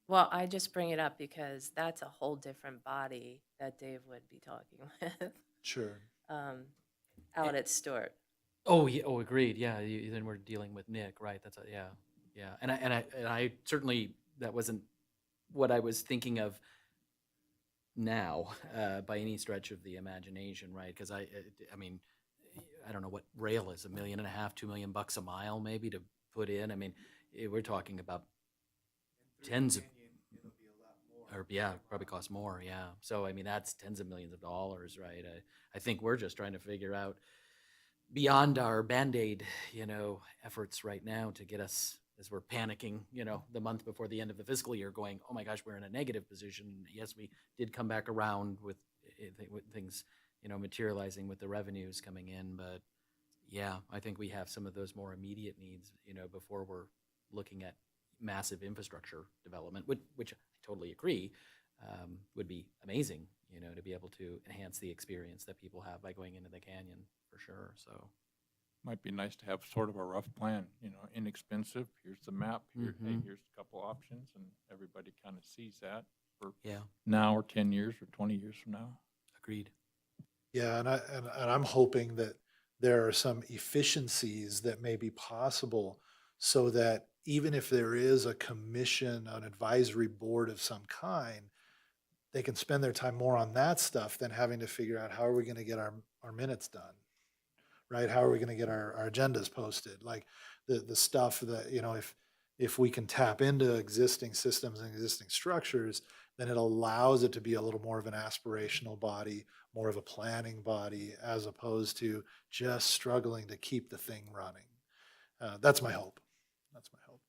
Well, I just bring it up because that's a whole different body that Dave would be talking with Sure. out at Stewart. Oh, yeah, oh, agreed, yeah, then we're dealing with Nick, right, yeah, and I certainly, that wasn't what I was thinking of now, by any stretch of the imagination, right, because I mean, I don't know what rail is, $1.5 million, $2 million a mile maybe to put in, I mean, we're talking about tens of, Or, yeah, probably cost more, yeah. So, I mean, that's tens of millions of dollars, right? I think we're just trying to figure out beyond our Band-Aid, efforts right now to get us, as we're panicking, the month before the end of the fiscal year going, oh my gosh, we're in a negative position. Yes, we did come back around with things, materializing with the revenues coming in, but yeah, I think we have some of those more immediate needs, before we're looking at massive infrastructure development, which I totally agree, would be amazing, to be able to enhance the experience that people have by going into the canyon, for sure, so. Might be nice to have sort of a rough plan, inexpensive, here's the map, hey, Mhm. here's a couple options, and everybody kind of sees that for Yeah, now or 10 years or 20 years from now. agreed. Yeah, and I'm hoping that there are some efficiencies that may be possible so that even if there is a commission, an advisory board of some kind, they can spend their time more on that stuff than having to figure out how are we going to get our minutes done, right? How are we going to get our agendas posted? Like the stuff that, if we can tap into existing systems and existing structures, then it allows it to be a little more of an aspirational body, more of a planning body, as opposed to just struggling to keep the thing running. That's my hope. That's my hope.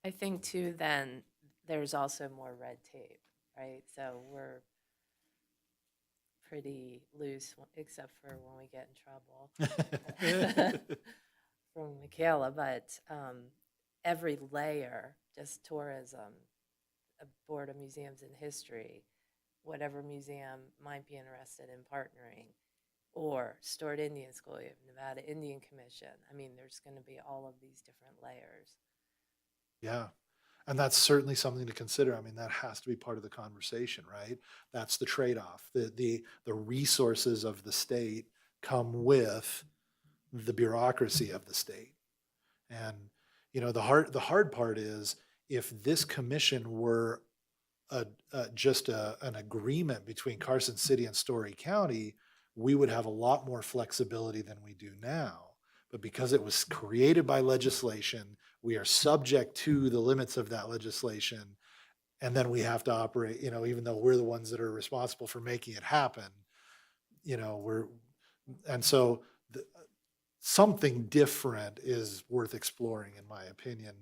I think too, then there's also more red tape, right? So we're pretty loose, except for when we get in trouble from Michaela. But every layer, just tourism, a board of museums and history, whatever museum might be interested in partnering, or Stored Indian School, you have Nevada Indian Commission. I mean, there's going to be all of these different layers. Yeah. And that's certainly something to consider. I mean, that has to be part of the conversation, right? That's the trade-off. The resources of the state come with the bureaucracy of the state. And, the hard part is if this commission were an agreement between Carson City and Story County, we would have a lot more flexibility than we do now. But because it was created by legislation, we are subject to the limits of that legislation. And then we have to operate, even though we're the ones that are responsible for making it happen, and so something different is worth exploring, in my opinion.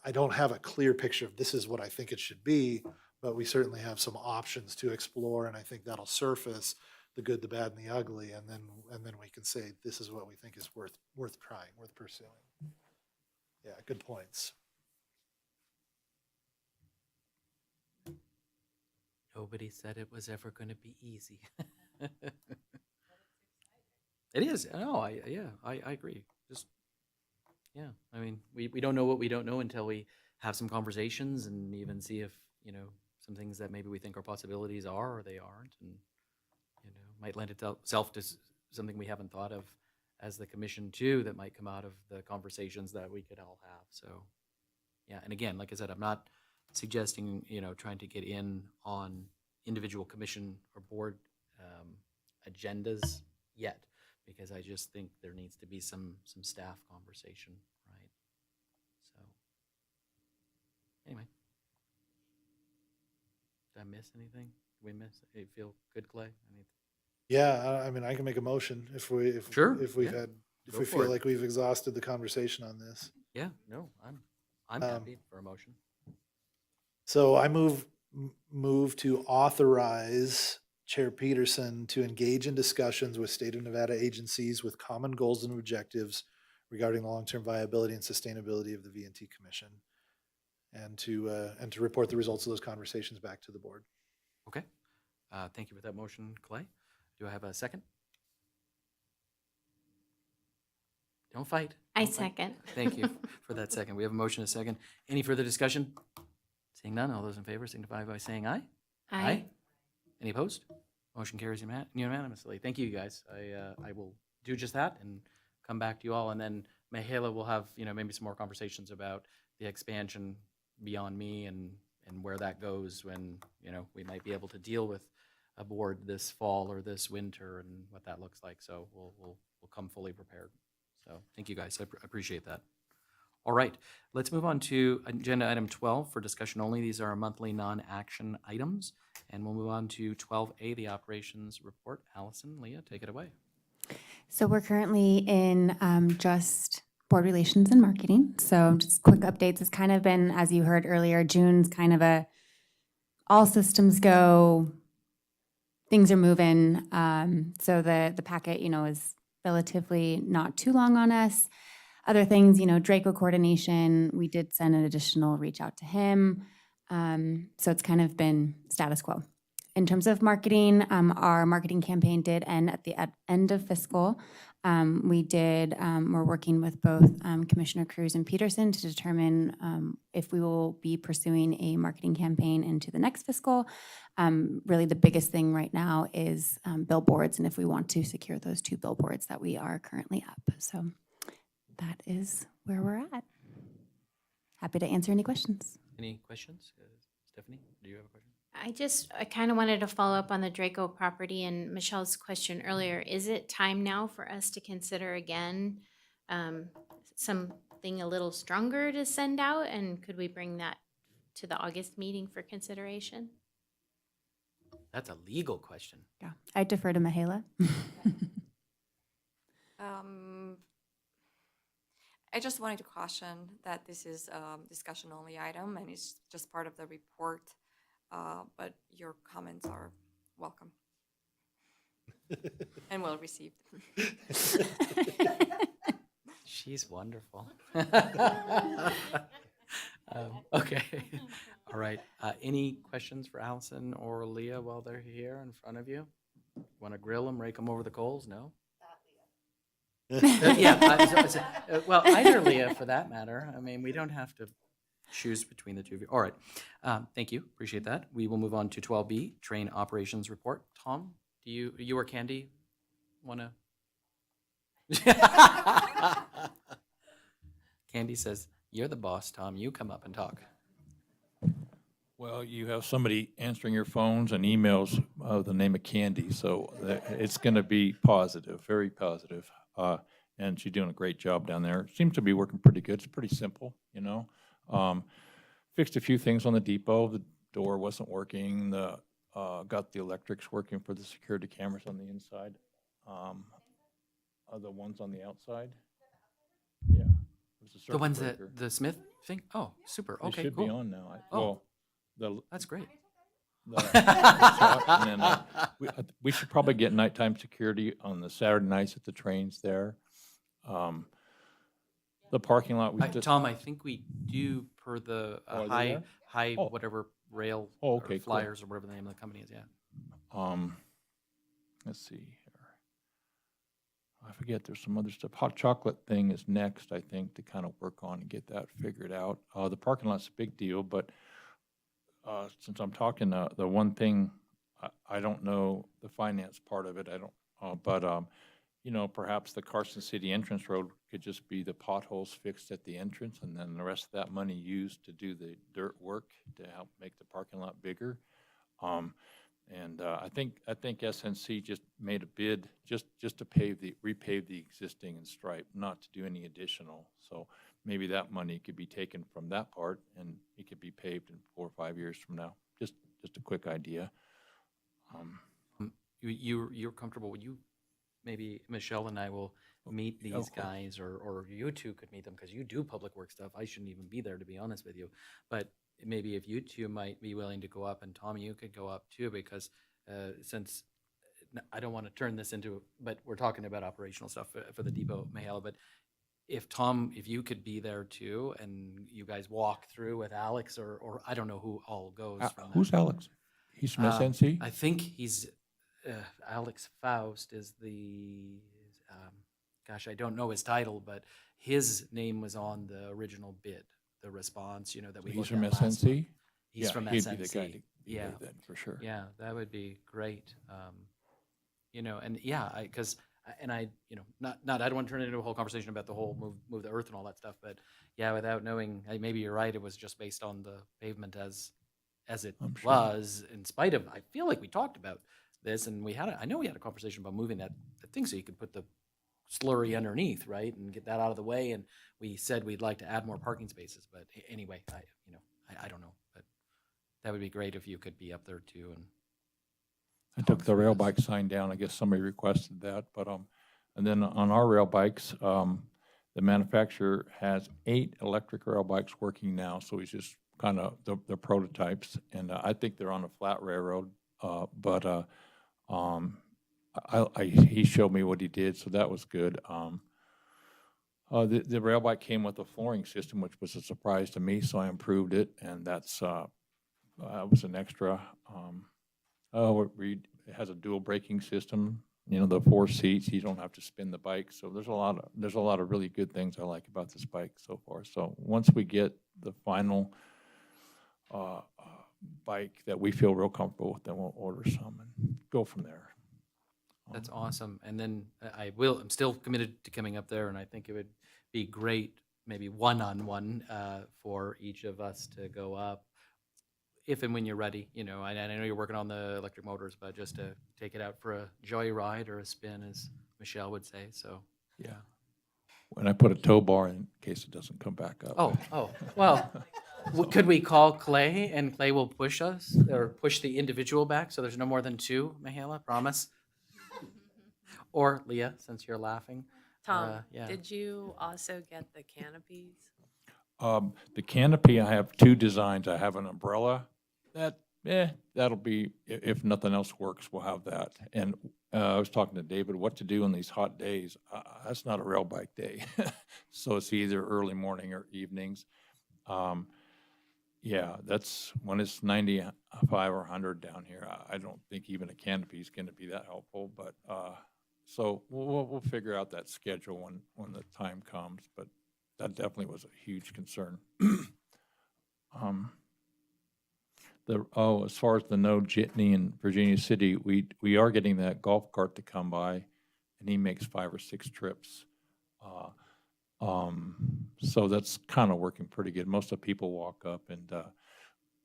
I don't have a clear picture of this is what I think it should be, but we certainly have some options to explore, and I think that'll surface the good, the bad, and the ugly, and then we can say this is what we think is worth trying, worth pursuing. Yeah, good points. Nobody said it was ever going to be easy. It is. No, I agree. Just, yeah. I mean, we don't know what we don't know until we have some conversations and even see if, some things that maybe we think are possibilities are or they aren't, and, might lend itself to something we haven't thought of as the commission too, that might come out of the conversations that we could all have. So, yeah. And again, like I said, I'm not suggesting, trying to get in on individual commission or board agendas yet, because I just think there needs to be some staff conversation, right? So, anyway. Did I miss anything? Did we miss? You feel good, Clay? Yeah, I mean, I can make a motion if Sure, if we've yeah. had, if Go we for feel it. like we've exhausted the conversation on this. Yeah, no, I'm happy for a motion. So I move to authorize Chair Peterson to engage in discussions with state of Nevada agencies with common goals and objectives regarding the long-term viability and sustainability of the V&T Commission, and to report the results of those conversations back to the board. Okay. Thank you for that motion, Clay. Do I have a second? Don't fight. I Don't fight. second. Thank you for that second. We have a motion and a second. Any further discussion? Seeing none, all those in favor signify by saying aye. Aye. Any opposed? Motion carries unanimously. Thank you, guys. I will do just that and come back to you all. And then Michaela will have, maybe some more conversations about the expansion beyond me and where that goes when, we might be able to deal with a board this fall or this winter and what that looks like. So we'll come fully prepared. So thank you, guys. I appreciate that. All right, let's move on to agenda item 12 for discussion only. These are our monthly non-action items. And we'll move on to 12A, the operations report. Allison, Leah, take it away. So we're currently in just board relations and marketing. So just quick updates. It's kind of been, as you heard earlier, June's kind of a all systems go, things are moving. So the packet, is relatively not too long on us. Other things, Draco coordination, we did send an additional reach out to him. So it's kind of been status quo. In terms of marketing, our marketing campaign did end at the end of fiscal. We're working with both Commissioner Cruz and Peterson to determine if we will be pursuing a marketing campaign into the next fiscal. Really the biggest thing right now is billboards, and if we want to secure those 2 billboards that we are currently up. So that is where we're at. Happy to answer any questions. Any questions? Stephanie, do you have a question? I kind of wanted to follow up on the Draco property and Michelle's question earlier. Is it time now for us to consider again something a little stronger to send out? And could we bring that to the August meeting for consideration? That's a legal question. Yeah, I defer to Mihaela. I just wanted to caution that this is a discussion-only item, and it's just part of the report, but your comments are welcome and well received. She's wonderful. Okay. All right. Any questions for Allison or Leah while they're here in front of you? Want to grill them, rake them over the coals? No? Well, either Leah for that matter. I mean, we don't have to choose between the two of you. All right. Thank you. Appreciate that. We will move on to 12B, train operations report. Tom, do you or Candy want to? Candy says, "You're the boss, Tom. You come up and talk." Well, you have somebody answering your phones and emails of the name of Candy, so it's going to be positive, very positive. And she's doing a great job down there. Seems to be working pretty good. It's pretty simple, Fixed a few things on the depot. The door wasn't working. Got the electrics working for the security cameras on the inside. Are the ones on the outside? Yeah. There's a The circuit ones breaker. that the Smith thing? Oh, super. They Okay, should cool. be on now. Oh. Well, That's great. and then we should probably get nighttime security on the Saturday nights at the trains there. The parking lot, Tom, I think we do per the Oh, are they high there? high Oh. whatever rail Oh, or okay, cool. flyers or whatever the name of the company is. Yeah. Let's see here. I forget, there's some other stuff. Hot chocolate thing is next, I think, to kind of work on and get that figured out. The parking lot's a big deal, but since I'm talking, the one thing, I don't know the finance part of it, but perhaps the Carson City entrance road could just be the potholes fixed at the entrance, and then the rest of that money used to do the dirt work to help make the parking lot bigger. And I think SNC just made a bid just to repave the existing and stripe, not to do any additional. So maybe that money could be taken from that part and it could be paved in 4 or 5 years from now. Just a quick idea. You're comfortable? Would you maybe Michelle and I will meet these guys, or you two could meet them because you do public work stuff. I shouldn't even be there, to be honest with you, but maybe if you two might be willing to go up, and Tom, you could go up too, because since I don't want to turn this into, but we're talking about operational stuff for the depot, Mihaela, but if you could be there too, and you guys walk through with Alex, or I don't know who all goes. From Who's that. Alex? He's from SNC? I think he's, Alex Faust is the, gosh, I don't know his title, but his name was on the original bid. The response, that we He's looked from at last SNC? month. He's from he'd SNC. be the guy to yeah, pay that for sure. Yeah, that would be great. And yeah, because I don't want to turn it into a whole conversation about the whole move the earth and all that stuff, but yeah, without knowing, maybe you're right. It was just based on the pavement as it was, in spite of. I feel like we talked about this, and I know we had a conversation about moving that thing so you could put the slurry underneath, right? And get that out of the way. And we said we'd like to add more parking spaces, but anyway, I don't know, but that would be great if you could be up there too. And I took the through rail this. bike sign down. I guess somebody requested that, but, and then on our rail bikes, the manufacturer has 8 electric rail bikes working now, so he's just kind of the prototypes, and I think they're on a flat railroad, but he showed me what he did, so that was good. The rail bike came with a flooring system, which was a surprise to me, so I improved it, and that's was an extra. It has a dual braking system. You know, the 4 seats. You don't have to spin the bike. So there's a lot of really good things I like about this bike so far. So once we get the final bike that we feel real comfortable with, then we'll order some and go from there. That's awesome. And then I'm still committed to coming up there, and I think it would be great, maybe one-on-one for each of us to go up. If and when you're ready, I know you're working on the electric motors, but just to take it out for a joyride or a spin, as Michelle would say. So, Yeah. When I put a tow bar in case it doesn't come back up. Well, could we call Clay and Clay will push us or push the individual back so there's no more than 2, Michaela? Promise. Or Leah, since you're laughing. Tom, yeah. did you also get the canopies? The canopy, I have 2 designs. I have an umbrella. That'll be, if nothing else works, we'll have that. And I was talking to David, what to do on these hot days. That's not a rail bike day. So it's either early morning or evenings. Yeah, that's when it's 95 or 100 down here. I don't think even a canopy is going to be that helpful. But so we'll figure out that schedule when the time comes. But that definitely was a huge concern. As far as the no jitney in Virginia City, we are getting that golf cart to come by, and he makes 5 or 6 trips. So that's kind of working pretty good. Most of the people walk up, and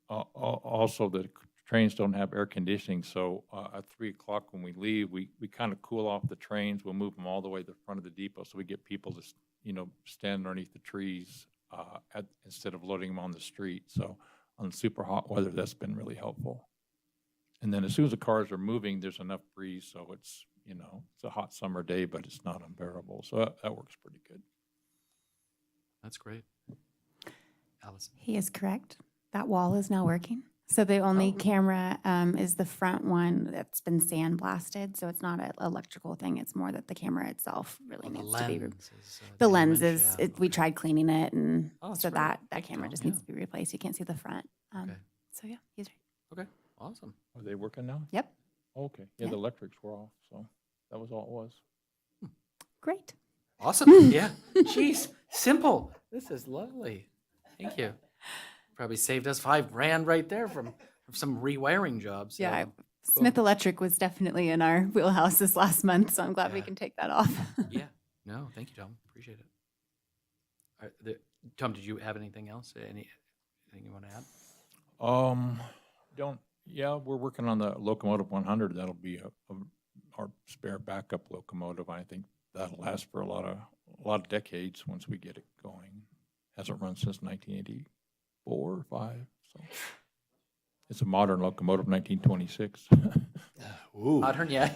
also the trains don't have air conditioning, so at 3 o'clock when we leave, we kind of cool off the trains. We'll move them all the way to the front of the depot, so we get people to stand underneath the trees instead of loading them on the street. So on super hot weather, that's been really helpful. And then as soon as the cars are moving, there's enough breeze, so it's a hot summer day, but it's not unbearable. So that works pretty good. That's great. Allison. He is correct. That wall is now working. So the only camera is the front one that's been sandblasted. So it's not an electrical thing. It's more that the camera itself really needs to be. The lens is. We tried cleaning it, and so that camera just needs to be replaced. You can't see the front. Okay. So yeah, he's right. Okay. Awesome. Are they working now? Yep. Okay. Yeah, Yeah. the electrics were off, so that was all it was. Great. Awesome. Yeah. Jeez. Simple. This is lovely. Thank you. Probably saved us $5,000 right there from some rewiring jobs. So. Yeah. Smith Electric was definitely in our wheelhouse this last month, so I'm glad we Yeah. can take that off. Yeah. No, thank you, Tom. Appreciate it. Tom, did you have anything else? Anything you want to add? Yeah, we're working on the Locomotive 100. That'll be our spare backup locomotive. I think that'll last for a lot of decades once we get it going. Hasn't run since 1984 or 5. So it's a modern locomotive, 1926. Ooh. Modern, yeah.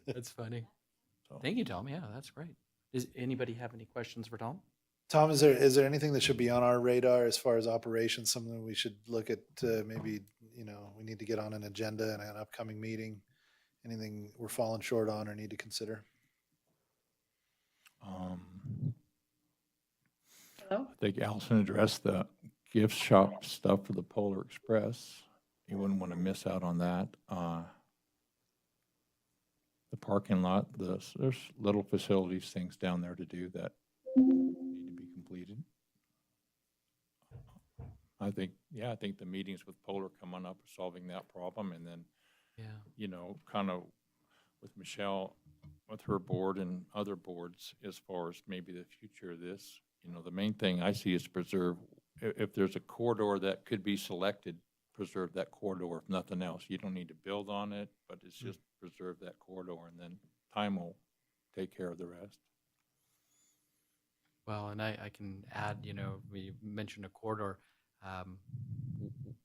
That's funny. So. Thank you, Tom. Yeah, that's great. Does anybody have any questions for Tom? Tom, is there anything that should be on our radar as far as operations? Something we should look at? Maybe we need to get on an agenda in an upcoming meeting. Anything we're falling short on or need to consider? Hello? I think Allison addressed the gift shop stuff for the Polar Express. You wouldn't want to miss out on that. The parking lot, there's little facilities, things down there to do that need to be completed. I think the meetings with Polar coming up, solving that problem, and then, kind of with Michelle, with her board and other boards, as far as maybe the future of this, the main thing I see is to preserve, if there's a corridor that could be selected, preserve that corridor, if nothing else. You don't need to build on it, but it's just preserve that corridor and then time will take care of the rest. Well, and I can add, we mentioned a corridor.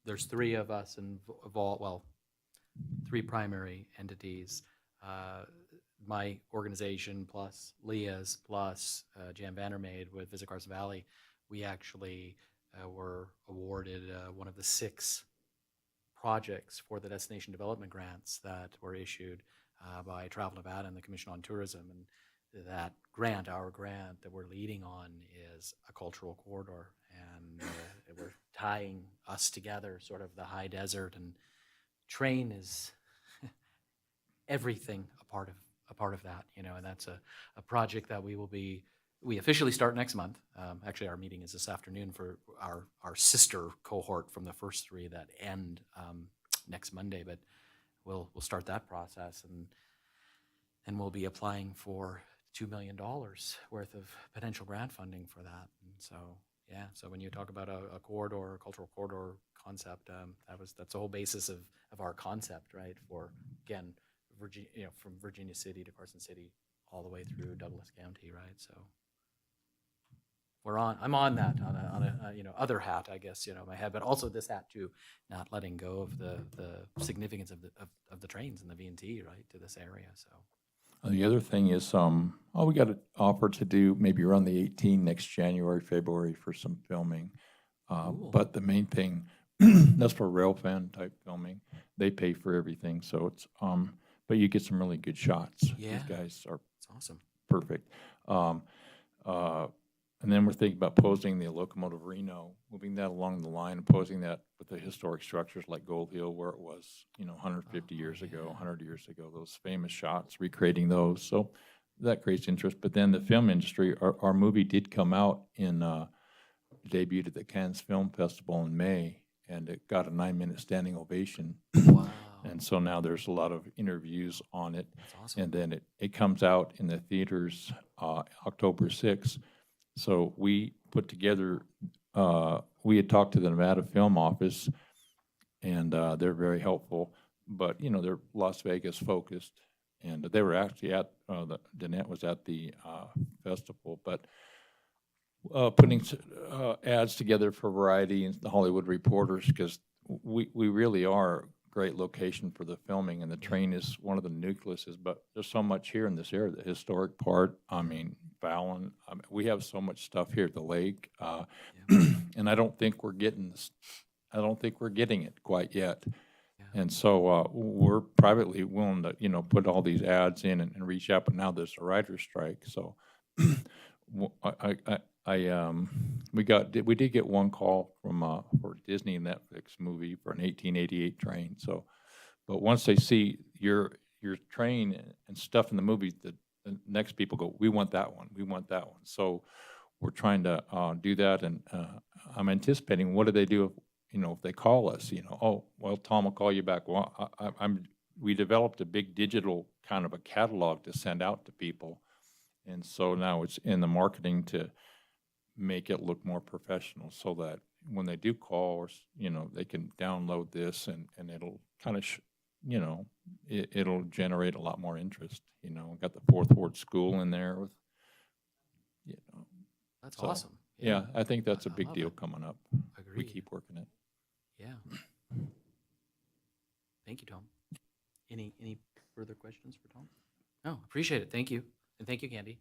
There's three of us involved, well, three primary entities. My organization plus Leah's plus Jan Vandermeid with Visit Carson Valley. We actually were awarded one of the 6 projects for the Destination Development Grants that were issued by Travel Nevada and the Commission on Tourism. And that grant, our grant that we're leading on, is a cultural corridor, and we're tying us together, sort of the high desert, and train is everything a part of that, and that's a project that we officially start next month. Actually, our meeting is this afternoon for our sister cohort from the first 3 that end next Monday, but we'll start that process, and we'll be applying for $2 million worth of potential grant funding for that. And so, yeah, so when you talk about a corridor, a cultural corridor concept, that's the whole basis of our concept, right? For, again, from Virginia City to Carson City, all the way through Douglas County, right? So I'm on that on a other hat, I guess, my head, but also this hat too, not letting go of the significance of the trains and the V&T, right, to this area. So. The other thing is, we got an offer to do maybe around the 18th next January, February for some filming. But the main thing, that's for rail fan type filming. They pay for everything, so it's but you get some really good shots. Yeah. These guys are awesome. Perfect. And then we're thinking about posing the locomotive Reno, moving that along the line and posing that with the historic structures like Gold Hill, where it was, 150 years ago, 100 years ago, those famous shots, recreating those. So that creates interest. But then the film industry, our movie did come out debuted at the Cannes Film Festival in May, and it got a 9-minute standing ovation. Wow. And so now there's a lot of interviews on it. That's awesome. And then it comes out in the theaters October 6th. So we put together, we had talked to the Nevada Film Office, and they're very helpful. But, they're Las Vegas focused. And they were actually Danette was at the festival. But putting ads together for Variety and the Hollywood Reporters, because we really are a great location for the filming, and the train is one of the nucleuses, but there's so much here in this area, the historic part, Fallon, we have so much stuff here at the lake, and I don't think we're getting it quite yet. Yeah. And so we're privately willing to, put all these ads in and reach out, but now there's a writer's strike, so we did get one call from for Disney Netflix movie for an 1888 train. So, but once they see your train and stuff in the movie, the next people go, we want that one. We want that one. So we're trying to do that, and I'm anticipating what do they do if they call us? Oh, well, Tom will call you back. Well, we developed a big digital kind of a catalog to send out to people, and so now it's in the marketing to make it look more professional, so that when they do call, or they can download this, and it'll kind of it'll generate a lot more interest. We got the Fourth Ward School in there with That's so, awesome. Yeah, I think that's a I big love deal it. coming up. Agreed. We keep working it. Yeah. Thank you, Tom. Any further questions for Tom? No, appreciate it. Thank you. And thank you, Candy.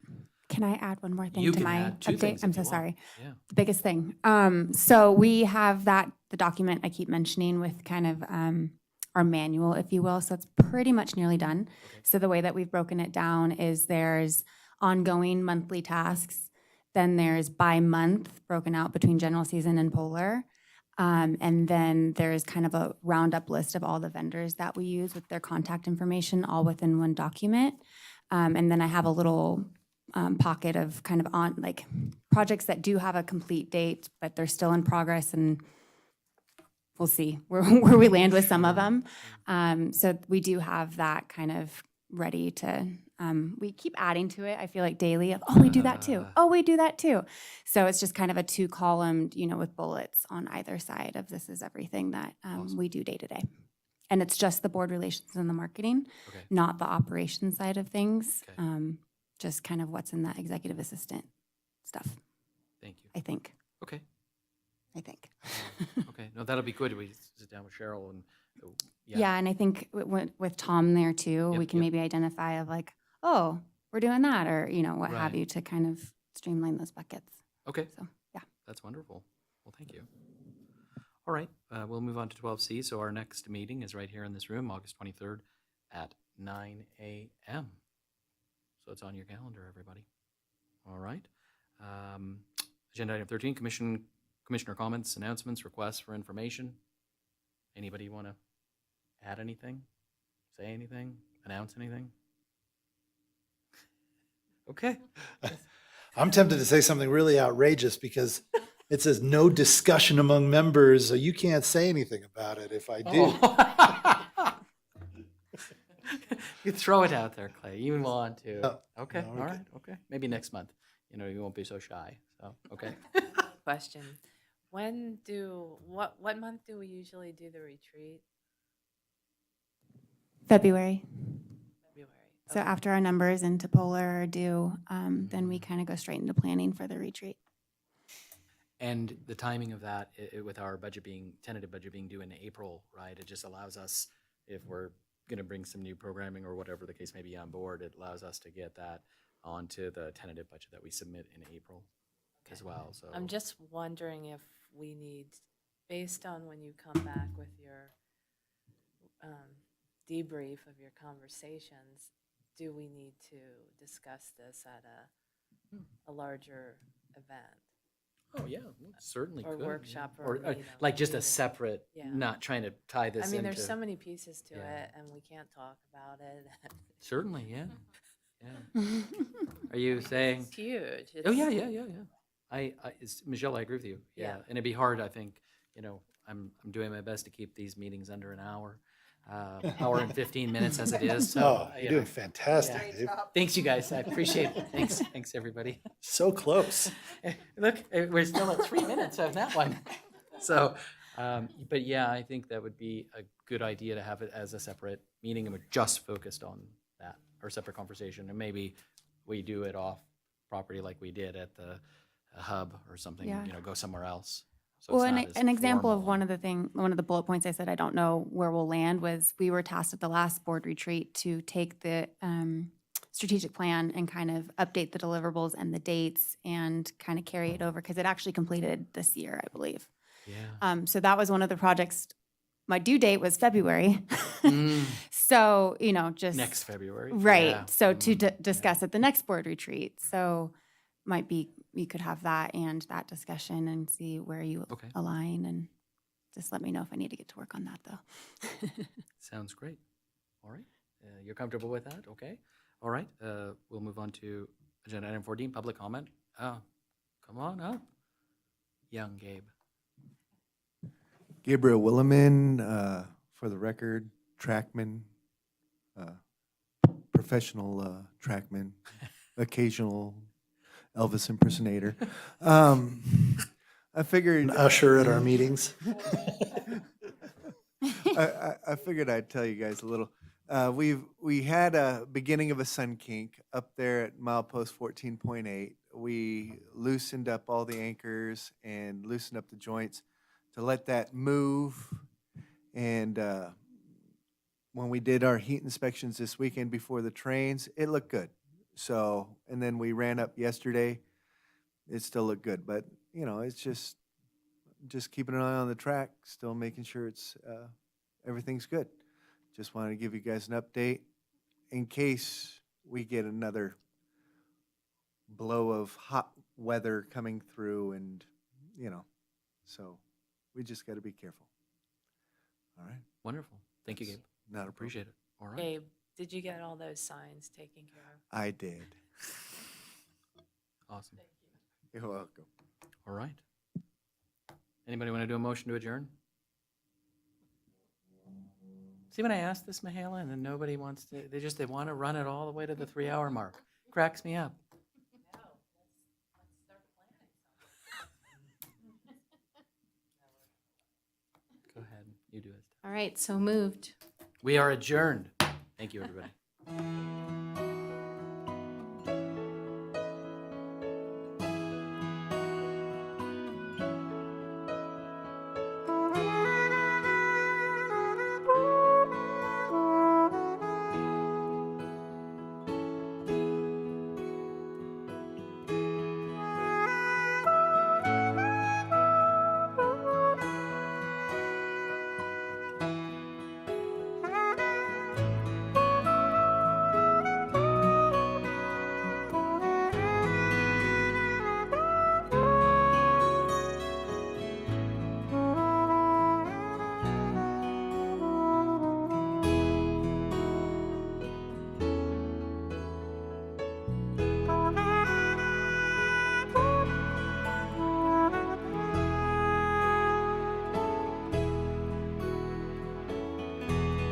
Can I add one more thing You to can my add 2 update? things I'm if so you want. sorry. Yeah. The biggest thing. So we have the document I keep mentioning with kind of our manual, if you will. So it's pretty much nearly done. Okay. So the way that we've broken it down is there's ongoing monthly tasks, then there's by month broken out between general season and polar. And then there's kind of a roundup list of all the vendors that we use with their contact information all within one document. And then I have a little pocket of kind of projects that do have a complete date, but they're still in progress, and we'll see where we land with some of them. So we do have that kind of ready to, we keep adding to it, I feel like daily, of, we do that too. Oh, we do that too. So it's just kind of a 2-column, with bullets on either side of this is everything that Awesome. we do day to day. And it's just the board relations and the marketing, Okay. not the operation side of things. Okay. Just kind of what's in that executive assistant stuff, Thank you. I think. Okay. Okay. No, that'll be good. We sit down with Cheryl and, Yeah, and I think with Tom there too, Yep, we can yep. maybe identify of like, oh, we're doing that, or, what have Right. you, to kind of streamline those buckets. Okay. So, yeah. That's wonderful. Well, thank you. All right, we'll move on to 12C. So our next meeting is right here in this room, August 23rd at 9 a.m. So it's on your calendar, everybody. All right. Agenda item 13, commissioner comments, announcements, requests for information. Anybody want to add anything, say anything, announce anything? Okay. I'm tempted to say something really outrageous because it says no discussion among members, so you can't say anything about it if I do. Oh. You throw it out there, Clay. You want to. No, Okay, no, all we're right, okay. Maybe next month. You won't be so shy, so, okay. Question. What month do we usually do the retreat? February. February. So Okay. after our numbers into Polar are due, then we kind of go straight into planning for the retreat. And the timing of that, with our tentative budget being due in April, right? It just allows us, if we're going to bring some new programming or whatever the case may be on board, it allows us to get that onto the tentative budget that we submit in April as well, so. I'm just wondering if we need, based on when you come back with your debrief of your conversations, do we need to discuss this at a larger event? Oh, yeah, we certainly Or could. yeah. workshop or Or meeting, like just a meeting. separate, Yeah. not trying to tie this I into. mean, there's so many pieces to Yeah. it, and we can't talk about it. Certainly, yeah, yeah. Are you saying? It's huge. Oh, It's- yeah. Michelle, I agree with you. Yeah, Yeah. and it'd be hard, I think, I'm doing my best to keep these meetings under an hour, hour and 15 minutes as it is, so. Oh, you you're know. doing fantastic, Dave. Thanks, you guys, I appreciate it. Thanks, everybody. So close. Look, we're still at 3 minutes of that one. So, but yeah, I think that would be a good idea to have it as a separate meeting and we're just focused on that, or separate conversation. And maybe we do it off property like we did at the hub or something, Yeah. go somewhere else. So Well, it's an, not as an example of formal. one of the bullet points I said I don't know where we'll land was we were tasked at the last board retreat to take the strategic plan and kind of update the deliverables and the dates and kind of carry it over because it actually completed this year, I believe. Yeah. So that was one of the projects. My due date was February. Mm. So, just. Next February. Right. Yeah. So to Mm. discuss at the next board retreat. So might be, we could have that and that discussion and see where you Okay. align and just let me know if I need to get to work on that though. Sounds great. All right. You're comfortable with that? Okay. All right. We'll move on to agenda item 14, public comment. Oh, come on up. Young Gabe. Gabriel Williman, for the record, trackman, professional trackman, occasional Elvis impersonator. I figured An usher at our meetings. I figured I'd tell you guys a little. We had a beginning of a sun kink up there at milepost 14.8. We loosened up all the anchors and loosened up the joints to let that move. And when we did our heat inspections this weekend before the trains, it looked good. So, and then we ran up yesterday. It still looked good, but it's just keeping an eye on the track, still making sure it's everything's good. Just wanted to give you guys an update in case we get another blow of hot weather coming through, and so we just got to be careful. All right. Wonderful. Thank you, Gabe. Not a problem. Appreciate it. All right. Gabe, did you get all those signs taken care of? I did. Awesome. You're welcome. All right. Anybody want to do a motion to adjourn? See, when I ask this, Mihaela, and then nobody wants to, they want to run it all the way to the 3-hour mark. Cracks me up. Go ahead. You do it. All right, so moved. We are adjourned. Thank you, everybody.